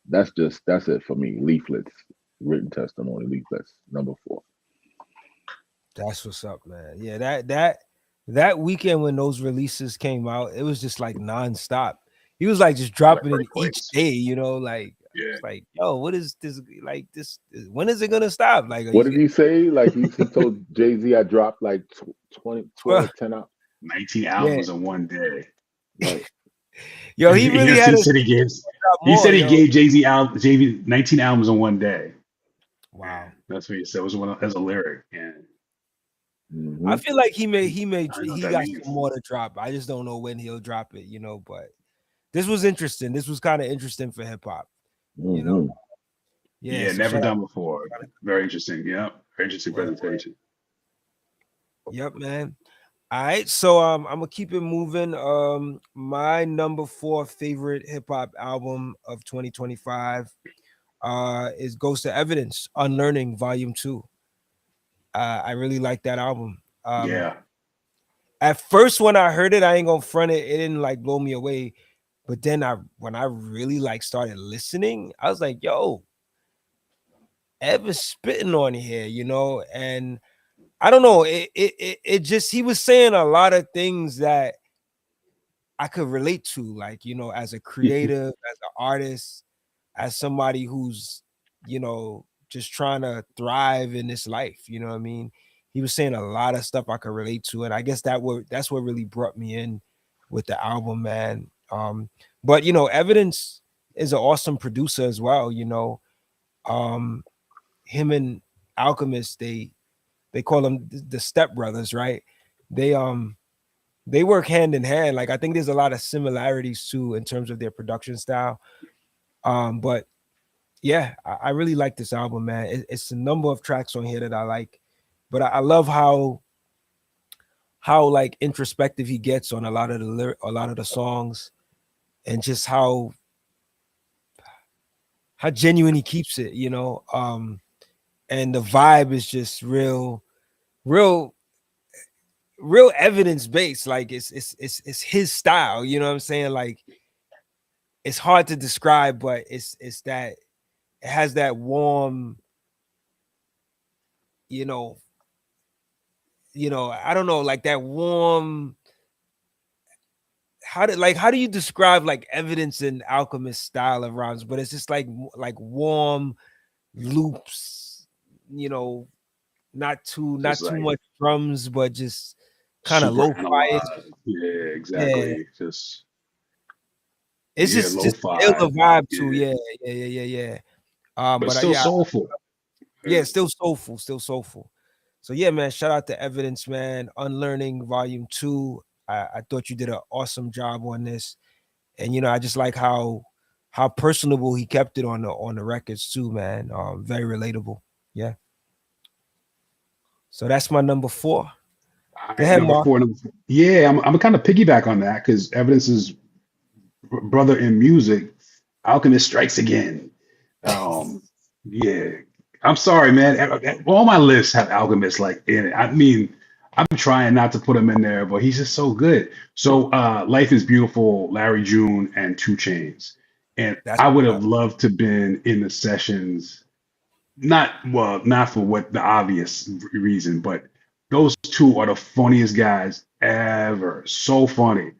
it for me. Leaflets, written testimony, leaflets, number 4. That's what's up, man. Yeah, that weekend when those releases came out, it was just like nonstop. He was like just Like dropping it each earthquakes. day, like Yeah. it's like, yo, what is this like this? When is it gonna stop? Like, are What did you he say? Like he told Jay-Z, I dropped like 20, 12, 10 out. 19 yeah, albums in one day. Right. yo, he really Yes, had he to said drop he more, said he yo. gave Jay-Z 19 albums in one day. Yeah, Wow. that's what he said. It was one as a lyric. And I Hmm. feel like I don't know what he that got means. some more to drop. I just don't know when he'll drop it, but this was interesting. This was kind of interesting for hip hop, you know. Hmm. Yeah, Yeah, so never shout out. done before. Very interesting. Yeah, very interesting Word, word. presentation. Yep, man. All right, so I'm gonna keep it moving. My number 4 favorite hip hop album of 2025 is Ghost of Evidence, Unlearning Volume 2. I really like that album. Yeah. At first when I heard it, I ain't gonna front it, it didn't like blow me away. But then when I really like started listening, I was like, yo, Ev is spitting on here, and I don't know, it just he was saying a lot of things that I could relate to, like, as a creative, as an artist, as somebody who's, just trying to thrive in this life. You know what I mean? He was saying a lot of stuff I could relate to, and I guess that's what really brought me in with the album, man. But Evidence is an awesome producer as well. Um, him and Alchemist, they call them the Step Brothers, right? They work hand in hand. Like I think there's a lot of similarities too in terms of their production style. But yeah, I really like this album, man. It's a number of tracks on here that I like, but I love how like introspective he gets on a lot of the songs, and just how genuine he keeps it, and the vibe is just real real evidence based. Like it's his style, you know what I'm saying? Like it's hard to describe, but it's that it has that warm, you know, I don't know, like that warm. How do you describe like Evidence and Alchemist style of rhymes? But it's just like warm loops, not Just too like much drums, but just kind of super lo-fi. analog. Yeah, Yeah, exactly. Just it's yeah, just still lo-fi. the vibe too. Yeah, Yeah. but But still yeah, soulful. yeah, still soulful, still soulful. So yeah, man, shout out to Evidence, man. Unlearning Volume 2. I thought you did an awesome job on this. And I just like how personable he kept it on the records too, man. Very relatable. Yeah. So that's my number 4. All Go right, ahead, number Mark. four. Yeah, I'm kind of piggyback on that because Evidence is brother in music. Alchemist strikes again. Um, yeah, I'm sorry, man. All my lists have Alchemist like in it. I mean, I'm trying not to put him in there, but he's just so good. So, Life is Beautiful, Larry June, and Two Chains. And That's I would what's have up. loved to been in the sessions, not for what the obvious reason, but those two are the funniest guys ever. So funny.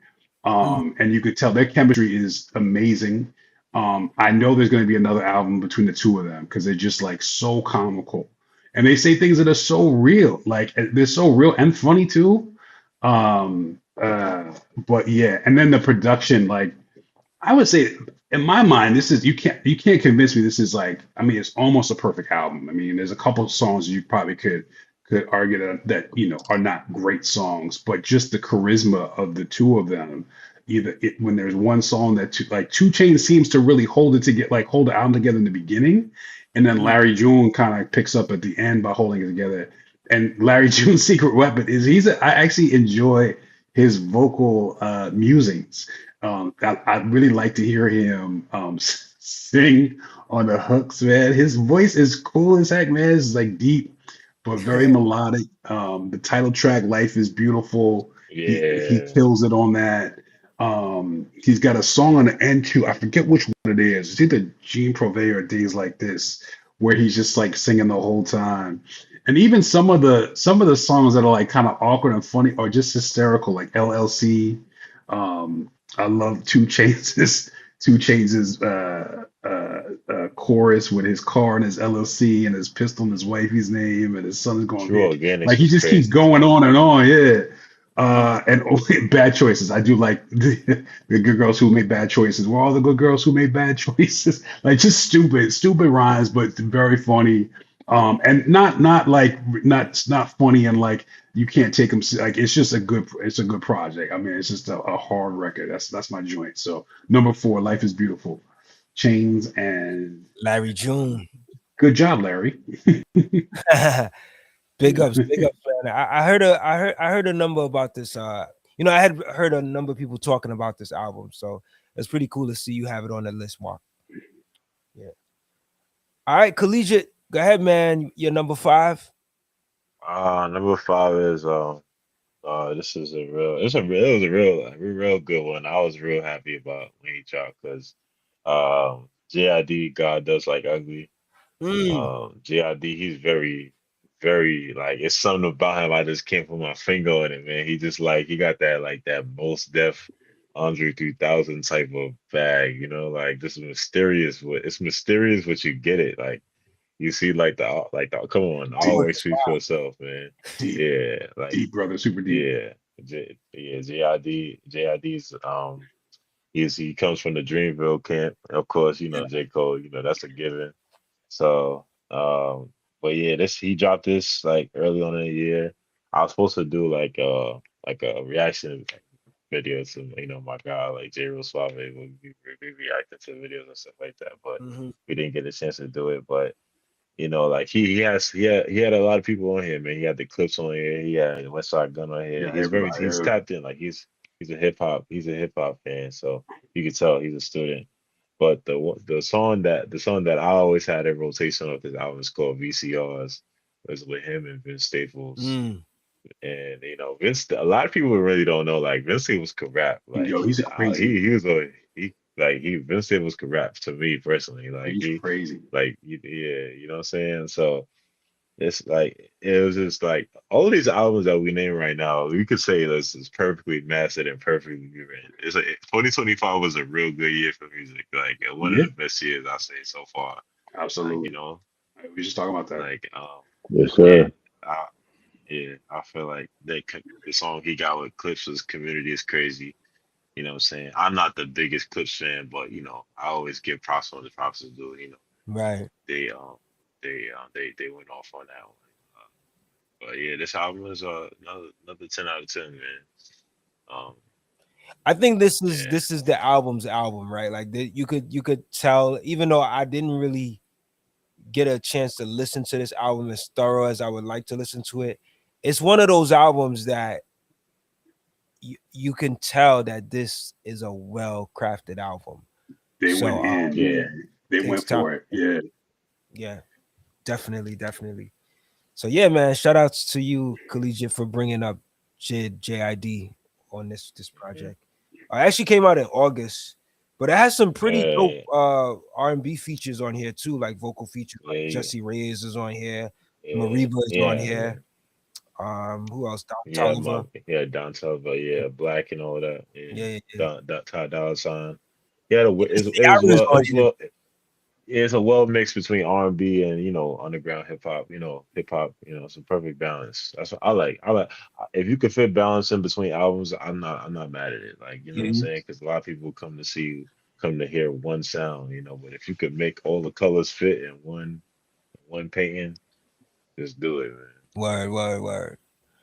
Mhm. And you could tell their chemistry is amazing. I know there's going to be another album between the two of them because they're just like so comical, and they say things that are so real. Like they're so real and funny too. Um, uh, but yeah, and then the production, like I would say, in my mind, this is you can't convince me this is like, I mean, it's almost a perfect album. I mean, there's a couple of songs you probably could argue that are not great songs, but just the charisma of the two of them. When there's one song that Two Chainz seems to really hold it to get like hold the album together in the beginning, and then Mm. Larry June kind of picks up at the end by holding it together. And Larry June's secret weapon is I actually enjoy his vocal musings. I really like to hear him sing on the hooks, man. His voice is cool as heck, man. It's like deep but very melodic. The title track, "Life Is Beautiful," he Yeah, kills it on that. He's got a song on the end too. I forget which one it is. It's either Gene Provey or Days Like This, where he's just like singing the whole time. And even some of the songs that are like kind of awkward and funny or just hysterical, like LLC. I love Two Chains. Two Chains' chorus with his car and his LLC and his pistol and his wifey's name and his son is going True here. Like Organics he was just keeps crazy going too. on and on. Yeah. Mm. And bad choices. I do like the good girls who made bad choices. We're all the good girls who made bad choices. Like just stupid rhymes, but very funny. And not like not funny and like you can't take them like it's a good project. I mean, it's just a hard record. That's my joint. So number 4, Life Is Beautiful, Chains, and Larry June. good job, Larry. Big ups, man. I heard a number about this. I had heard a number of people talking about this album, so it's pretty cool to see you have it on the list, Mark. Yeah. All right, Collegiate, go ahead, man. You're number 5. Number 5 is this is it was a real good one. I was real happy about when he dropped because JID God does like ugly. Mm. JID, he's very, very like it's something about him. I just can't put my finger on it, man. He just like he got that like that most def Andre 3000 type of bag, like just mysterious. It's mysterious, but you get it. Like you see, like the come on, Deep, always speak for yourself, man. deep, Yeah, like deep, brother, super deep. yeah, JID's he comes from the Dreamville camp, of course. J Cole, that's a given. So, but yeah, this he dropped this like early on in the year. I was supposed to do like a reaction video to my guy like J Real Suave. We reacted to videos and stuff like that, but Hmm. we didn't get a chance to do it. But like he had a lot of people on here, man. He had the clips on here. He had West Side Gun on here. Yeah, everybody. He's tapped in. Like he's a hip hop fan. So you can tell he's a student. But the song that I always had in rotation of this album is called VCRs. It was with him and Vince Staples. Mm. And Vince. A lot of people really don't know. Like Vince Staples could rap. Like Yo, he's crazy. he was a he Vince Staples could rap to me personally. Like He's crazy. yeah, you know what I'm saying. So it's like it was just like all these albums that we name right now, we could say this is perfectly mastered and perfectly written. It's like 2025 was a real good year for music, like one of Yeah, the best years I say so far. Like absolutely. We just talking about that. like Yes, yeah, sir. I, I feel like the song he got with Clips was "Community" is crazy. You know what I'm saying? I'm not the biggest Clips fan, but I always give props on the props is due. Right. They they went off on that one. But yeah, this album is another 10 out of 10, man. Um, I think this is yeah, this is the album's album, right? Like you could tell, even though I didn't really get a chance to listen to this album as thorough as I would like to listen to it. It's one of those albums that you can tell that this is a well crafted album. They So went in, yeah, man. They takes went time. for it. Yeah. Yeah, definitely. So yeah, man, shout outs to you, Collegiate, for bringing up JID on this hmm project. It actually came out in August, but it has some pretty dope yeah, R&B features on here too, like vocal features. Like yeah, Jesse Reyes is on here, yeah, Mariba is on yeah, here. Who else? Don yeah, Tolliver. Don Toliver, yeah, Black and all that, yeah, Yeah. Ty Dolla $ign. Yeah, it was Ciara's well, on here. yeah, it's a well mix between R&B and underground hip hop. Hip hop. It's a perfect balance. That's what I like. If you could fit balance in between albums, I'm not mad at it. Like what I'm Mhm. saying, because a lot of people come to hear one sound. But if you could make all the colors fit in one painting, just do it, man. Word.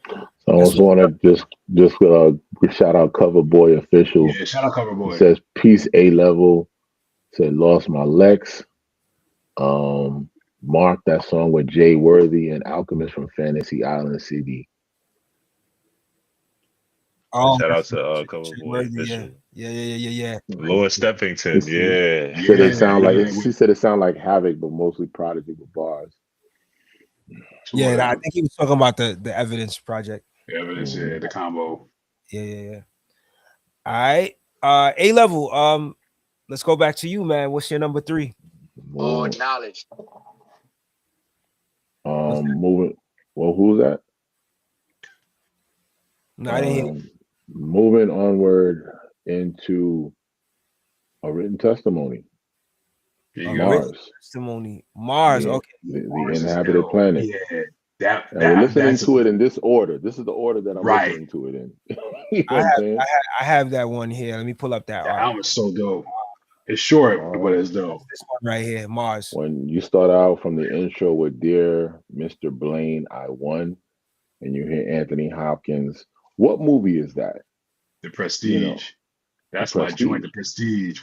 I That's also what. want to just shout out Cover Boy Official. Yeah. Shout out Cover It Boy. says peace A level. Said lost my Lex. Mark, that song with Jay Worthy and Alchemist from Fantasy Island CD. Oh, Shout out to Cover Jay Boy Worthy, yeah, Bishop. yeah. Lois Steppington, yeah. She said it sound like Yeah, she said it sound like Havoc, but mostly Prodigy with bars. two of I them. think he was talking about the Evidence Project. Evidence, yeah, the combo. Yeah. All right, A level. Let's go back to you, man. What's your number 3? More knowledge. moving. Well, who's that? No, I didn't hear. Moving onward into a written testimony. There you A go. written Mars, testimony. Mars. the, Okay. the Mars is inhabited ill. planet. Yeah, that And we're listening that's to it in this order. This is the order that I'm right. listening to it in. You know I what I'm saying? I have that one here. Let me pull up that That art. album is so dope. It's short, but it's Mars. dope. This one right here, Mars. When you start out from the intro with "Dear Mr. Blaine, I won," and you hear Anthony Hopkins, what movie is that? The You Prestige. know, That's my joint. The Prestige. Prestige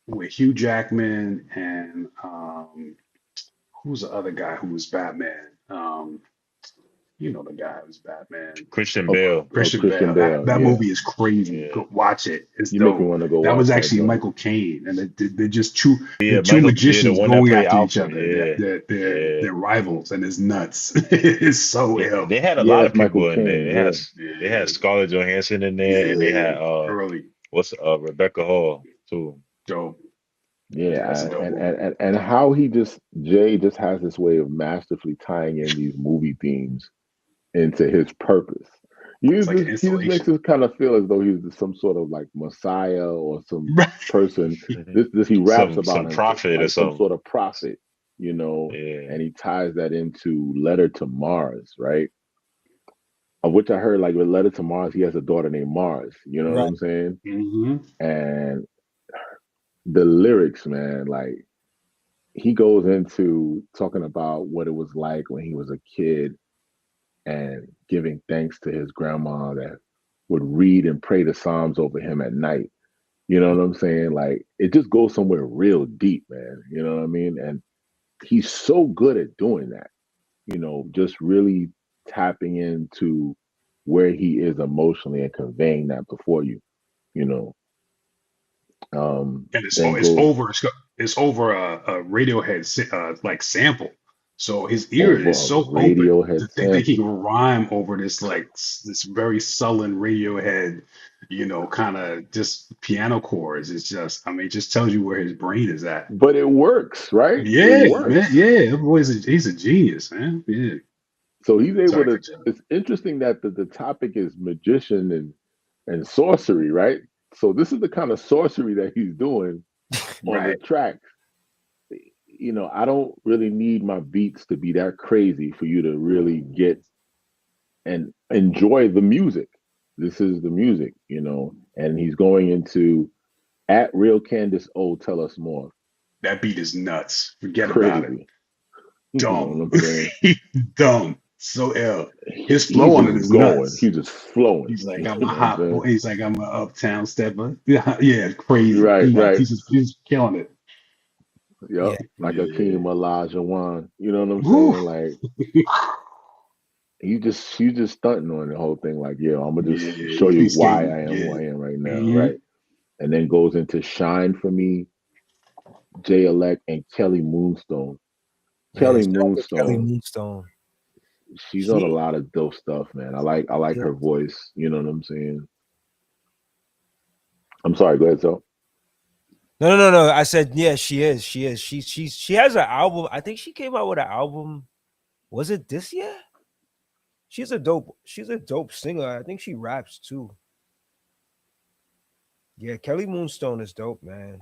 with Hugh Jackman and who's the other guy who was Batman? You know the guy who's Batman. Christian Oh, Bale. Christian Christian Bale. That Bale. Yeah, movie is crazy. Yeah. Go watch it. It's you make me dope. want to go That was watch that actually joint. Michael Caine, and they're just Yeah, the two Michael. Yeah, the magicians one that going played after each Alfred. other. Yeah, yeah. They're rivals, and it's nuts. It's so Yeah, ill. they had a Yeah, lot that's of Michael people in there. Caine. Yeah, They had Yeah, Scarlett Johansson in there, and they yeah. had Early, what's Rebecca Hall too. dope. Yeah, that's a yeah, dope and movie. and how Jay just has this way of masterfully tying in these movie themes into his purpose. It's like an He just makes installation. us kind of feel as though he's some sort of like messiah or some Right. person. This he raps about Some him prophet or like some something. sort of prophet, Yeah, and he ties that into Letter to Mars, right? Of which I heard like with Letter to Mars, he has a daughter named Mars. You know what Right. I'm saying? Hmm. And the lyrics, man, like he goes into talking about what it was like when he was a kid and giving thanks to his grandma that would read and pray the Psalms over him at night. You know what I'm saying? Like it just goes somewhere real deep, man. You know what I mean? And he's so good at doing that, just really tapping into where he is emotionally and conveying that before you, you know. And Then goes it's over a Radiohead like sample. So his ear over is a so open Radiohead to think that he sample. can rhyme over this like this very sullen Radiohead, kind of just piano chords. It's just, I mean, it just tells you where his brain is at. But it works, right? It Yeah, man. works. Yeah, that boy's he's a genius, man. Yeah. So he's able Sorry, to. cut you. It's interesting that the topic is magician and sorcery, right? So this is the kind of sorcery that he's doing on the Right. track. I don't really need my beats to be that crazy for you to really get and enjoy the music. This is the music, and he's going into at Real Candace O. Tell us more. That beat is nuts. Forget about it. Crazy, you know Dumb. what I'm saying? Dumb. So ill. His He's flow on it just is going. nuts. He's just flowing. He's like, You I'm a know what I'm hot boy. saying? He's like, I'm an uptown stepper. Yeah, crazy. Right, Nuts. right. He's killing it. Yep. Yeah. Like Yeah. Akeem Olajuwon. You know what I'm Woo. saying? Like you just stunting on the whole thing. Like, yeah, I'm gonna just Yeah, show you he's why skating. I am who Yeah. I am right now, Hmm. right? And then goes into Shine for Me, Jay Elect, and Kelly Moonstone. Yeah. Kelly Shout out to Kelly Moonstone, Moonstone. she's on a She, lot of dope stuff, man. I like yeah. her voice. You know what I'm saying? I'm sorry. Go ahead, so. No. I said, yeah, she is. She is. She has an album. I think she came out with an album. Was it this year? She's a dope singer. I think she raps too. Yeah, Kelly Moonstone is dope, man.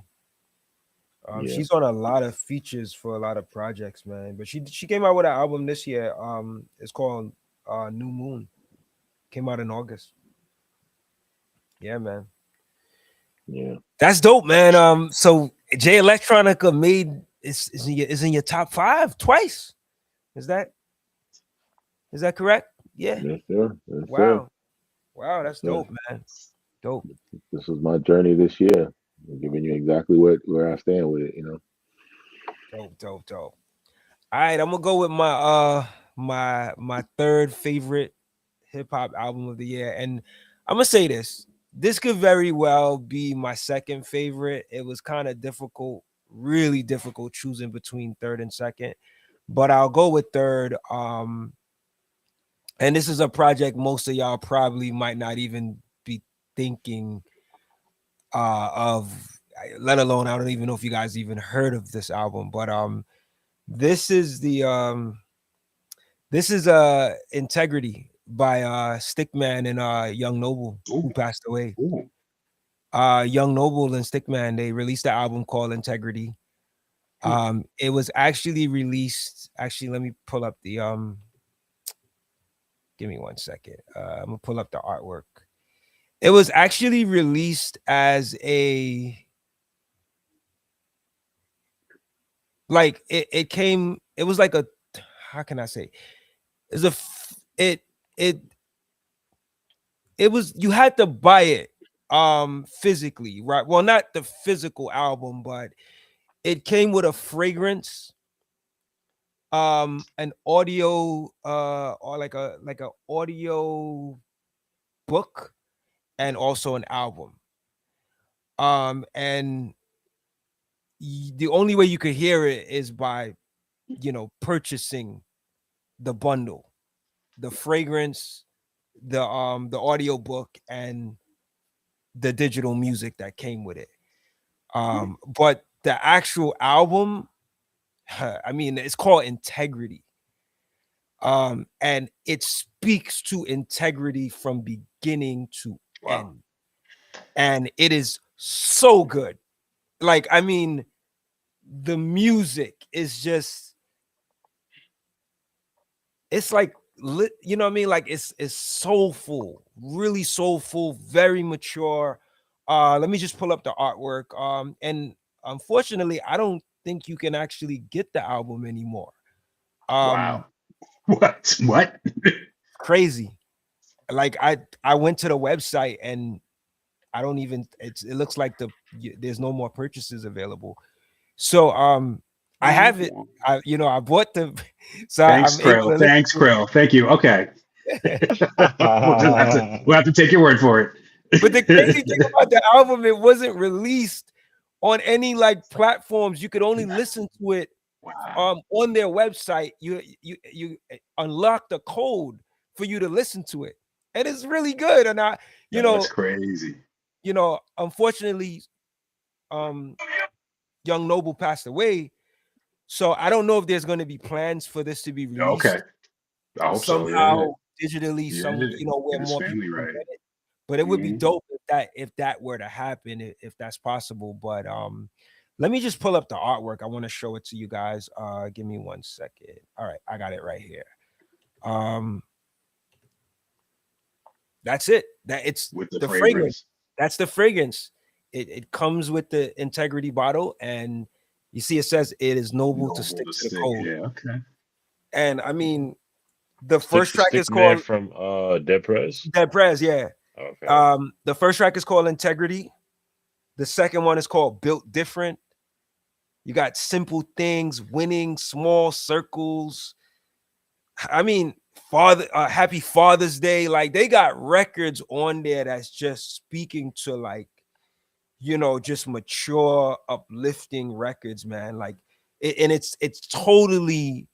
Yeah, She's on a lot of features for a lot of projects, man. But she came out with an album this year. It's called New Moon. Came out in August. Yeah, man. yeah. That's dope, man. So Jay Electronica made is in your top 5 twice. Is that correct? Yeah. Yes, sir. Yes, sir. Wow. Wow, Yes, that's sir. dope, man. Dope. This is my journey this year. I'm giving you exactly where I stand with it. Dope, dope, dope. All right, I'm gonna go with my third favorite hip hop album of the year, and I'm gonna say this. This could very well be my second favorite. It was kind of difficult, really difficult choosing between third and second, but I'll go with third. And this is a project most of y'all probably might not even be thinking of, let alone I don't even know if you guys even heard of this album, but this is the this is Integrity by Stickman and Young Noble, who Ooh, passed away. ooh, Young Noble and Stickman, they released an album called Integrity. hmm. It was actually released. Actually, let me pull up the give me 1 second. I'm gonna pull up the artwork. It was actually released as a, like it came. It was like a, how can I say? It's a it it was, you had to buy it physically, right? Well, not the physical album, but it came with a fragrance, an audio or like a audio book, and also an album. And the only way you could hear it is by, purchasing the bundle, the fragrance, the audio book, and the digital music that came with it. But the actual album, I mean, it's called Integrity. And it speaks to integrity from beginning to Wow. end. And it is so good. Like, I mean, the music is just, it's like you know what I mean? Like it's soulful, really soulful, very mature. Let me just pull up the artwork. And unfortunately, I don't think you can actually get the album anymore. Wow. Um, What? What? Crazy. Like I went to the website and I don't even, it looks like there's no more purchases available. So I have it. I bought the so Thanks, I'm able Cril. to listen Thanks, to Cril. Thank you. Okay. it. We'll have to take your word for But the crazy thing it. about the album, it wasn't released on any like platforms. You could only listen to it Wow. on their website. You unlock the code for you to listen to it. And it's really good. And you That's know, crazy. unfortunately, um Young Noble passed away. So I don't know if there's going to be plans for this to be Okay. released I hope so. Yeah. somehow digitally, Yeah. where Get his more people family can right. get it. But it would be Hmm. dope if that were to happen, if that's possible. But let me just pull up the artwork. I want to show it to you guys. Give me 1 second. All right, I got it right here. Um, that's it. That it's With the the fragrance. fragrance. That's the fragrance. It comes with the Integrity bottle, and you see it says it is noble to Noble stick to to the stick. code. Yeah. Okay. And I mean, the Stick first track is stick man called from Dead Prez. Dead Prez, yeah. Okay. The first track is called Integrity. The second one is called Built Different. You got Simple Things, Winning, Small Circles. I mean, Happy Father's Day. Like they got records on there that's just speaking to like, just mature, uplifting records, man. Like, and it's totally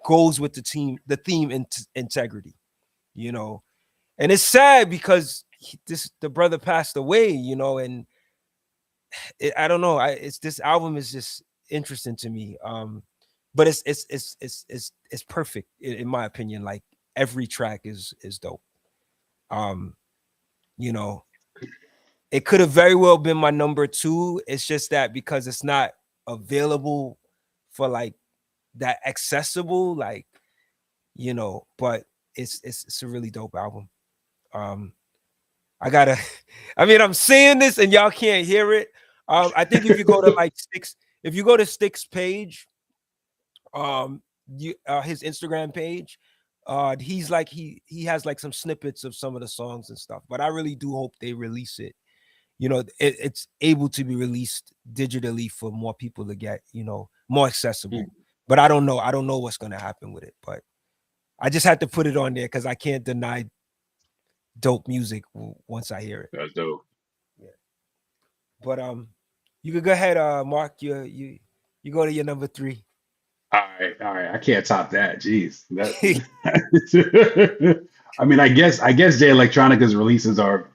goes with the theme integrity, you know. And it's sad because the brother passed away, and I don't know. It's this album is just interesting to me. But it's perfect in my opinion. Like every track is dope. Um, you know, it could have very well been my number two. It's just that because it's not available for like that accessible, like but it's a really dope album. Um, I gotta, I mean, I'm saying this and y'all can't hear it. I think if you go to like if you go to Stick's page, his Instagram page, he's like he has like some snippets of some of the songs and stuff. But I really do hope they release it. It's able to be released digitally for more people to get. more Mm. accessible. But I don't know. I don't know what's gonna happen with it. But I just had to put it on there because I can't deny dope music once I hear it. That's dope. Yeah. But you could go ahead, Mark. You go to your number three. All right. I can't top that. Jeez, that. I mean, I guess Jay Electronica's releases are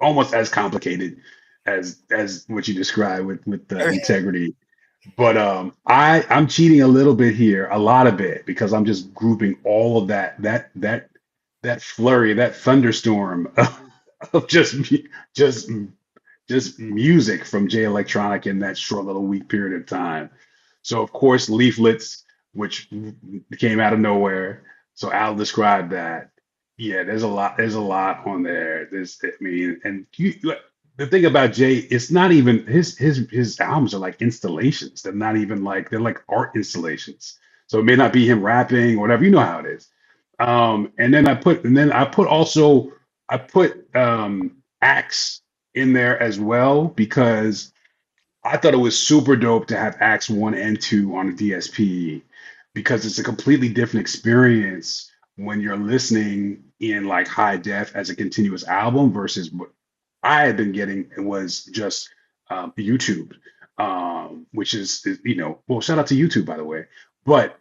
almost as complicated as what you described with the integrity. But I'm cheating a little bit here, a lot of it, because I'm just grouping all of that flurry, that thunderstorm of just just music from Jay Electronic in that short little week period of time. So of course, leaflets, which came out of nowhere. So Al described that. Yeah, there's a lot. There's a lot on there. I mean, and the thing about Jay, it's not even his albums are like installations. They're not even like they're like art installations. So it may not be him rapping or whatever. You know how it is. I put Axe in there as well because I thought it was super dope to have Acts 1 and 2 on a DSP because it's a completely different experience when you're listening in like high def as a continuous album versus what I had been getting was just YouTube, which well, shout out to YouTube by the way, but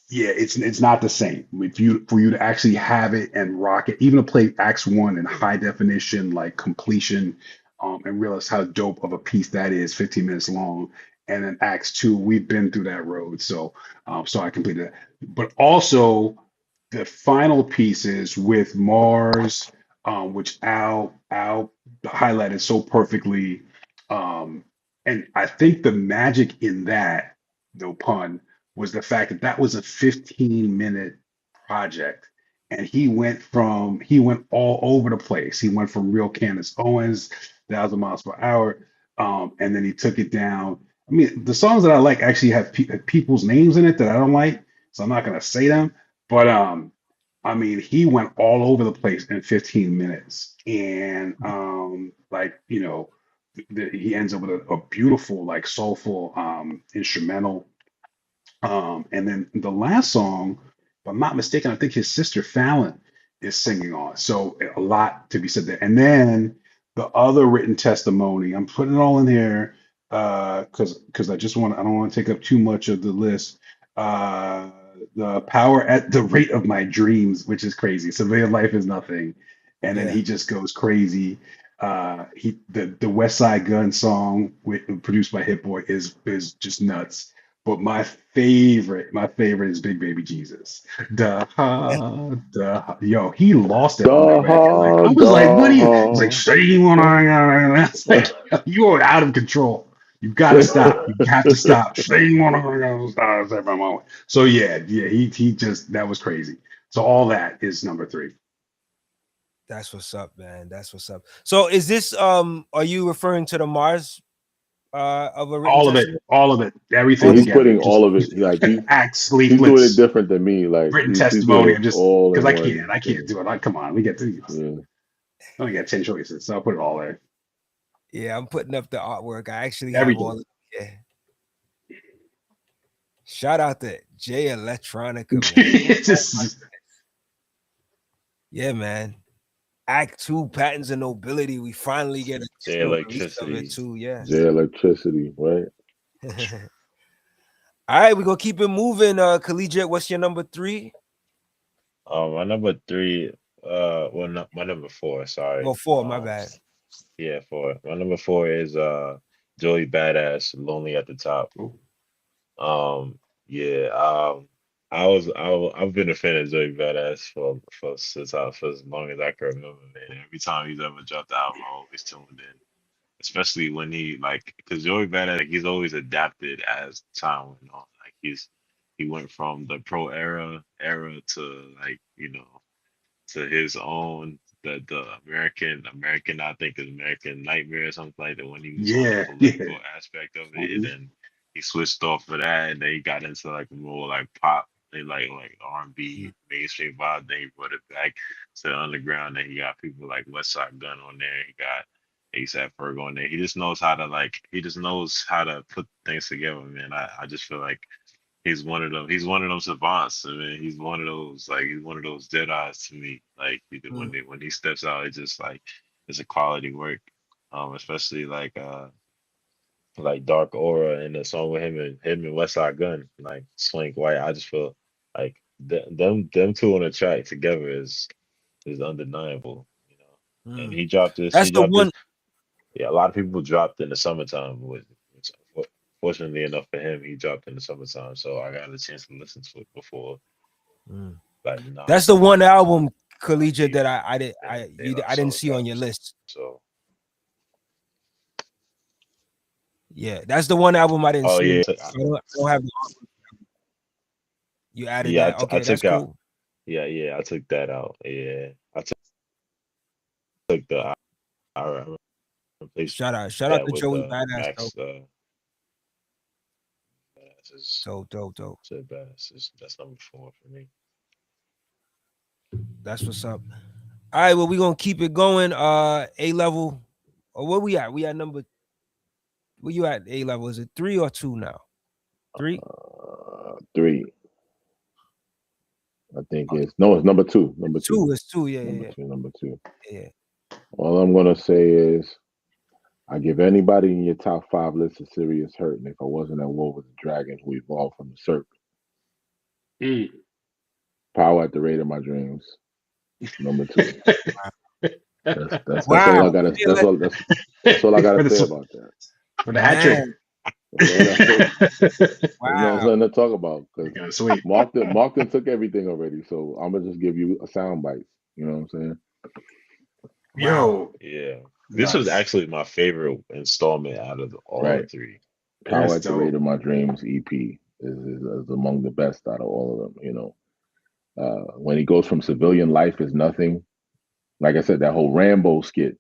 yeah, it's not the same. If you for you to actually have it and rock it, even to play Acts 1 in high definition, like completion, and realize how dope of a piece that is, 15 minutes long. And then Acts 2, we've been through that road, so I completed that. But also the final pieces with Mars, which Al highlighted so perfectly. And I think the magic in that, no pun, was the fact that that was a 15-minute project. And he went all over the place. He went from real Candace Owens, 1,000 miles per hour, and then he took it down. I mean, the songs that I like actually have people's names in it that I don't like, so I'm not gonna say them. But I mean, he went all over the place in 15 minutes, and like he ends up with a beautiful, like soulful instrumental. And then the last song, if I'm not mistaken, I think his sister Fallon is singing on. So a lot to be said there. And then the other written testimony, I'm putting it all in here because I don't want to take up too much of the list. Uh, the power at the rate of my dreams, which is crazy. Civilian life is nothing, and then Yeah. he just goes crazy. The West Side Gun song produced by Hit Boy is just nuts. But my favorite is Big Baby Jesus. Yo, he lost it on that record. Like I was like, what do you? It's like, say you wanna. It's like you are out of control. You've got to stop. You have to stop. Say you wanna stop. So yeah, he just that was crazy. So all that is number three. That's what's up, man. That's what's up. So is this are you referring to the Mars of a written testament? All of it, Yeah, everything he's together. putting all of it. Like Acts, he's doing it leaflets, different than me. Like written he's doing testimony. it I'm just all because in one I can't thing. do it. Like, come on, we get to. Yeah. I only got 10 choices, so I'll put it all there. Yeah, I'm putting up the artwork. I actually have all Everything. of it. Yeah. Shout out to Jay Electronica, man. It's just Yeah, man. Act 2, Patents and Nobility. We finally get a The digital release of it electricity. too. Yeah. J electricity, right? All right, we're gonna keep it moving. Collegiate, what's your number three? My number three, well, not my number four. Well, Sorry. four, my bad. Yeah, four. My number four is Joey Badass, Lonely at the Top. oh, Yeah. I've been a fan of Joey Badass for as long as I can remember, man. Every time he's ever dropped the album, I always tuned in. Especially when he like, because Joey Badass, like, he's always adapted as time went on. Like he went from the pro era to, like, to his own, the American, I think is American Nightmare or something like that, when he was on the yeah. political aspect of it. And Mhm. then he switched off of that, and then he got into like more like pop and like R&B mainstream vibe. Then he brought it back to the underground. Then he got people like West Side Gun on there. He got ASAP Ferg on there. He just knows how to put things together, man. I just feel like he's one of them. He's one of them savants. I mean, he's one of those dead eyes to me. Like when he steps out, it's just like it's a quality work. Especially like Dark Aura and the song with him and West Side Gun, like Swank White. I just feel like them two on the track together is undeniable, you know. And he dropped this. That's He the dropped this. one. Yeah, a lot of people dropped in the summertime. Fortunately enough for him, he dropped in the summertime, so I got a chance to listen to it before. Like, That's the one album, Collegiate, that I didn't see on your list. So yeah, that's the one album I didn't see. yeah, I don't have. You added yeah, that. Okay, I that's took out. cool. Yeah, I took that out. Yeah, I took the. I replaced Shout out that to with Joey Badass. Max. Dope. Said Bass. That's number 4 for me. That's what's up. All right, well, we're gonna keep it going. A level. Or where we at? We at number. Where you at? A level? Is it 3 or 2 now? 3. 3. I think it's number 2. Number 2. It's 2. Yeah. Number 2. Yeah. All I'm gonna say is, I give anybody in your top 5 list a serious hurt, and if I wasn't at war with the dragons who evolved from the serpent. Power at the rate of my dreams. Number 2. That's all I gotta. That's all I gotta say about that. For the hat trick. Wow. There's nothing to talk about because Markton took everything already. So I'm gonna just give you a sound bite. You know what I'm saying? Yo, yeah. This was actually my favorite installment out of all 3. Power at the Rate of My Dreams EP is among the best out of all of them. You know, when he goes from civilian life is nothing. Like I said, that whole Rambo skit.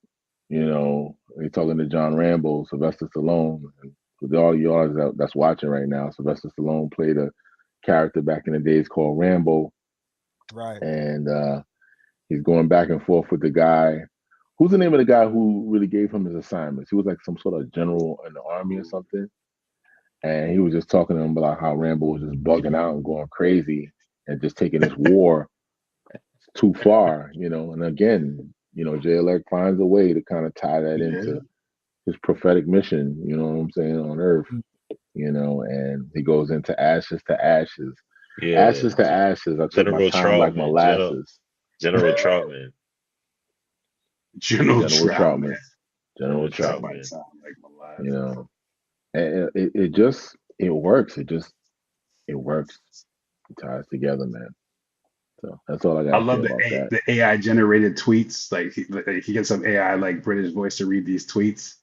You know, he's talking to John Rambo, Sylvester Stallone. And with all y'all that's watching right now, Sylvester Stallone played a character back in the days called Rambo. Right. And he's going back and forth with the guy. Who's the name of the guy who really gave him his assignments? He was like some sort of general in the army or something. And he was just talking to him about how Rambo was just bugging out and going crazy and just taking this war too far, you know. And again, you know, JLX finds a way to kind of tie that into his prophetic mission, you know what I'm saying, on Earth, you know, and he goes into ashes to ashes. Yeah. Ashes to ashes. I took my time like molasses. General Troutman. General Troutman. You know, and it works. It works. It ties together, man. So that's all I got. I love the AI generated tweets. Like he gets some AI like British voice to read these tweets.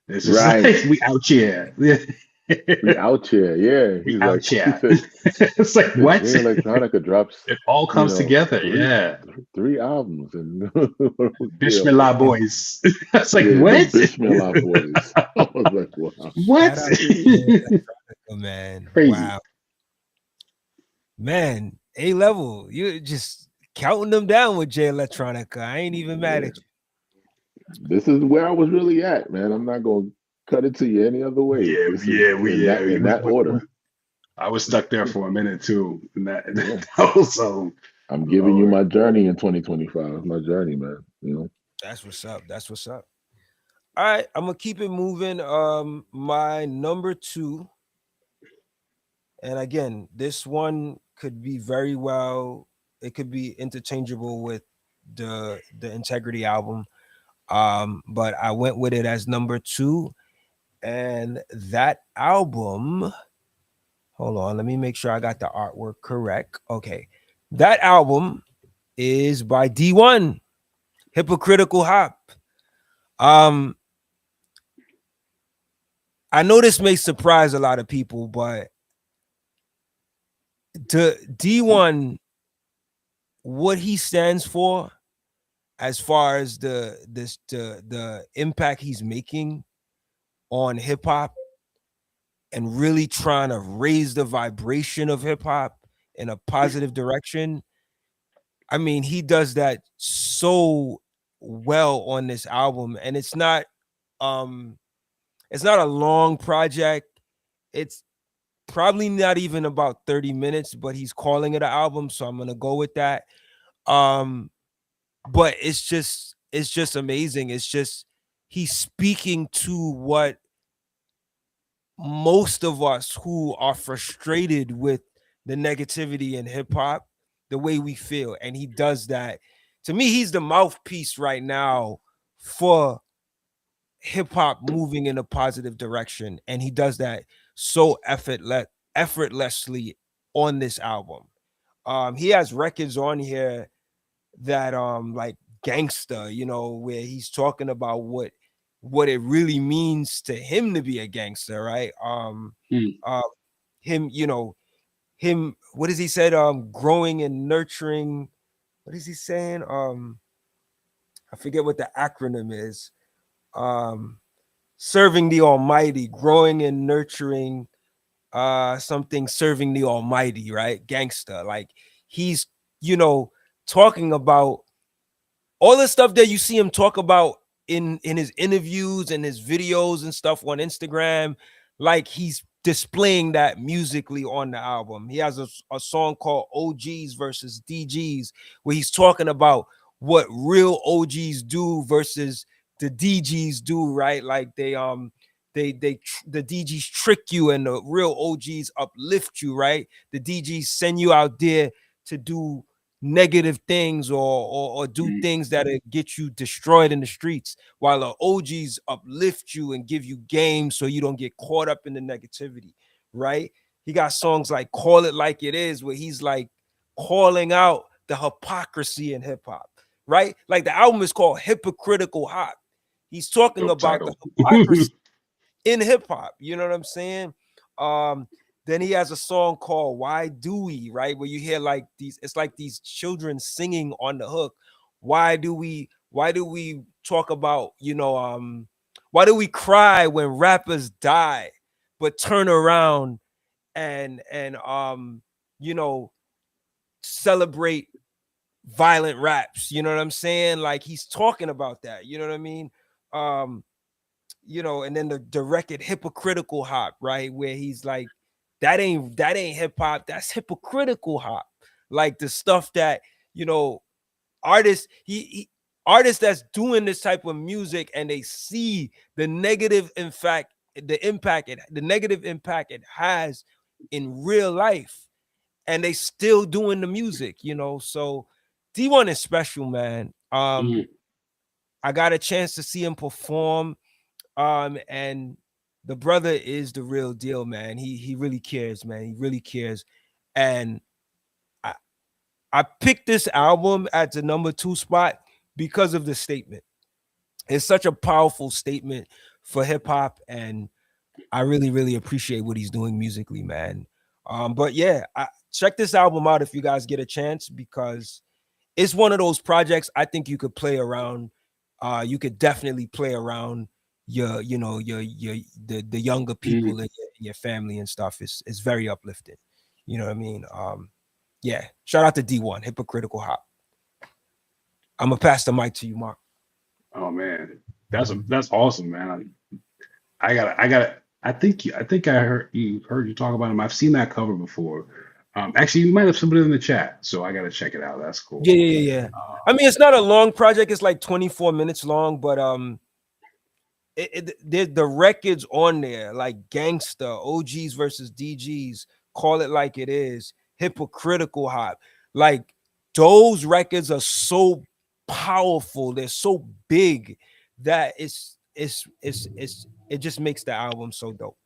It's just like, we out here. We out here, yeah. We out here. It's like, what? Electronica drops. It all comes together. 3 albums and Bismillah boys. It's like, what? Bismillah boys. I was like, wow. What? Man, crazy. Wow. Man, A level. You're just counting them down with J Electronica. I ain't even mad at you. This is where I was really at, man. I'm not gonna cut it to you any other way. In that order. I was stuck there for a minute too. So I'm giving you my journey in 2025. My journey, man. You know. That's what's up. All right, I'm gonna keep it moving. My number 2, and again, this one could be very well. It could be interchangeable with the Integrity album. But I went with it as number 2, and that album, hold on, let me make sure I got the artwork correct. Okay, that album is by D1, Hypocritical Hop. I know this may surprise a lot of people, but to D1, what he stands for, as far as the impact he's making on hip hop and really trying to raise the vibration of hip hop in a positive direction. I mean, he does that so well on this album, and it's not Um, it's not a long project. It's probably not even about 30 minutes, but he's calling it an album, so I'm gonna go with that. Um, but it's just amazing. It's just he's speaking to what most of us who are frustrated with the negativity in hip hop, the way we feel. And he does that. To me, he's the mouthpiece right now for hip hop moving in a positive direction. And he does that so effortlessly on this album. He has records on here that like Gangsta, where he's talking about what it really means to him to be a gangster, right? Mm. Uh him, him, what does he said? Growing and nurturing. What is he saying? I forget what the acronym is. Um Serving the Almighty, growing and nurturing something, serving the Almighty, right? Gangster. Like he's, talking about all the stuff that you see him talk about in his interviews and his videos and stuff on Instagram. Like he's displaying that musically on the album. He has a song called OGs versus DGs, where he's talking about what real OGs do versus the DGs do, right? Like the DGs trick you and the real OGs uplift you, right? The DGs send you out there to do negative things or do Mm. things that get you destroyed in the streets, while the OGs uplift you and give you game so you don't get caught up in the negativity, right? He got songs like Call It Like It Is, where he's like calling out the hypocrisy in hip hop, right? Like the album is called Hypocritical Hop. He's talking Dope about the title. hypocrisy in hip hop. You know what I'm saying? Um, then he has a song called Why Do We, right? Where you hear like it's like these children singing on the hook. Why do we talk about, why do we cry when rappers die, but turn around and you know, celebrate violent raps? You know what I'm saying? Like he's talking about that, you know what I mean? Um, and then the record Hypocritical Hop, right? Where he's like, that ain't hip hop, that's hypocritical hop. Like the stuff that, you know, artists, artists that's doing this type of music and they see the negative, in fact, the negative impact it has in real life, and they still doing the music, So D1 is special, man. Mm. I got a chance to see him perform. And the brother is the real deal, man. He really cares, man. He really cares. And I I picked this album at the number 2 spot because of the statement. It's such a powerful statement for hip hop, and I really, really appreciate what he's doing musically, man. But yeah, check this album out if you guys get a chance, because it's one of those projects I think you could play around. You could definitely play around the younger Mm. people in your family and stuff. It's very uplifting. You know what I mean? Yeah. Shout out to D1, Hypocritical Hop. I'm gonna pass the mic to you, Mark. Oh man, that's awesome, man. I think I heard you talk about him. I've seen that cover before. Actually, you might have somebody in the chat, so I gotta check it out. That's cool. Yeah. I mean, it's not a long project. It's like 24 minutes long, but the records on there like Gangsta, OGs versus DGs, Call It Like It Is, Hypocritical Hop. Like those records are so powerful. They're so big that it just makes the album so dope.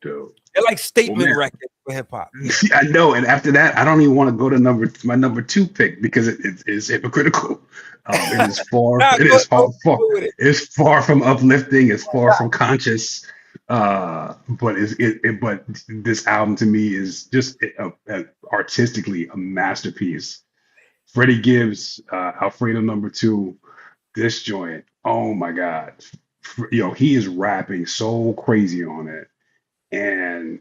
Dope. They're like Well, statement man, records for hip hop. Yeah. I know. And after that, I don't even want to go to my number 2 pick because it is hypocritical. It is far. Nah, It go, is go, far. go with it. It's far from uplifting. It's far from conscious. But this album to me is just artistically a masterpiece. Freddie Gibbs, Alfredo number 2. This joint. Oh my God. He is rapping so crazy on it. And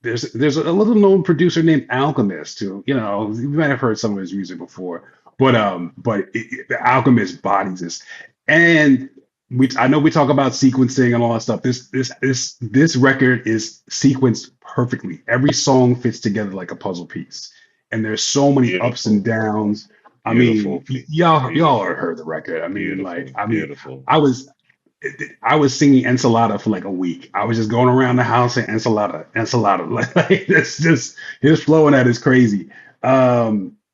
there's a little known producer named Alchemist who, you might have heard some of his music before, but the Alchemist bodies this. And I know we talk about sequencing and all that stuff. This record is sequenced perfectly. Every song fits together like a puzzle piece, and there's so many ups and Beautiful, downs. I mean, beautiful, y'all beautiful, heard the record. beautiful, I mean, beautiful. I was I was singing ensalada for like a week. I was just going around the house saying ensalada, ensalada. Like it's just his flowing that is crazy.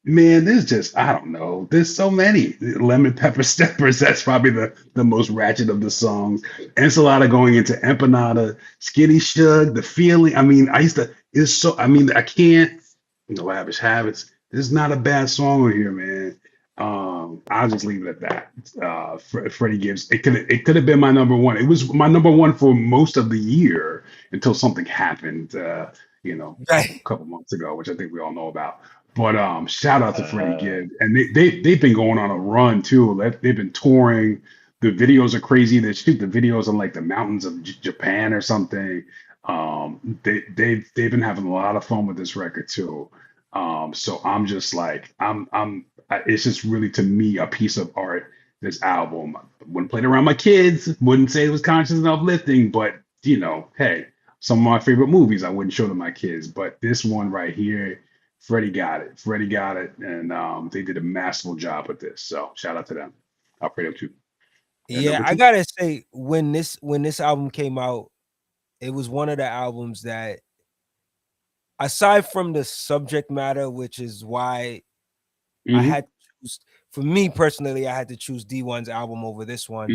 Man, there's just I don't know. There's so many lemon pepper steppers. That's probably the most ratchet of the songs. Ensalada going into empanada, skinny shug, the feeling. I mean, I used to. It's so. I mean, I can't. Lavish habits. There's not a bad song on here, man. I'll just leave it at that. Freddie Gibbs. It could have been my number one. It was my number one for most of the year until something happened. A Right. couple months ago, which I think we all know about. But shout out to Freddie Uh, Gibbs, and they've been going on a run too. They've been touring. The videos are crazy. They shoot the videos in like the mountains of Japan or something. They've been having a lot of fun with this record too. So I'm just like it's just really to me a piece of art. This album wouldn't play it around my kids. Wouldn't say it was conscious and uplifting, but hey, some of my favorite movies I wouldn't show to my kids. But this one right here, Freddie got it. Freddie got it, and they did a masterful job with this. So shout out to them. I'll pray them too. And Yeah, number I two. gotta say, when this album came out, it was one of the albums that, aside from the subject matter, which is why I Hmm. had to choose, for me personally, I had to choose D1's album over this one.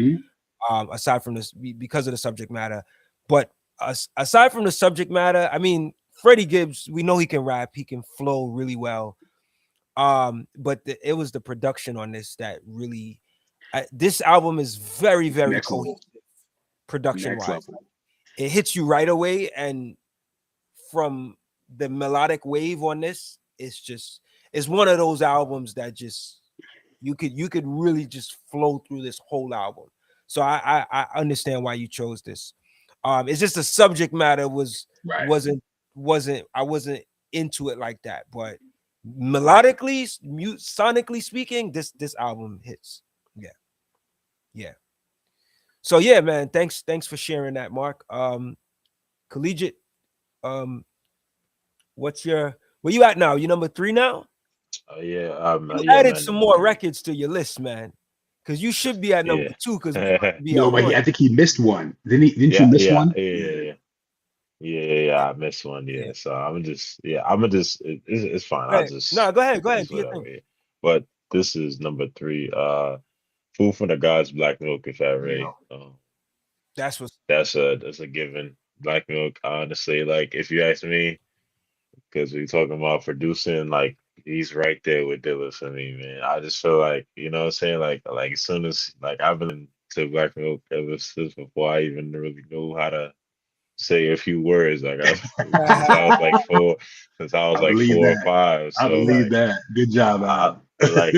Hmm. Aside from this, because of the subject matter, but aside from the subject matter, I mean, Freddie Gibbs, we know he can rap, he can flow really well. But it was the production on this that really, this album is very, very Next level. cohesive production Next wise. level. It hits you right away, and from the melodic wave on this, it's one of those albums that just you could really just flow through this whole album. So I understand why you chose this. It's just the subject matter Right. wasn't wasn't I wasn't into it like that, but melodically, sonically speaking, this album hits. Yeah, yeah. So yeah, man, thanks for sharing that, Mark. Collegiate, um, where you at now? You number 3 now? yeah, You yeah, added man, some number more three. records to your list, man. Because you should be at number Yeah, 2, because we about yeah, to be at No, but one. I think he missed one. Didn't you yeah, miss yeah, one? Yeah. yeah. Yeah, I missed one. Yeah. Yeah, so I'm gonna just, it's fine. Go I'll ahead. No, just, go ahead, it's do your whatever. thing. Yeah. But this is number three. Food from the Gods, Black Milk and Fat You Ray. know. That's what's That's a given. Black Milk, honestly, like if you ask me, because we talking about producing, like he's right there with Dilla for me, man. I just feel like, you know what I'm saying? Like as soon as like I've been to Black Milk ever since before I even really knew how to say a few words. Like I since I was like four, since I was I like believe four or that. five. I So believe like that. Good job, I Al. like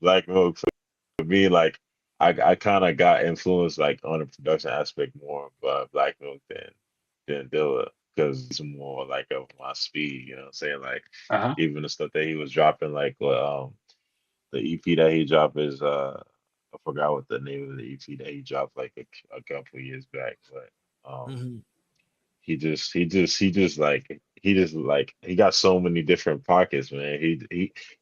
Black Milk for me, like I kind of got influenced like on the production aspect more by Black Milk than Dilla because it's more like of my speed. You know what I'm saying? Like Uh-huh. even the stuff that he was dropping, like the EP that he dropped is I forgot what the name of the EP that he dropped like a couple years back, but Mhm. he got so many different pockets, man.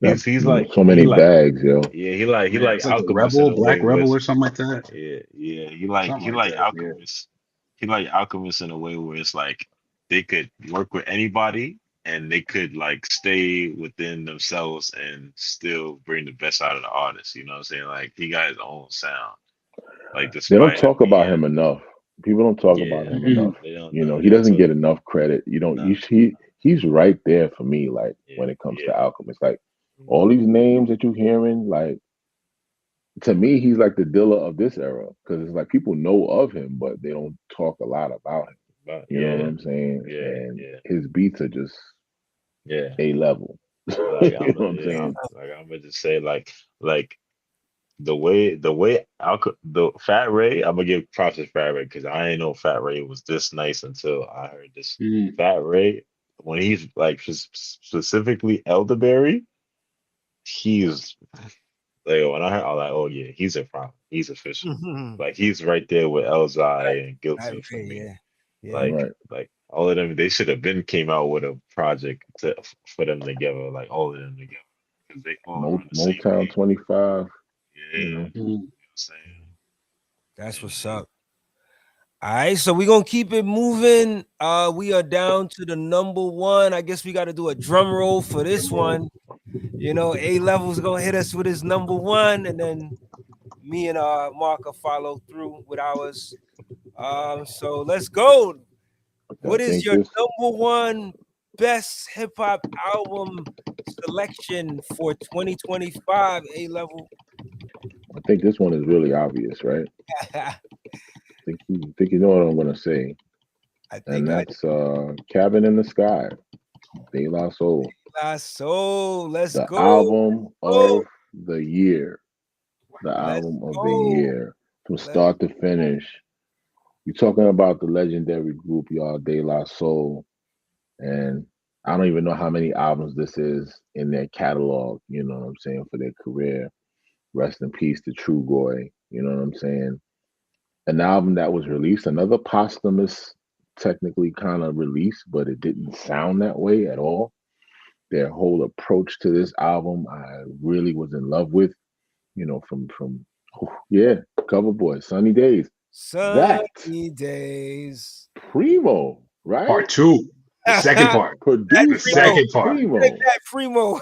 Got He's like so he many like bags, yo. yeah, he Yeah, like it's like the Alchemist in Rebel, a way Black where Rebel it's or something like that. yeah, Something he like like that. Yeah. Alchemist. He like Alchemist in a way where it's like they could work with anybody and they could like stay within themselves and still bring the best out of the artist. You know what I'm saying? Like he got his own sound. Like They don't despite him talk about being him enough. People don't talk about yeah, him Hmm. enough. they don't You know. know, They he don't doesn't talk get enough credit. You don't. no. He's right there for me. Like Yeah, when it comes yeah. to Alchemist, like Mhm. all these names that you hearing, like to me, he's like the Dilla of this era because it's like people know of him, but they don't talk a lot about him. But You know what yeah, I'm saying? yeah, And yeah, his beats are just yeah. a level. Like You know what I'm yeah, saying? I'm gonna just say like the way the Fat Ray, I'm gonna give props to Fat Ray because I didn't know Fat Ray was this nice until I heard this. Hmm. Fat Ray, when he's like specifically elderberry, he's Like when I heard, I was like, oh yeah, he's a problem. He's official. Mhm. Like he's right there with Right, Elzai and right, Guilty for okay, me. yeah, yeah. Right. Like all of them, they should have been came out with a project for them together, like all of them together, because they all on the same Motown page. 25. Yeah, You know. you know what I'm saying. That's And what's up. All right, so we're gonna keep it moving. We are down to the number one. I guess we got to do a drum roll for this one. You know, A Level's gonna hit us with his number one, and then me and Mark will follow through with ours. So let's go. I What is think your this. number one best hip hop album selection for 2025? A Level. I think this one is really obvious, right? Think you know what I'm gonna say, I and think I that's "Cabin in the Sky," De La Soul, last. So let's the go. album Oh, of the year, the let's album of the go. year from Let's start to finish. You're talking about the legendary group, y'all, De La Soul, and I don't even know how many albums this is in their catalog. You know what I'm saying, for their career. Rest in peace to True Goy. You know what I'm saying? An album that was released, another posthumous, technically kind of release, but it didn't sound that way at all. Their whole approach to this album, I really was in love with. You know, from yeah, Cover Boy, Sunny Days. That sunny days. Primo, right? Part two, the second that part, the Produced by primo. second part. Take Primo. that primo.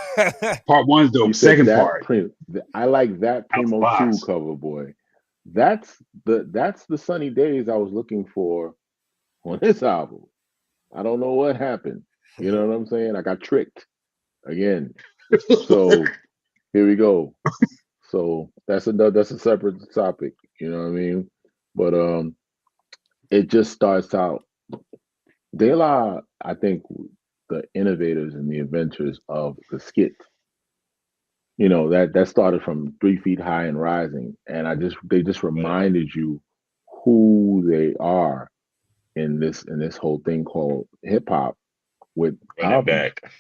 Part one's You dope. said Second that part, print. I like that out the Primo 2 box. Cover Boy. That's the Sunny Days I was looking for on this album. I don't know what happened. You know what I'm saying? I got tricked again. So here we go. So that's a separate topic. You know what I mean? But it just starts out. De La, I think, the innovators and the inventors of the skit. You know that started from 3 Feet High and Rising, and they just But reminded you who they are in this whole thing called hip hop with run it albums. back.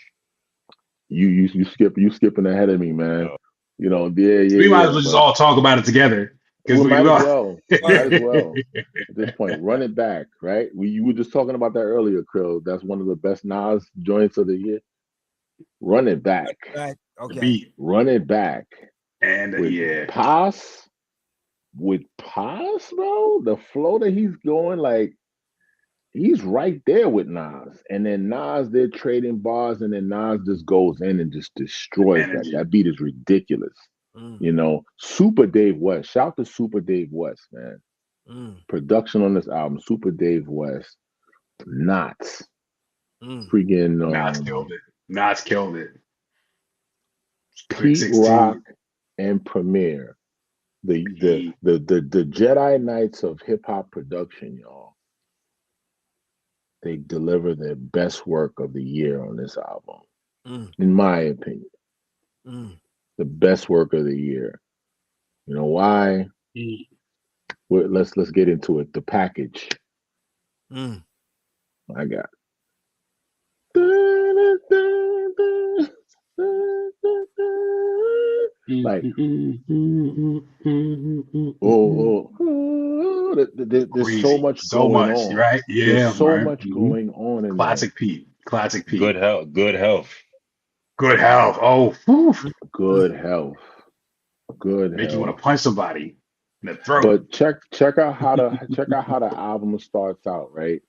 You skipping ahead of me, man. No, You know, yeah, We might yeah, as yeah. well just But all talk about it together because we we might as lost. well. Might as well. At this point, run it back, right? You were just talking about that earlier, Krill. That's one of the best Nas joints of the year. Run it back. Right, The okay. beat Run it back and with yeah, Paz. With Paz, bro, the flow that he's going, like he's right there with Nas. And then Nas, they're trading bars, and then Nas just goes in and just the destroys that. energy. That beat is ridiculous. Mm, You know, Super Dave West. Shout to Super Dave West, man. mm, Production on this album, Super Dave West. Knots. mm. Freaking Nas killed it. Nas killed it. Quick Pete Rock 16. and Premier. The He, the the the Jedi Knights of hip hop production, y'all. They deliver their best work of the year on this album, Mm, in my opinion. mm, The best work of the year. You know why? he Let's get into it. The package mm. I got. Like, there's so crazy. much So going much, on. right? There's Yeah, so right. much going on in there. Classic Pete. Classic good Pete. health. Good health. Good health. Oh, whew. Good health. Good Make you health. want to punch somebody in the throat. But check out how the album starts out, right?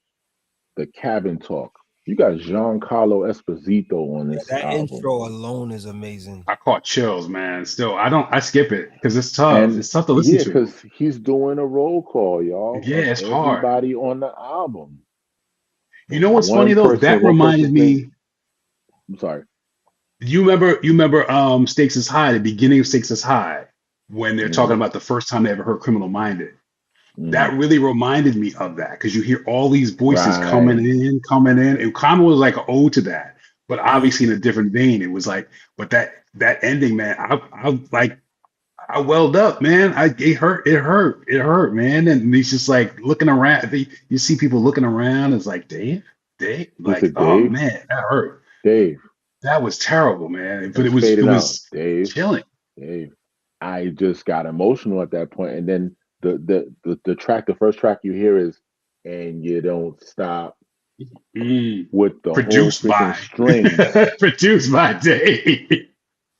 The cabin talk. You got Giancarlo Esposito on Yeah, this that album. intro alone is amazing. I caught chills, man. Still, I skip it because it's tough. And It's tough to listen yeah, to. because he's doing a roll call, y'all, Yeah, of it's hard. everybody on the album. You know what's funny One though? person, That one reminded person's name. me. I'm sorry. You remember Stakes is High, the beginning of Stakes is High, when they're talking Hmm. about the first time they ever heard Criminal Minded. Hmm. That really reminded me of that because you hear all these voices Right. coming in. It kind of was like an ode to that, but Mm, obviously in a different vein. It was like, but that ending, man, I like I welled up, man. It hurt, man. And he's just like looking around. You see people looking around. It's like, Dave, He like, said, oh Dave, man, that hurt. Dave. That was terrible, man. It But was it fading out. was Dave, chilling. Dave. I just got emotional at that point. And then the first track you hear is "And You Don't Stop" Mm. with the whole Produced freaking by strings, produced by Dave.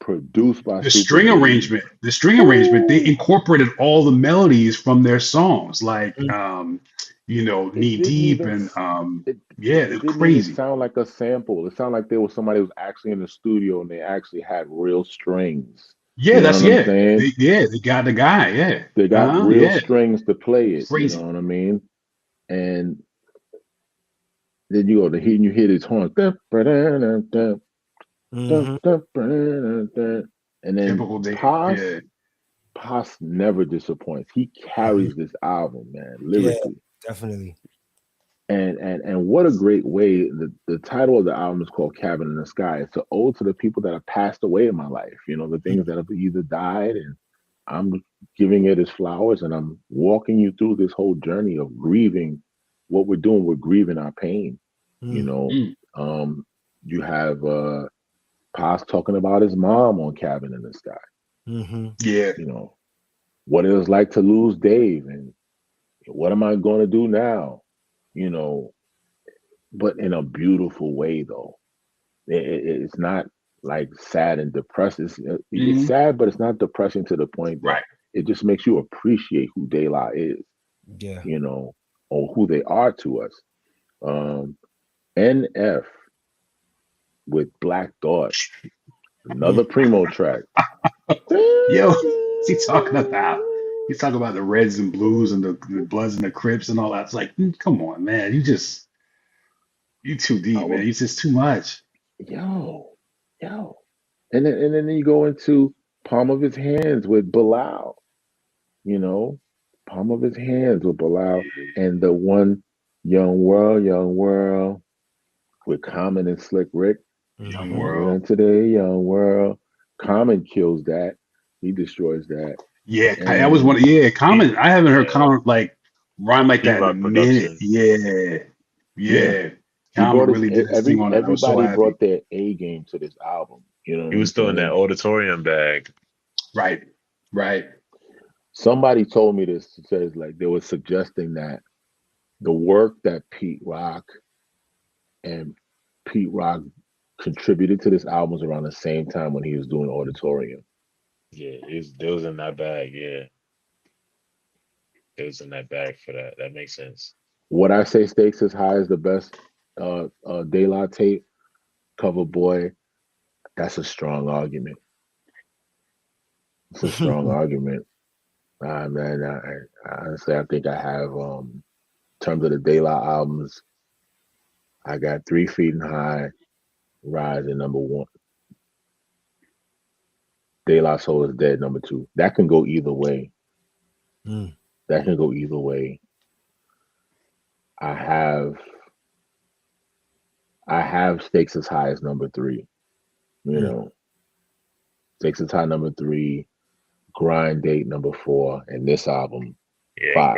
produced by The Super string Dave. arrangement, the string arrangement, they Woo! incorporated all the melodies from their songs, like Mm. It Knee didn't Deep even and it yeah, they're it didn't even crazy. sound like a sample. It sounded like there was somebody who was actually in the studio and they actually had real strings. Yeah, You know that's what I'm yeah. saying? They got the guy, yeah. They got real Yeah. strings to play it. You know Crazy. what I mean? And then you go to hear and you hear these horns. Dun, ba-dun, dun, dun, Mm-hmm. dun, ba-dun, dun. And then Typical Dave. Paz, Yeah. Paz never disappoints. He Mm-hmm. carries this album, man, Yeah, lyrically. definitely. And what a great way. The title of the album is called Cabin in the Sky. It's an ode to the people that have passed away in my life, you know, the things that have either died, and I'm giving it its flowers, and I'm walking you through this whole journey of grieving what we're doing. We're grieving our pain, you Mm. know. Mm. um you have Paz talking about his mom on Cabin in the Sky, Mm-hmm. Yeah. you know, what it was like to lose Dave, and what am I going to do now, you know, but in a beautiful way though. It's not like sad and depressed. It's Hmm. sad, but it's not depressing to the point that Right. it just makes you appreciate who De La is, Yeah. you know, or who they are to us. um NF with Black Thought, Mm. another Primo track. Yo, he talking about he's talking about the Reds and Blues and the Bloods and the Crips and all that. It's like, come on, man. You too I deep, man. was You just too much. yo, yo. And then you go into Palm of His Hands with Bilal, you know, Palm of His Hands with Bilal, and the one Young World with Common and Slick Rick. Young Mm-hmm. Coming World. into the young world. Common kills that. He destroys that. Yeah, that was one. And Yeah, Pete, Common. I haven't heard yeah, Common like rhyme like Pete that in a Rock minute. production. Yeah, yeah, yeah. he Common brought his really did his thing on that. I was so everybody happy. brought their A game to this album. You know what He I'm was still in that saying? auditorium bag. Right, right. Somebody told me this, says like they were suggesting that the work that and Pete Rock contributed to this album was around the same time when he was doing Auditorium. Yeah, they was in that bag. Yeah, they was in that bag for that. That makes sense. What I Say Stakes is High is the best De La tape. Cover Boy, that's a strong argument. It's a strong argument. Man, honestly, I think I have, in terms of the De La albums, I got 3 Feet and High, Rise at number one. De La Soul is Dead, number two. That can go either way. Mm. That can go either way. I have I have Stakes as High as number three. You Mm. know, Stakes as High number three, Grind Date number four, and this album Yeah, five.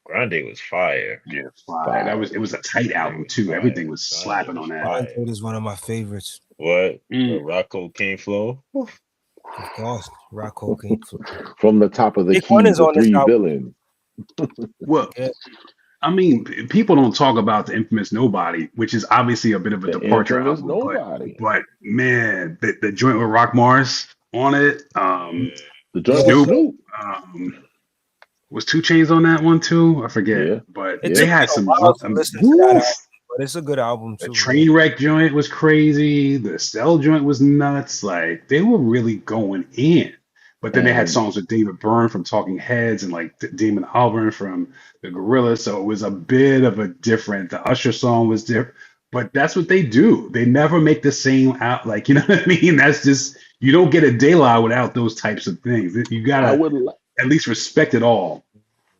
Grande was fire. Yeah, fire. That Five. was it was a tight Grande album was too. Everything fire. was Grande slapping on was that. Blind fire. Date is one of my favorites. What? Mm. Rocco King Flow? Of course, Rock Cocaine. From the top of the Big One keys, is the on this three album. villains. Well, Yeah. I mean, people don't talk about the infamous Nobody, which is obviously a bit of a The departure infamous album, Nobody. but man, the joint with Rock Mars on it, The joint Yeah. with Snoop, Snoop. um, was Two Chains on that one too? I forget, Yeah, but It they yeah. took me had a some while to listen to that album, woof. but it's a good album The too. Yeah. train wreck joint was crazy. The Cell joint was nuts. Like they were really going in. But then they had And songs with David Byrne from Talking Heads and like Damon Albarn from the Gorillaz. So it was a bit of a different. The Usher song was different. But that's what they do. They never make the same out. Like you know what I mean? That's just you don't get a De La without those types of things. You I gotta would li- at least respect it all.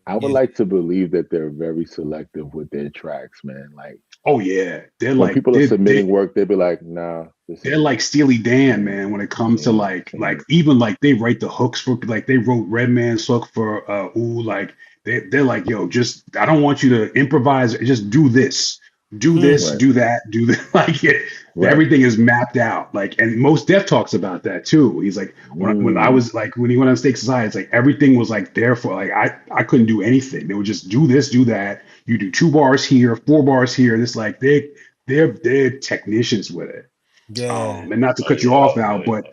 I would Yeah. like to believe that they're very selective with their tracks, man. Like Oh yeah, they're when like people are submitting work, they'd be like, "Nah, this they're ain't like it. Steely Dan, Ain't it. man, when it comes to Ain't it. Ain't like it." even like they write the hooks for like they wrote Redman's hook for Ooh, like they're like, yo, just I don't want you to improvise, just do this. Do Hmm. this, Right. do that, do that. Like Right. everything is mapped out. Like, and most Def talks about that too. He's like, when I Mm. was like, when he went on Stake Society, it's like everything was like there for like I couldn't do anything. They would just do this, do that. You do 2 bars here, 4 bars here. This like they're technicians with it. Yeah. And not to Oh cut you yeah, off, oh Al, yeah. Mm.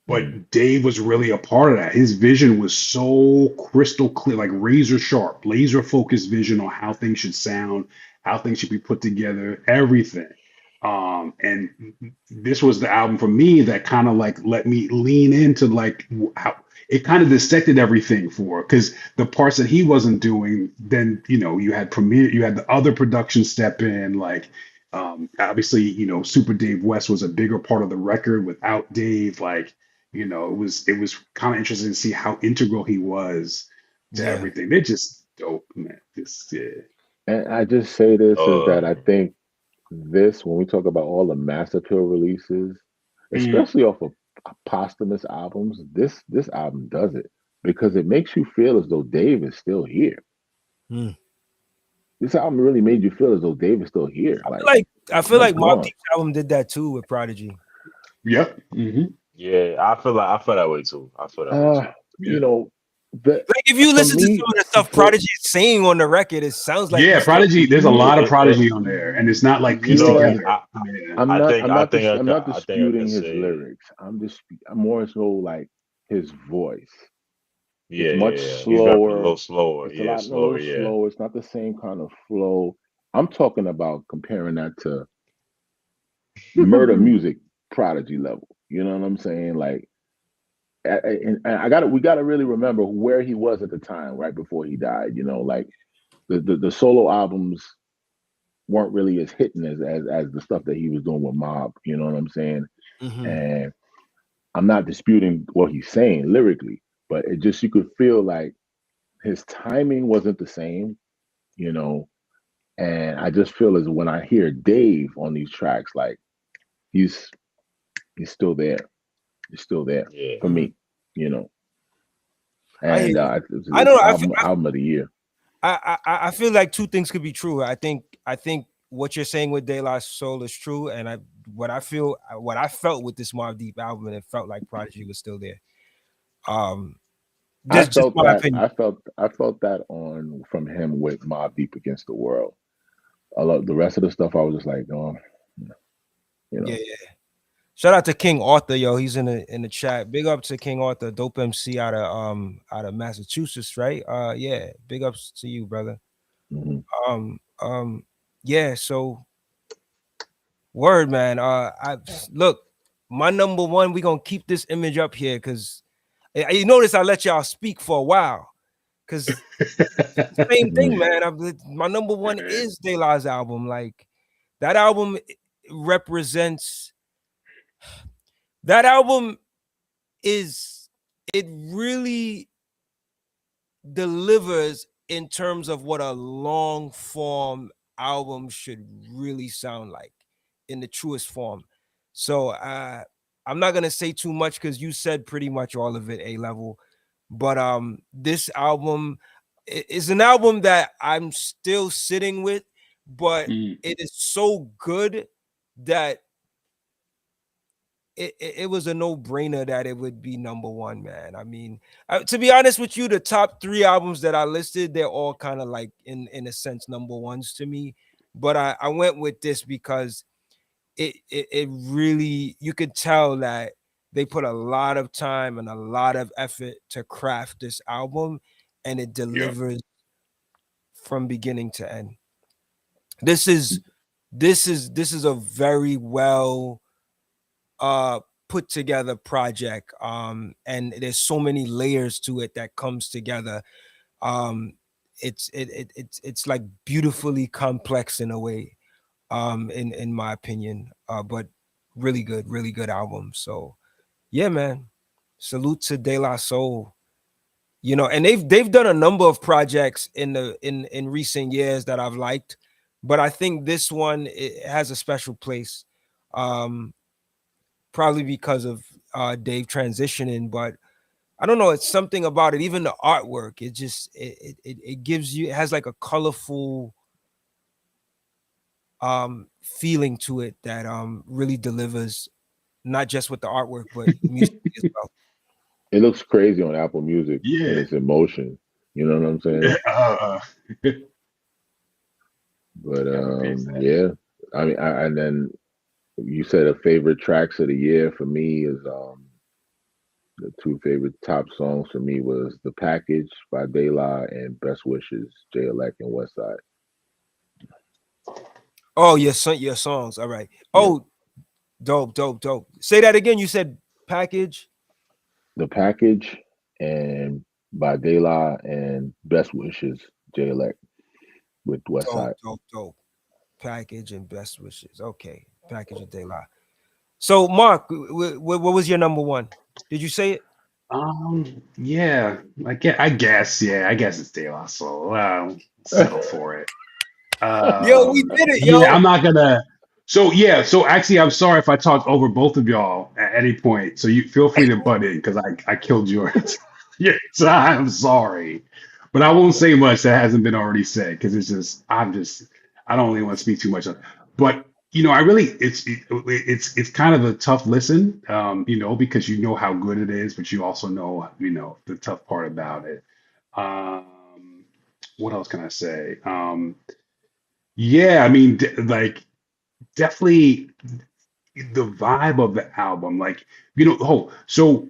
but Dave was really a part of that. His vision was so crystal clear, like razor sharp, laser focused vision on how things should sound, how things should be put together, everything. And this was the album for me that kind of like let me lean into like how it kind of dissected everything for because the parts that he wasn't doing, then you had Premiere, you had the other production step in, like obviously, Super Dave West was a bigger part of the record without Dave. Like, it was kind of interesting to see how integral he was to Yeah. everything. They're just dope, man. This, yeah. And I just say this is that I Um, think this, when we talk about all the Master Pill releases, Mm, especially off of posthumous albums, this album does it because it makes you feel as though Dave is still here. Hmm. This album really made you feel as though Dave is still here. Like I he's feel not like Mobb gone. Deep's album did that too with Prodigy. yep. yeah, I feel that way too. I feel that way Uh, too. you Yeah. know, the Like if you for listen to some me, of the stuff for Prodigy is saying on the record, it sounds like Yeah, he's still. Prodigy. There's a It, lot of yeah, Prodigy on there, and it's not like you pieced know, yeah, together. Yeah. I'm not I think I disputing could his say, lyrics. I'm more so like his voice. It's yeah, much yeah, yeah. He's rapping a slower. little slower. It's a Yeah, lot a slower. little Yeah, slower. It's not the same kind of flow. I'm talking about comparing that to murder music prodigy level. You know what I'm saying? Like, and we got to really remember where he was at the time, right before he died. Like the solo albums weren't really as hitting as the stuff that he was doing with Mob. You know what I'm saying? Mhm. And I'm not disputing what he's saying lyrically, but it just you could feel like his timing wasn't the same. You know, and I just feel as when I hear Dave on these tracks, like he's he's still there. He's still there yeah. for Mhm. me. You know, I hear and you. I it's don't know. album of the year. I feel like two things could be true. I think what you're saying with De La Soul is true, and what I felt with this Mobb Deep album, and it felt like Prodigy was still there. Um, just my opinion. I felt that on from him with Mob Deep Against the World. I love the rest of the stuff. I was just like, oh, you Yeah, know, yeah. Shout out to King Arthur, yo. He's in the chat. Big up to King Arthur, dope MC out of Massachusetts, right? Yeah. Big ups to you, brother. hmm Um, um, yeah. So word, man. I look, my number one. We gonna keep this image up here because you notice I let y'all speak for a while because same thing, man. My number one is De La's album. Like that album represents that album is it really delivers in terms of what a long form album should really sound like in the truest form. So I'm not gonna say too much because you said pretty much all of it, A level. But this album is an album that I'm still sitting with, but Mm, it is so good that it was a no-brainer that it would be number one, man. I mean, to be honest with you, the top three albums that I listed, they're all kind of like in a sense number ones to me. But I went with this because it really you could tell that they put a lot of time and a lot of effort to craft this album, and it yeah. delivers from beginning to end. This is this is a very well uh put together project, and there's so many layers to it that comes together. um it's like beautifully complex in a way, in my opinion, but really good album. So yeah, man, salute to De La Soul. And they've done a number of projects in recent years that I've liked, but I think this one, it has a special place. um Probably because of Dave transitioning, but I don't know. It's something about it. Even the artwork, it just it gives you. It has like a colorful feeling to it that really delivers, not just with the artwork but musically as well. It looks crazy on Apple Music in Yeah. its emotion. You know what I'm saying? But Gotta paste that. yeah. I mean, and then you said a favorite tracks of the year for me is the two favorite top songs for me was The Package by De La and Best Wishes, Jay Elect and Westside. Oh, your songs. All right. Yeah. Oh, dope. Say that again. You said Package. The Package and by De La and Best Wishes, Jay Elect with Westside. Dope. Package and Best Wishes. Okay. Package and De La. So, Mark, what was your number one? Did you say it? Yeah, I guess it's De La Soul. Settle for it. Yo, we did it, Yeah, yo. I'm not gonna. So actually, I'm sorry if I talked over both of y'all at any point. So you feel free to butt in because I killed yours. Yeah, so I'm sorry, but I won't say much that hasn't been already said because I don't really want to speak too much. But I really it's kind of a tough listen, because you know how good it is, but you also know the tough part about it. What else can I say? Yeah, I mean, like definitely the vibe of the album, like so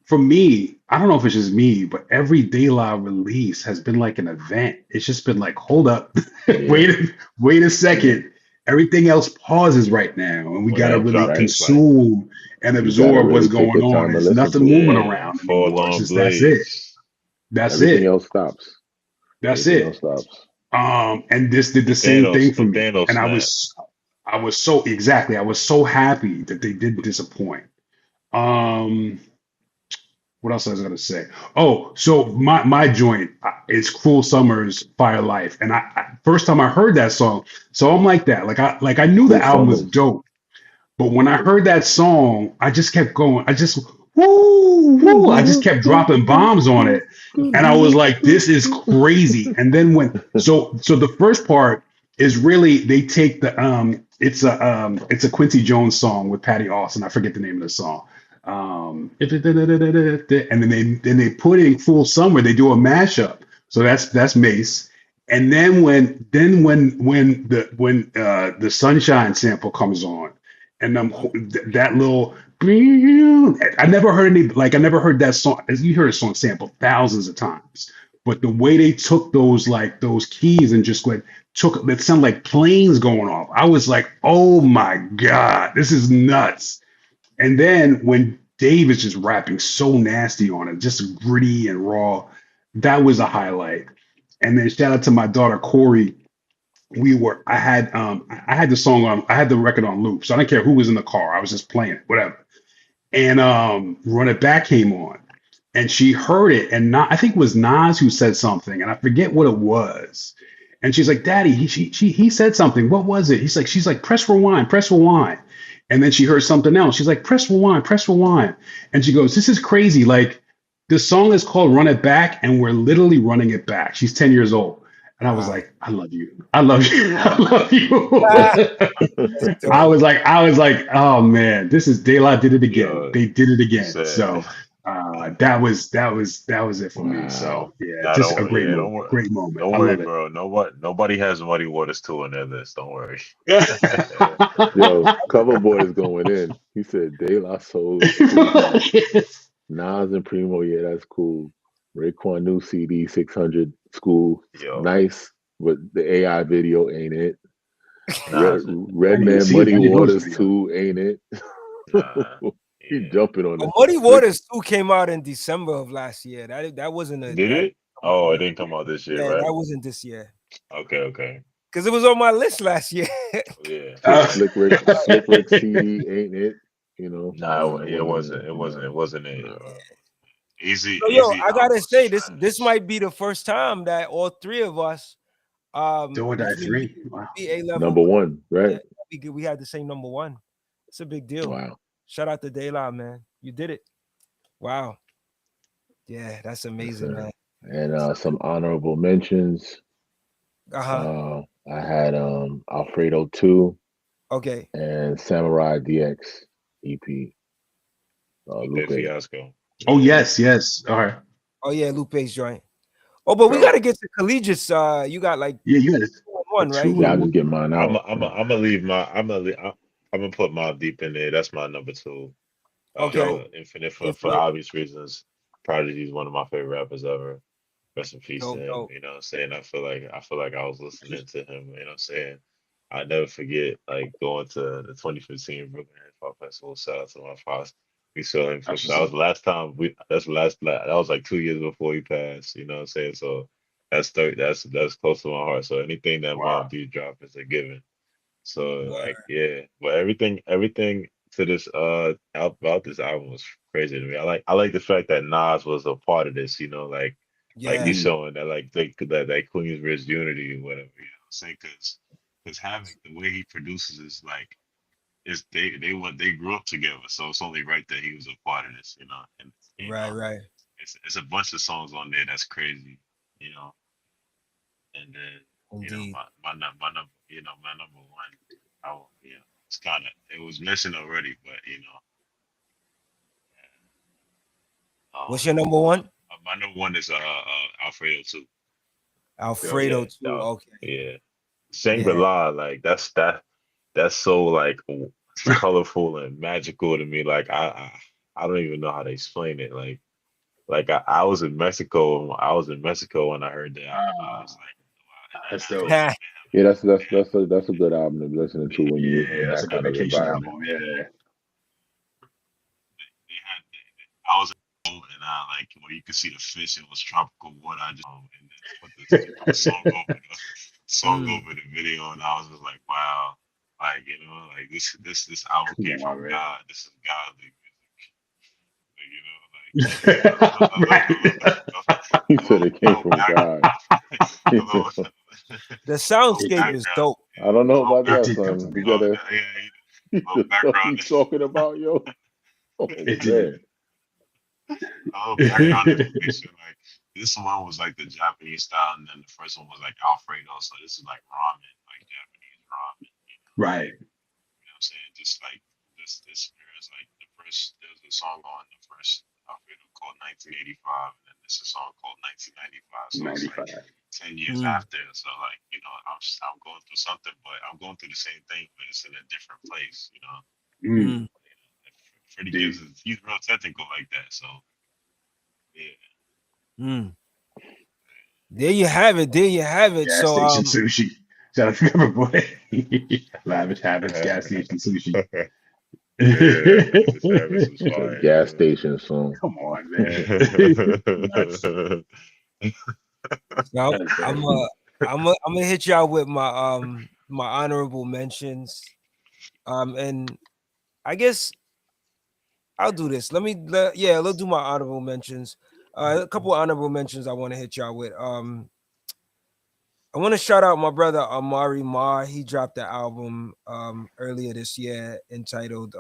for me, I don't know if it's just me, but every De La release has been like an event. It's just been like, hold up, Yeah. wait a second. Everything else pauses right now, and we When gotta that really drop, Right. it's like consume and You gotta absorb what's really take going your on. time to There's listen nothing to it. moving yeah, around full anymore. It's on just that's it. blades. That's Everything it. else stops. That's Everything else it. stops. And this did the The same Thanos, thing for the me. Thanos And snap. I was so exactly, I was so happy that they didn't disappoint. Um, what else was I gonna say? Oh, so my joint is Cruel Summer's Fire Life. And first time I heard that song, so I'm like that. Like I knew the Cool album was Summers. dope. But when I heard that song, I just kept going. I just woo woo. I just kept dropping bombs on it, and I was like, "This is crazy." And then so the first part is really they take the it's a Quincy Jones song with Patty Austin. I forget the name of the song. And then they put in Full Summer. They do a mashup. So that's Mace. And then when the Sunshine sample comes on and that little I never heard that song. As you heard a song sampled thousands of times, but the way they took those keys and just took it sounded like planes going off. I was like, oh my god, this is nuts. And then when Dave is just rapping so nasty on it, just gritty and raw, that was a highlight. And then shout out to my daughter Corey. I had the song on, I had the record on loop, so I didn't care who was in the car. I was just playing it, whatever. And Run It Back came on, and she heard it, and I think it was Nas who said something, and I forget what it was. And she's like, "Daddy, he said something. What was it?" She's like, "Press rewind, press rewind." And then she heard something else. She's like, "Press rewind, press rewind." And she goes, "This is crazy. Like, the song is called Run It Back, and we're literally running it back." She's 10 years old. And I was Wow. like, I love you. I love you. I love That's you. dope. I was like, oh man, this is De La did it again. Yo, They did it he again. said, So that was it for me. Wow. So yeah, "Nah, just don't a worry. great Yeah, don't moment. worry. Great moment. Don't I worry, love it. bro. Nobody has Muddy Waters 2 on their list. Don't worry." Yo, Cover Boy is going in. He said De La Soul is cool. Nas and Primo, yeah, that's cool. Raekwon new CD 600 school, Yo, nice, but the AI video ain't it. Nas, I didn't even Redman see it. I Muddy didn't notice Waters the video. 2 ain't it. nah, He yeah. jumping on Oh, this. Muddy Waters 2 came out in December of last year. That wasn't a Did that it? Oh, it didn't come out this year, yeah, right? that wasn't this year. Okay. Because it was on my list last year. Yeah, Shit, right. Slick Rick CD ain't it. You know, Nah, that it wasn't wasn't. it. It You wasn't. know, It wasn't it. So yo, Easy I album gotta was say this trash. might be the first time that all three of us Do or Die between 3. Wow. BA level, number one, yeah, right? we had the same number one. It's a big deal. Wow. Shout out to De La, man. You did it. Wow. Yeah, that's Yes, amazing, sir. man. And some honorable mentions. Uh-huh. I had Alfredo 2 Okay. and Samurai DX EP, Okay, Lupe. Fiasco. Oh Yeah. yes, yes. All right. Oh yeah, Lupe's joint. Oh, but we So gotta get to Collegiate's. You got like Yeah, you had a one, right? two yeah, I and just one. get mine I'm out. I'm gonna leave my I'm gonna put Mob Deep in there. That's my number two. Okay. Dope. Infinite for Infinite. obvious reasons. Prodigy is one of my favorite rappers ever. Rest in peace to Dope, him. dope. You know what I'm saying? I feel like I was listening to him, you know what I'm saying? I never forget like going to the 2015 Brooklyn Hip Hop Festival. Shout out to my pops. We saw him That's what's that up. was the last time that's the last that was like 2 years before he passed, you know what I'm saying? So that's close to my heart. So anything that Wow. Mob Deep drop is a given. So Word. like yeah, but everything to this about this album was crazy to me. I like the fact that Nas was a part of this, like Yeah. he's Mm, showing that like they that Queensbridge unity or whatever, you know what I'm saying? Because having the way he produces is like is they grew up together, so it's only right that he was a part of this, and Right, right. it's a bunch of songs on there that's crazy, you know. And then, Indeed. my number, my number one, it's kind of, it was mentioned already, but, What's your number one? my number one is Alfredo too. dope. Alfredo Yeah, too. Okay. yeah. Yeah. Shangri-La, like that's so like colorful and magical to me. Like I don't even know how to explain it. Like I was in Mexico. I was in Mexico when I heard that album. I was Ah, like, wow. And that's I dope. told Ha. Yeah, they that's a good album to be listening to when you Yeah, in that's that a good kind of vacation environment. album. Yeah. they had I was in the boat and I like where you could see the fish. It was tropical water. I just and then put the song over the song Mm. over the video, and I was just like, wow, like like this album Come came from on, man. God. This is godly music, He a said little, it came little from back, God. a little, The little soundscape is background, dope. I don't a know little about back, that, 13 times son. of You God. little, gotta yeah, the little stuff background. you talking about, yo. Oh It did. man. Background information. Like this one was like the Japanese style, and then the first one was like Alfredo. So this is like ramen, like Japanese ramen. Right. You know what I'm saying? Just like this experience, like there's a song on the first Alfredo called 1985, and then there's a song called 1995. So it's like 95. 10 years Mm. after. So like I'm going through something, but I'm going through the same thing, but it's in a different place. Mm, Mm. Freddie deep. Gibbs he's real technical like that. So yeah. Mm. There you have it. There you have it. Gas So station sushi. Shout out to Coverboy. Lavish habits, gas Yeah, station sushi. Lavish Habits was It's a fire. gas station song. Come on, man. Nuts. so That is I'm crazy. I'm gonna hit y'all with my honorable mentions. And I guess I'll do this. Yeah, let's do my honorable mentions. A couple honorable mentions I want to hit y'all with. I want to shout out my brother Amari Ma. He dropped the album earlier this year entitled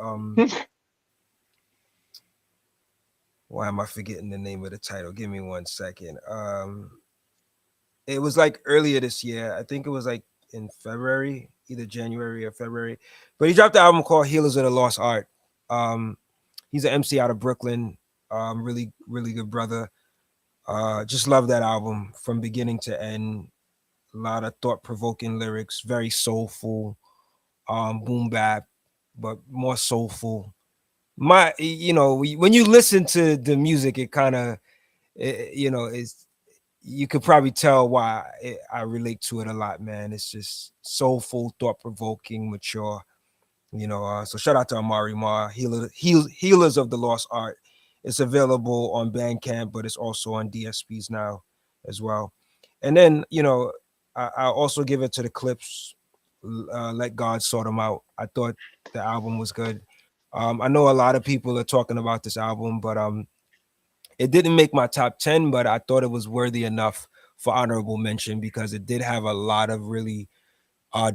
why am I forgetting the name of the title? Give me one second. It was like earlier this year. I think it was like in February, either January or February. But he dropped the album called Healers of the Lost Art. Um, he's an MC out of Brooklyn. Really, really good brother. Just love that album from beginning to end. A lot of thought-provoking lyrics, very soulful, boom bap, but more soulful. When you listen to the music, it kind of, is you could probably tell why I relate to it a lot, man. It's just soulful, thought-provoking, mature. So shout out to Amari Ma, Healers of the Lost Art. It's available on Bandcamp, but it's also on DSPs now as well. And then, I'll also give it to the Clips, Let God Sort Them Out. I thought the album was good. I know a lot of people are talking about this album, but it didn't make my top 10, but I thought it was worthy enough for honorable mention because it did have a lot of really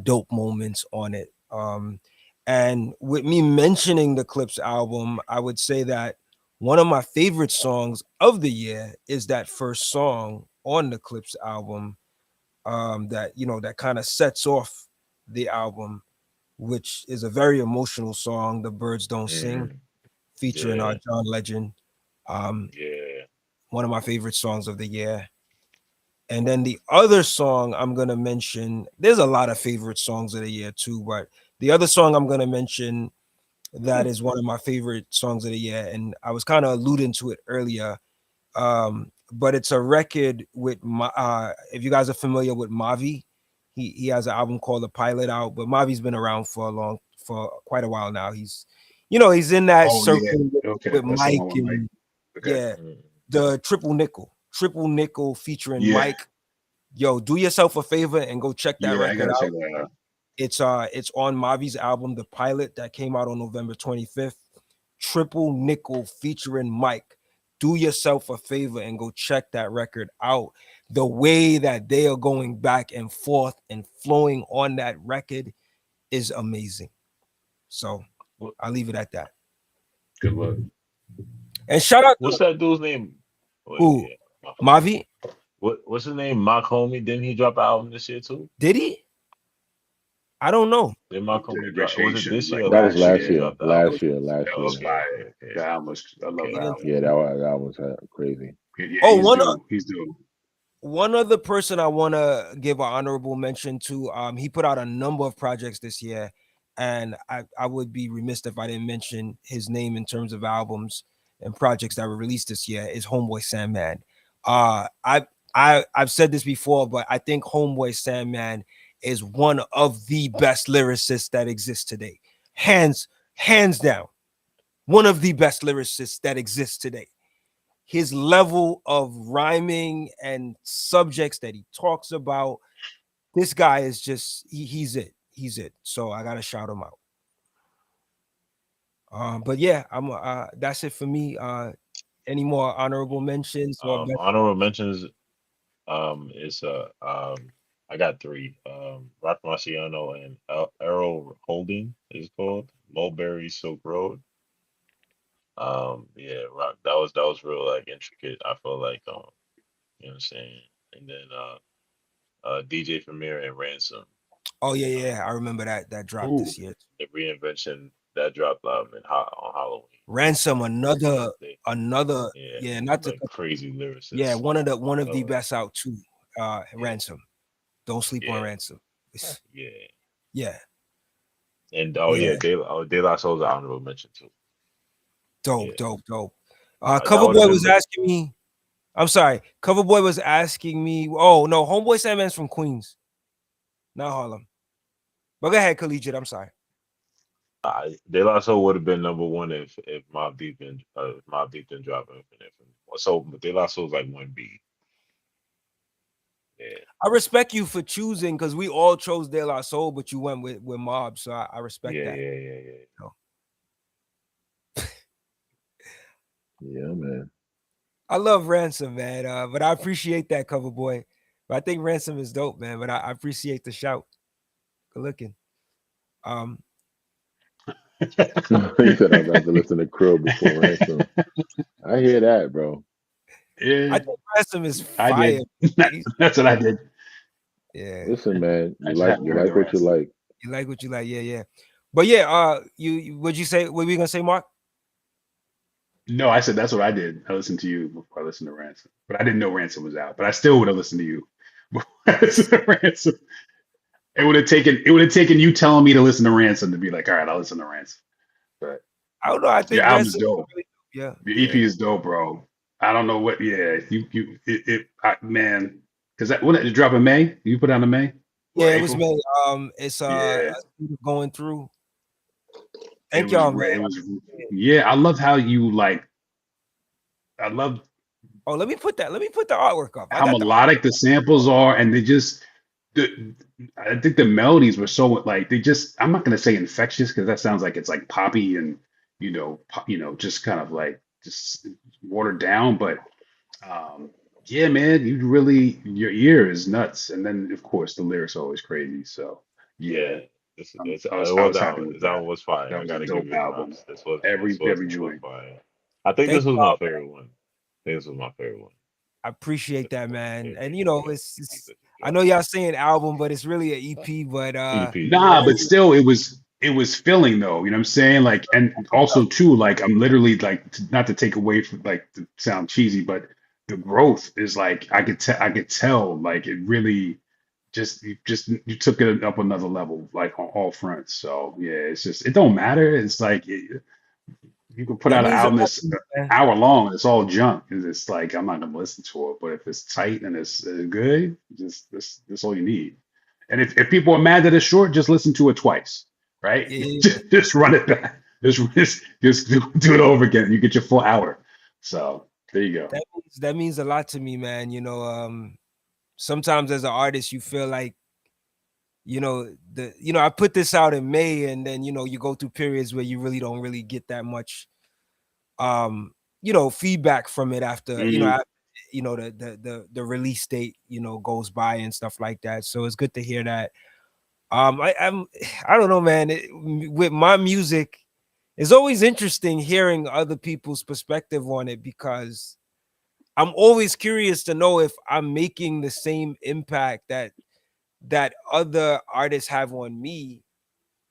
dope moments on it. And with me mentioning the Clips album, I would say that one of my favorite songs of the year is that first song on the Clips album. that that kind of sets off the album, which is a very emotional song, "The Birds Don't Sing," Mm, featuring yeah, John Legend. Um, yeah. one of my favorite songs of the year. And then the other song I'm gonna mention, there's a lot of favorite songs of the year too, but the other song I'm gonna mention that is one of my favorite songs of the year, and I was kind of alluding to it earlier. But it's a record with if you guys are familiar with Mavi, he has an album called The Pilot out, but Mavi's been around for quite a while now. He's in that Oh yeah. circle Okay, with that's the Mike one with Mike. and Okay. yeah, Mm. the triple nickel featuring Yeah. Mike. Yo, do yourself a favor and go check that Yeah, I record gotta check out. that out. It's on Mavi's album, The Pilot, that came out on November 25th. Triple nickel featuring Mike. Do yourself a favor and go check that record out. The way that they are going back and forth and flowing on that record is amazing. So What, I'll leave it at that. Good look. And shout out what's to that dude's name? Wait, who? yeah, my fault. Mavi? What's his name? Mock Homie. Didn't he drop an album this year too? Did he? I don't know. Did Mock Homie drop? Was it Negotiations this year like or That was last year? last last He year. year. dropped the album. Last year. Last That was year. Okay, fire. okay, okay, That album was, I love okay. that album. Yeah, that was crazy. Yeah, Oh, he's due. He's due. one other person I want to give an honorable mention to. He put out a number of projects this year, and I would be remiss if I didn't mention his name in terms of albums and projects that were released this year. Is Homeboy Sandman. Uh, I I've said this before, but I think Homeboy Sandman is one of the best lyricists that exists today, hands down, one of the best lyricists that exists today. His level of rhyming and subjects that he talks about, this guy is just he's it. So I gotta shout him out. But yeah, I'm that's it for me. Any more honorable mentions or best? Honorable mentions. Is I got three. Rock Marciano and Errol Holding is called Mulberry Silk Road. Yeah, rock. That was real like intricate. I feel like you know what I'm saying. And then DJ Premier and Ransom. Oh yeah, Um, yeah, I remember that dropped Ooh, this year. the reinvention that dropped on Halloween. Ransom, Like they, another, yeah, yeah, not to, like crazy yeah, lyricists. one of the So best out too. yeah, Ransom, don't sleep on yeah, Ransom. yeah. Yeah, And yeah, De La Soul's an honorable mention too. dope, Yeah, dope, dope. that would have Coverboy been. was asking me. I'm sorry, Coverboy was asking me. Oh no, Homeboy Sandman's from Queens, not Harlem. But go ahead, Collegiate. I'm sorry. De La Soul would have been number one if Mobb Deep didn't drop Infinite. So De La Soul's like one B. Yeah, I respect you for choosing because we all chose De La Soul, but you went with Mob, so I respect yeah, that. yeah, yeah, yeah. So, Yeah, man. I love Ransom, man, but I appreciate that Coverboy. But I think Ransom is dope, man. But I appreciate the shout. Good looking. Um, He said I'd rather listen to Krill before Ransom. I hear that, bro. yeah, I think Ransom is I fire. did. He's- That's what I did. yeah, Listen, man, I just haven't you heard the like what you rest. like. you like what you like, yeah, yeah. But yeah, would you say what were you gonna say, Mark? No, I said that's what I did. I listened to you before I listened to Ransom, but I didn't know Ransom was out. But I still would have listened to you before I listened to Ransom. It would have taken you telling me to listen to Ransom to be like, all right, I'll listen to Ransom. But I don't know. I your think album is Ransom, dope. yeah, Your EP yeah. is dope, bro. I don't know what. Yeah, man, because that when did it drop in May? You put out in May or Yeah, it was April? made. It's Yeah, going through. it Thank was. y'all, man. It was. Yeah, I love how you like. I love Oh, let me put the artwork up. I how got the art. melodic the samples are, and they just. The, I think the melodies were so like they just. I'm not gonna say infectious because that sounds like it's like poppy and just kind of like just watered down. But yeah, man, your ear is nuts, and then of course the lyrics are always crazy. So yeah, Yeah. It's I was it I was was happy out. with This that. album was fire. That I was a gotta give dope you album. props. This Every was joint. fire. I think Thank this was my y'all. favorite one. I think this was my favorite one. I appreciate that, man. It, And it, it, it's it, I know y'all saying album, but it's really an EP. But EP. Nah, Yeah. but still, it was filling though. You know what I'm saying? Like, and also too, like I'm literally like not to take away from like to sound cheesy, but the growth is like I could tell like it really you took it up another level like on all fronts. So yeah, it's just it don't matter. It's like you can put that out an means a album lot that's to me, an man. hour long and it's all junk. It's like I'm not gonna listen to it. But if it's tight and it's good, just that's all you need. And if people are mad that it's short, just listen to it twice, right? Yeah, Just run it back. Just do it over again. You get your full hour. So there you go. that means a lot to me, man. Sometimes as an artist, you feel like I put this out in May, and then you go through periods where you really don't really get that much feedback from it after Mhm. the release date goes by and stuff like that. So it's good to hear that. I don't know, man. With my music, it's always interesting hearing other people's perspective on it, because I'm always curious to know if I'm making the same impact that other artists have on me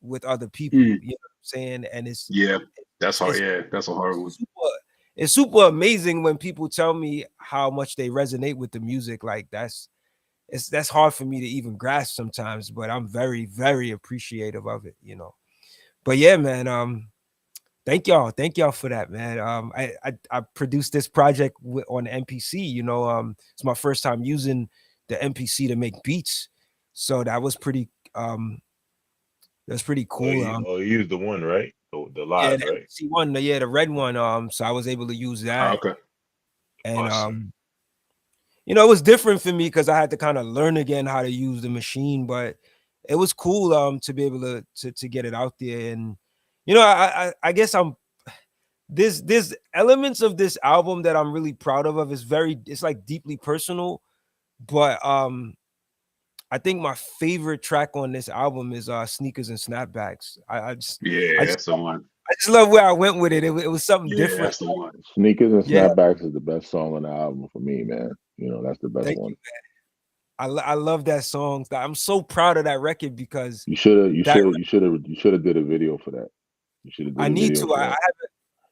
with other people. Mm. You know what I'm saying? And Yeah, that's hard. it's Yeah, that's a hard one. super, it's super amazing when people tell me how much they resonate with the music. Like that's hard for me to even grasp sometimes, but I'm very, very appreciative of it. But yeah, man, thank y'all for that, man. I produced this project on MPC. It's my first time using the MPC to make beats, so that's pretty Oh, cool. you used the one, right? The Yeah, live, the right? MPC one, yeah, the red one. So I was able to use that, Okay. and Awesome. it was different for me because I had to kind of learn again how to use the machine, but it was cool to be able to get it out there. And I guess there's elements of this album that I'm really proud of. It's like deeply personal, but I think my favorite track on this album is Sneakers and Snapbacks. Yeah, that's the one. I just love where I went with it. It was something Yeah, different. that's the one. Sneakers and Yeah, Snapbacks is the best song on the album for me, man. That's the best thank one. you. I love that song. I'm so proud of that record because You should have, you that should have, you should have did a video for that. You should have I did a need video to. for I that.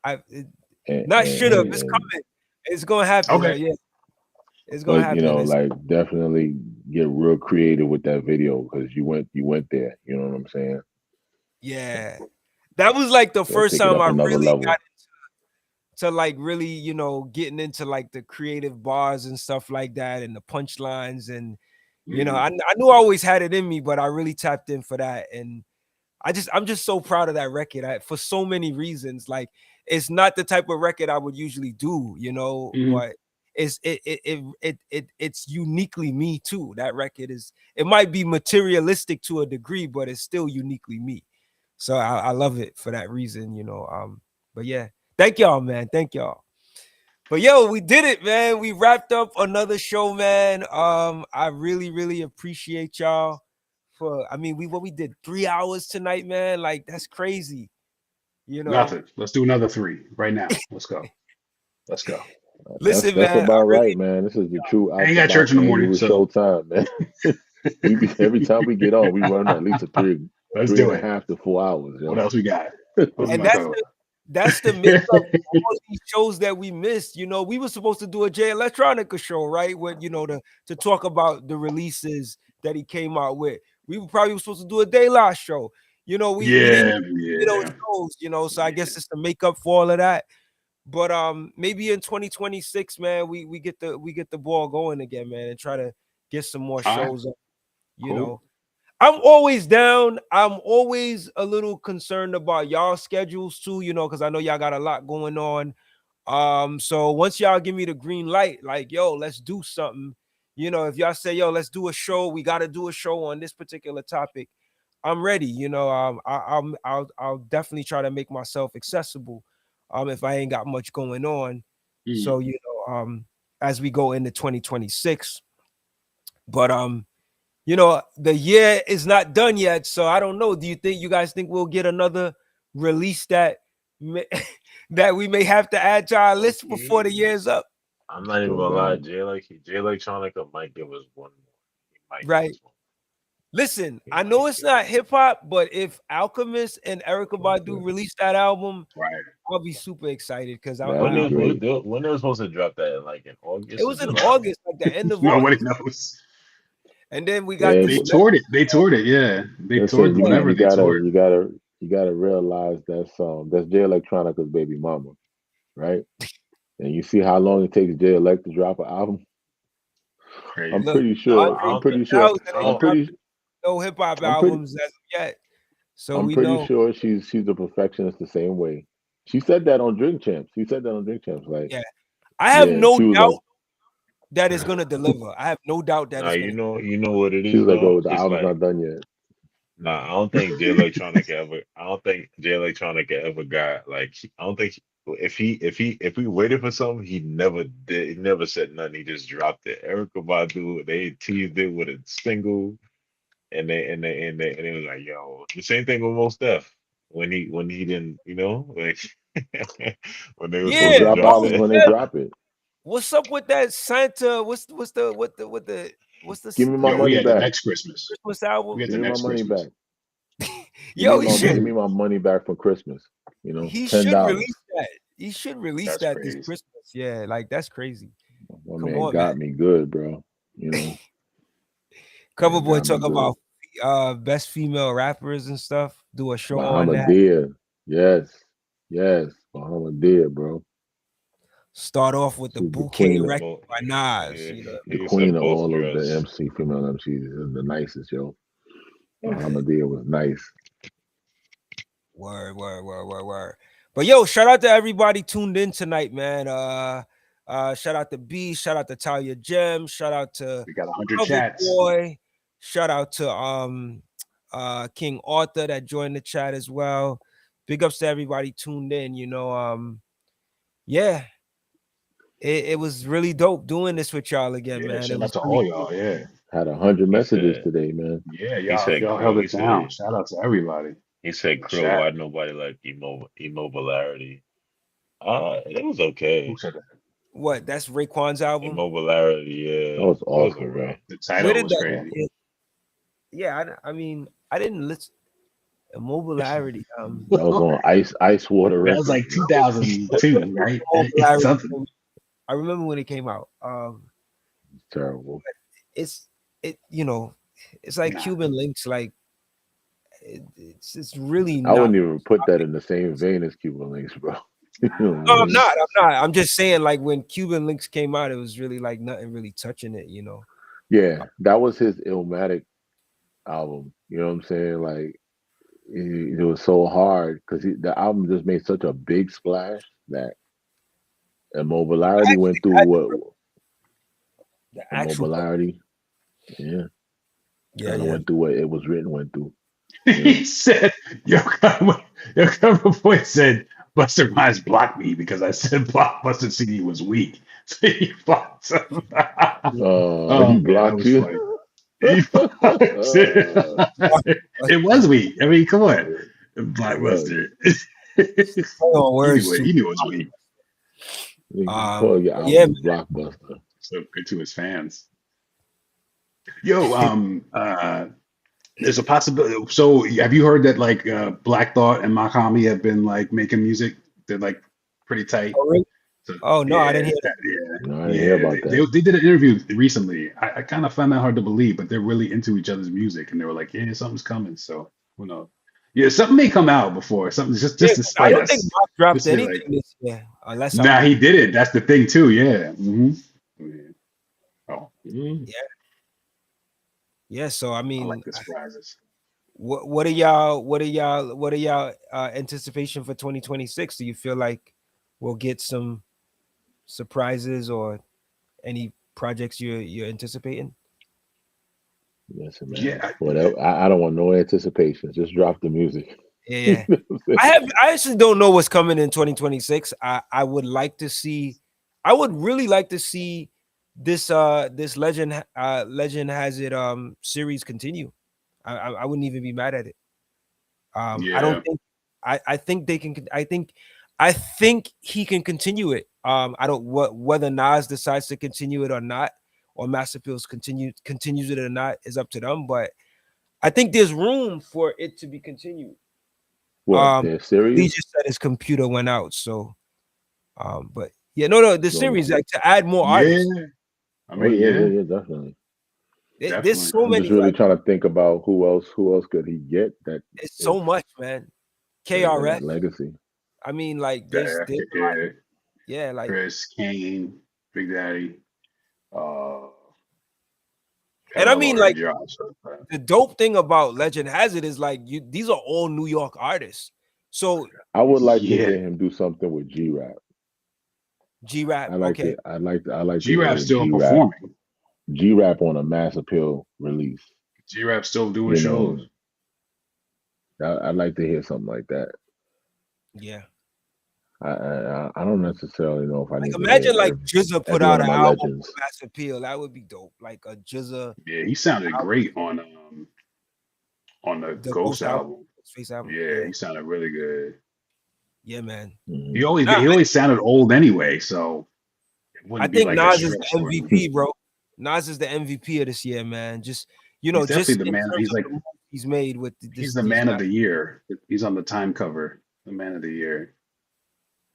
haven't. And, Not and, should have. and, It's and coming. It's gonna happen. Okay. Yeah, it's gonna but happen. like definitely get real creative with that video because you went there. You know what I'm saying? Yeah, that was like the Gotta first take it time up I another really got level. to like really, getting into like the creative bars and stuff like that and the punchlines. And Mhm. I knew I always had it in me, but I really tapped in for that. And I'm just so proud of that record for so many reasons. Like, it's not the type of record I would usually do, Mhm. but it's uniquely me too. That record it might be materialistic to a degree, but it's still uniquely me. So I love it for that reason. But yeah, thank y'all, man. Thank y'all. But yo, we did it, man. We wrapped up another show, man. I really, really appreciate y'all we did 3 hours tonight, man. Like, that's crazy, you know. Nothing. Let's do another three right now. Let's go. Let's go. That's Listen, man, I about right, really man. This is the true I out ain't the got church box in the morning, annual so show time, man. Every time we get on, we run at least a let's three do and a it. half to 4 hours, What yo. else we got? What else we and want to talk that's the makeup of about? all these shows that we missed. We were supposed to do a Jay Electronica show, right? With to talk about the releases that he came out with. We were probably supposed to do a De La show. We didn't Yeah, do those yeah, shows. So I guess yeah. it's to make up for all of that. But maybe in 2026, man, we get the ball going again, man, and try to get some more All right, shows up. You cool. know, I'm always down. I'm always a little concerned about y'all schedules too, because I know y'all got a lot going on. So once y'all give me the green light, like, yo, let's do something. If y'all say, yo, let's do a show, we got to do a show on this particular topic. I'm ready. I'll definitely try to make myself accessible. If I ain't got much going on. Mm. So as we go into 2026, but the year is not done yet, so I don't know. Do you guys think we'll get another release that that we may have to add to our list before the Okay. year's up? I'm not even So gonna lie, man, Jay Electronica might give us one more. He Might get Right. this one. Listen, He I might know it's get it. not hip hop, but if Alchemist and Erica Badu release that album, Right. I'll be super excited because That'd be great. When they were supposed to drop that, like in it August or was in July? August, like the end of Nobody August, knows. and then we got Yeah, this. They toured it. They toured it. Yeah, they toured listen, whatever you they gotta toured. you gotta realize that's Jay Electronica's baby mama, right? And you see how long it takes Jay Elect to drop an album. I'm Crazy. Look, pretty I, sure. I Andre I'm don't think pretty sure. 3000 I ain't I'm don't. dropped pretty. no hip hop I'm pretty. albums as of yet, so I'm we pretty know. sure she's a perfectionist the same way. She said that on Drink Champs. She said that on Drink Champs. Like, Yeah, I have yeah, no she was like, doubt that it's gonna deliver. I have no doubt that Nah, it's gonna. you know what it she is was like, though. oh, the It's album's like not done yet. nah. I don't think Jay Electronica ever. I don't think Jay Electronica ever got like. I don't think if we waited for something, he never did. He never said nothing. He just dropped it. Erica Badu, they teased it with a single, and they was like, yo, the same thing with Mos Def when he didn't, like when they were They Yeah. supposed to drop drop Oh, albums that. when they yeah. drop it. What's up with that Santa? What's Give me my Yo, we money had the back. next Christmas. Christmas We album? had Give the me my next money Christmas. back. Yo, he Give should me my money back from Christmas. he should $10. release that. He should release That's that this crazy. Christmas. Yeah, like that's crazy. My Come man on, man. got me good, bro. Cover Man boy got me talk good. about best female rappers and stuff. Do a show on that. Bahamadia. Yes. Bahamadia, bro. Start off with the She's the bouquet queen of record Well, by Nas. he, the he queen said of both all of the girls. female MCs. The nicest, yo. Bahamadia was nice. Word. But yo, shout out to everybody tuned in tonight, man. Shout out to B, shout out to Talia Gem, shout out to We got 100 Cover chats. Boy, shout out to King Arthur that joined the chat as well. Big ups to everybody tuned in. Yeah, it was really dope doing this with y'all again, Yeah, man. It shout out was to really all y'all. Yeah. Had 100 He messages said today, man. Yeah, he said y'all Krill. held it down. Shout out to everybody He said in the Krill. chat. Why nobody like immobility? It was Who okay. said that? what that's Raekwon's album. Immobility, That was it was awful, bro. alright. The Where title did was that? crazy. Awful. Yeah, I mean, I didn't listen. Immobility. That was on Ice Water That was Records, like bro. 2002, right? Immobility. Something. I remember when it came out. Terrible. It's it's like Nah. Cuban Links. Like it's really I not. wouldn't even put that in the same vein as Cuban Links, bro. You know what I No, I'm mean? not. I'm just saying, like when Cuban Links came out, it was really like nothing really touching it. Yeah, that was his Illmatic album. You know what I'm saying? Like it was so hard because the album just made such a big splash that Immobility went through what The actual. Immobility, yeah, kind of Yeah. went through what it was written went through. He said, your cover boy said, Buster Rhymes blocked me because I said Blockbuster CD was weak. So he blocked him. He Oh, man, that blocked was you. funny. He blocked it. It was weak. I mean, come on. Blockbuster. Words too. He knew it was weak. Call your Yeah, album Blockbuster. So good to his fans. Yo, there's a possibility. So, have you heard that like Black Thought and Makami have been like making music? They're like pretty tight. Oh, really? So, Oh no, I didn't hear that. No, I didn't hear about that. They did an interview recently. I kind of found that hard to believe, but they're really into each other's music, and they were like, "Yeah, something's coming." So, who knows? Yeah, something may come out before something just Yeah, to 'cause spite I don't us. think Mark dropped Just to, anything like, this year, unless nah, I'm. he did it. That's the thing too. Yeah. Oh, Yeah, so I I mean, like the surprises. what are y'all anticipation for 2026? Do you feel like we'll get some surprises or any projects you're anticipating? Listen, man. Yeah, Whatever. I don't want no anticipations. Just drop the music. Yeah. I actually don't know what's coming in 2026. I would really like to see this legend has it series continue. I wouldn't even be mad at it. I don't Yeah. think I think they can I think he can continue it. I don't whether Nas decides to continue it or not, or Mass Appeals continues it or not is up to them. But I think there's room for it to be continued. What, their Lee series? just said his computer went out, so but yeah, no, the No. series, like, to add more Yeah. artists. I Oh mean, yeah, yeah, definitely. There's definitely. so I'm just many, really like, trying to think about who else could he get that it's if so much, man. in KRS. that legacy. I mean, like, there's Yeah, there's a lot. yeah. Yeah, like, Chris, Kane, Big Daddy, uh, and I Hell mean, already like, dropped. So, the dope thing about Legend Has It is, like, these are all New York artists. So I would like to yeah, hear him do something with G Rap. G Rap, I like okay. to G Rap hear still performing. G Rap on a Mass Appeal release. G Rap still doing You shows. know, I'd like to hear something like that. Yeah. I don't necessarily know if I Like, need to imagine, hear like, GZA put every one out of an my album legends. for Mass Appeal. That would be dope. Like a GZA Yeah, he sounded album, great on the the Ghost Ghost album, album. Space album. Yeah, Yeah, he sounded really good. yeah, man. He Mhm. always Nah, he always sounded old anyway, so it I wouldn't be think like a Nas is stretch the for him. MVP, bro. Nas is the MVP of this year, man. Just, He's definitely just the in man. terms He's of like the moves he's made with he's the these man of last, the year. He's on the time cover, the man of the year.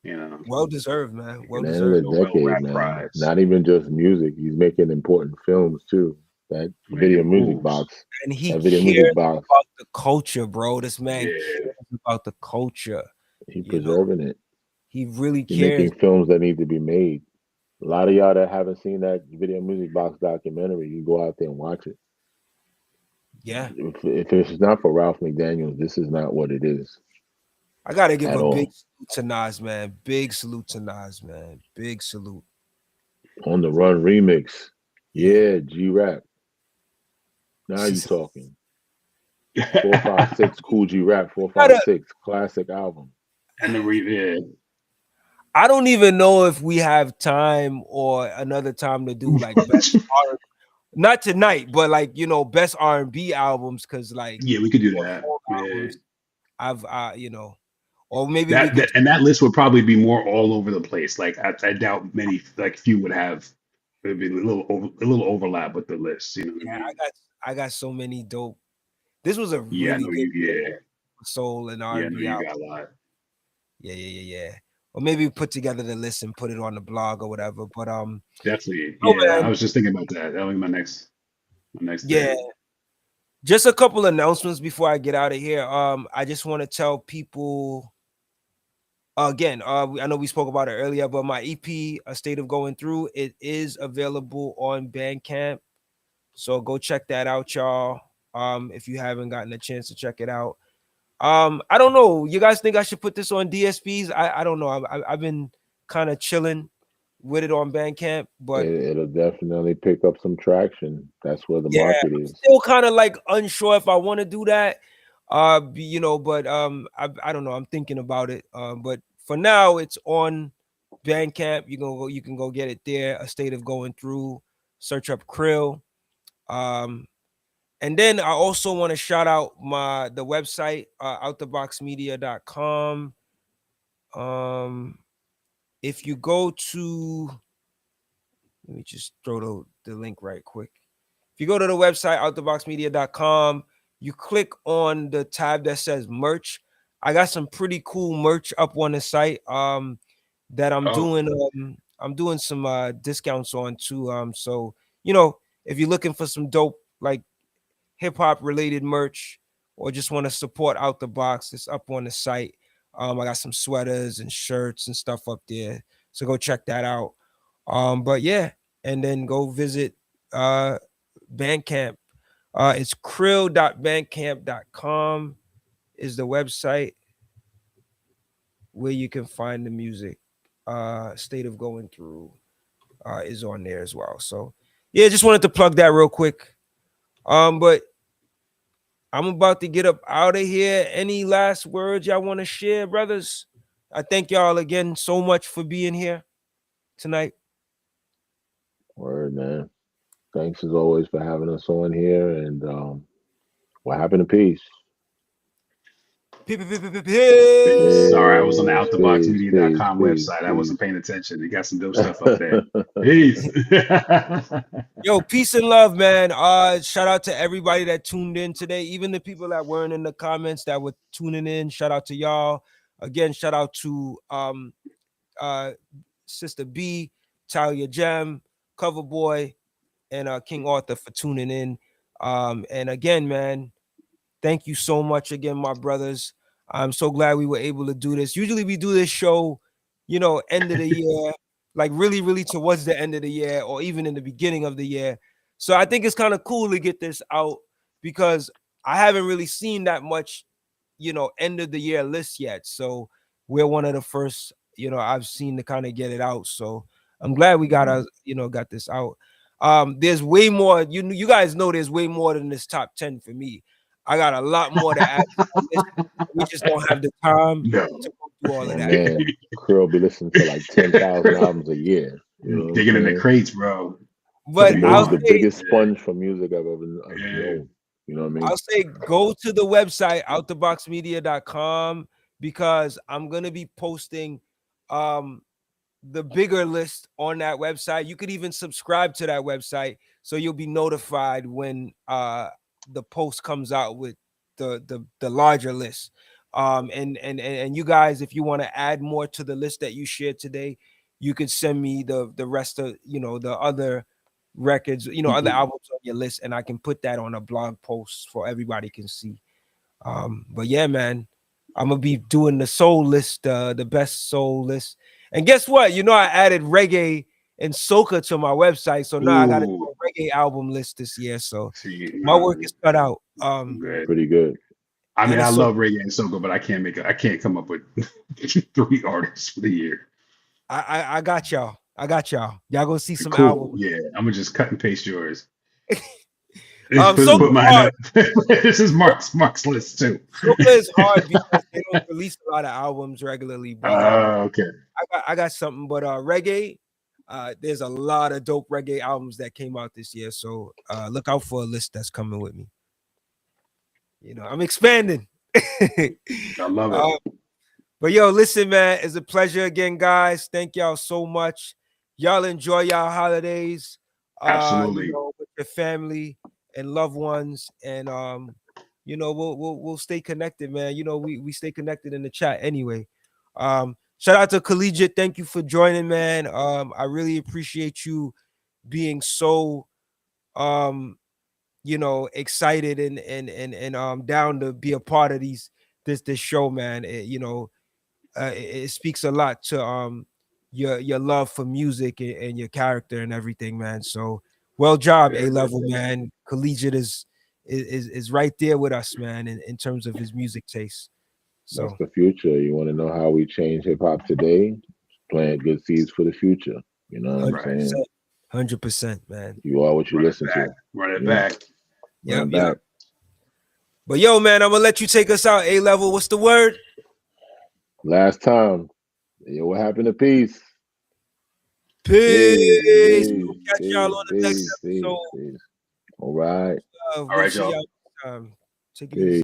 You know, well deserved, man. Well Man of the deserved. Nobel decade, Rap man. Prize. Not even just music. He's making important films too. That video Making music moves. box. And he That video music cares box. about the culture, bro. This man Yeah, cares about the culture. He You know, preserving it. he really He cares. making films that need to be made. A lot of y'all that haven't seen that video music box documentary, you go out there and watch it. Yeah. If it's not for Ralph McDaniels, this is not what it is I gotta give at a big all. salute to Nas, man. Big salute to Nas, man. Big salute. On the Run remix, Yeah. yeah, G Rap. Now you talking. 456 Cool G Rap. Gotta- 456 classic album. and yeah. I don't even know if we have time or another time to do, like, best R, not tonight, but, like, best R&B albums, because, like, Yeah, we could do or that. folk Yeah. albums. Or maybe we could. That list would probably be more all over the place. Like I doubt many, like few would have. It'd be a little overlap with the list. You know what I Yeah, mean? I got so many dope. This was a Yeah, I really know good you. year Yeah, for soul and yeah, I know R&B you album. got a lot. Yeah. Or maybe we put together the list and put it on the blog or whatever. But Definitely. oh, Yeah, I man, was just thinking about that. That'll be my next yeah. thing. Just a couple announcements before I get out of here. I just want to tell people again. I know we spoke about it earlier, but my EP, A State of Going Through, it is available on Bandcamp. So go check that out, y'all. If you haven't gotten a chance to check it out. I don't know. You guys think I should put this on DSPs? I don't know. I've been kind of chilling with it on Bandcamp, but It'll definitely pick up some traction. That's where the yeah, market I'm is. still kind of like unsure if I want to do that. But I don't know. I'm thinking about it. But for now, it's on Bandcamp. You can go get it there. A State of Going Through. Search up Cril. Um, And then I also want to shout out the website, outtheboxmedia.com. If you go to, let me just throw the link right quick. If you go to the website, outtheboxmedia.com, you click on the tab that says merch. I got some pretty cool merch up on the site that Oh, I'm doing some discounts on too. So if you're looking for some dope, like, hip hop related merch, or just want to support Out the Box, it's up on the site. I got some sweaters and shirts and stuff up there, so go check that out. But yeah, and then go visit Bandcamp. It's krill.bandcamp.com is the website where you can find the music. State of Going Through is on there as well. So yeah, just wanted to plug that real quick. But I'm about to get up out of here. Any last words y'all want to share, brothers? I thank y'all again so much for being here tonight. Word, man. Thanks as always for having us on here. And what happened to peace? Peace. Sorry, I was on the Peace, peace, peace, outtheboxmedia.com peace, website. I peace. wasn't paying attention. They got some dope stuff up there. Peace. Yo, peace and love, man. Shout out to everybody that tuned in today, even the people that weren't in the comments that were tuning in. Shout out to y'all. Again, shout out to Sister B, Talia Gem, Cover Boy, and King Arthur for tuning in. And again, man, thank you so much again, my brothers. I'm so glad we were able to do this. Usually we do this show, you know, end of the year, like really, really towards the end of the year or even in the beginning of the year. So I think it's kind of cool to get this out because I haven't really seen that much, you know, end of the year list yet. So we're one of the first, you know, I've seen to kind of get it out. So I'm glad we got us, you know, got this out. There's way more, you guys know there's way more than this top 10 for me. I got a lot more to add to my list. We just don't have the time No. to go through all My of that. man, Cril be listening to like 10,000 albums a year. You know what Digging I'm in the saying? crates, bro. But Putting I'll He's the say, biggest sponge for music I've ever Yeah. known. You know what I mean? I'll say go to the website outtheboxmedia.com because I'm gonna be posting the bigger list on that website. You could even subscribe to that website so you'll be notified when the post comes out with the larger list. And you guys, if you want to add more to the list that you shared today, you could send me the rest of, you know, the other records, you know, other albums on your list, and I can put that on a blog post for everybody can see. But yeah, man, I'm gonna be doing the soul list, the best soul list. And guess what? You know, I added reggae and soca to my website, so now I got to do Ooh. a reggae album list this year. So See, my work is cut out. good. Pretty good. I mean, and I it's love reggae and soca, but I can't come up with 3 artists for the year. I got y'all. I got y'all. Y'all gonna see some Cool. albums. Yeah, I'm gonna just cut and paste yours. Soca Put mine hard. up. This is Mark's list too. Soca is hard because they don't release a lot of albums regularly. But Okay. I got something. But reggae, there's a lot of dope reggae albums that came out this year. So look out for a list that's coming with me. You know, I'm expanding. I love it. But yo, listen, man, it's a pleasure again, guys. Thank y'all so much. Y'all enjoy y'all holidays, Absolutely. you know, with your family and loved ones, and you know, we'll stay connected, man. You know, we stay connected in the chat anyway. Shout out to Culigett. Thank you for joining, man. I really appreciate you being so you know, excited and down to be a part of this show, man. You know, it speaks a lot to your love for music and your character and everything, man. So well job, A Level, man. Collegiate is right there with us, man, in terms of his music taste. So That's the future. You want to know how we change hip hop today? Plant good seeds for the future. You know what I'm saying? 100%, man. You are what you listen to. Run it Yeah. back. Run Yeah. back. But yo, man, I'm gonna let you take us out. A Level, what's the word? Last time. Yo, what happened to peace? Peace. We'll catch y'all on the next peace, episode. peace. All right. We'll All right, see y'all. y'all next time. Take it Peace. easy.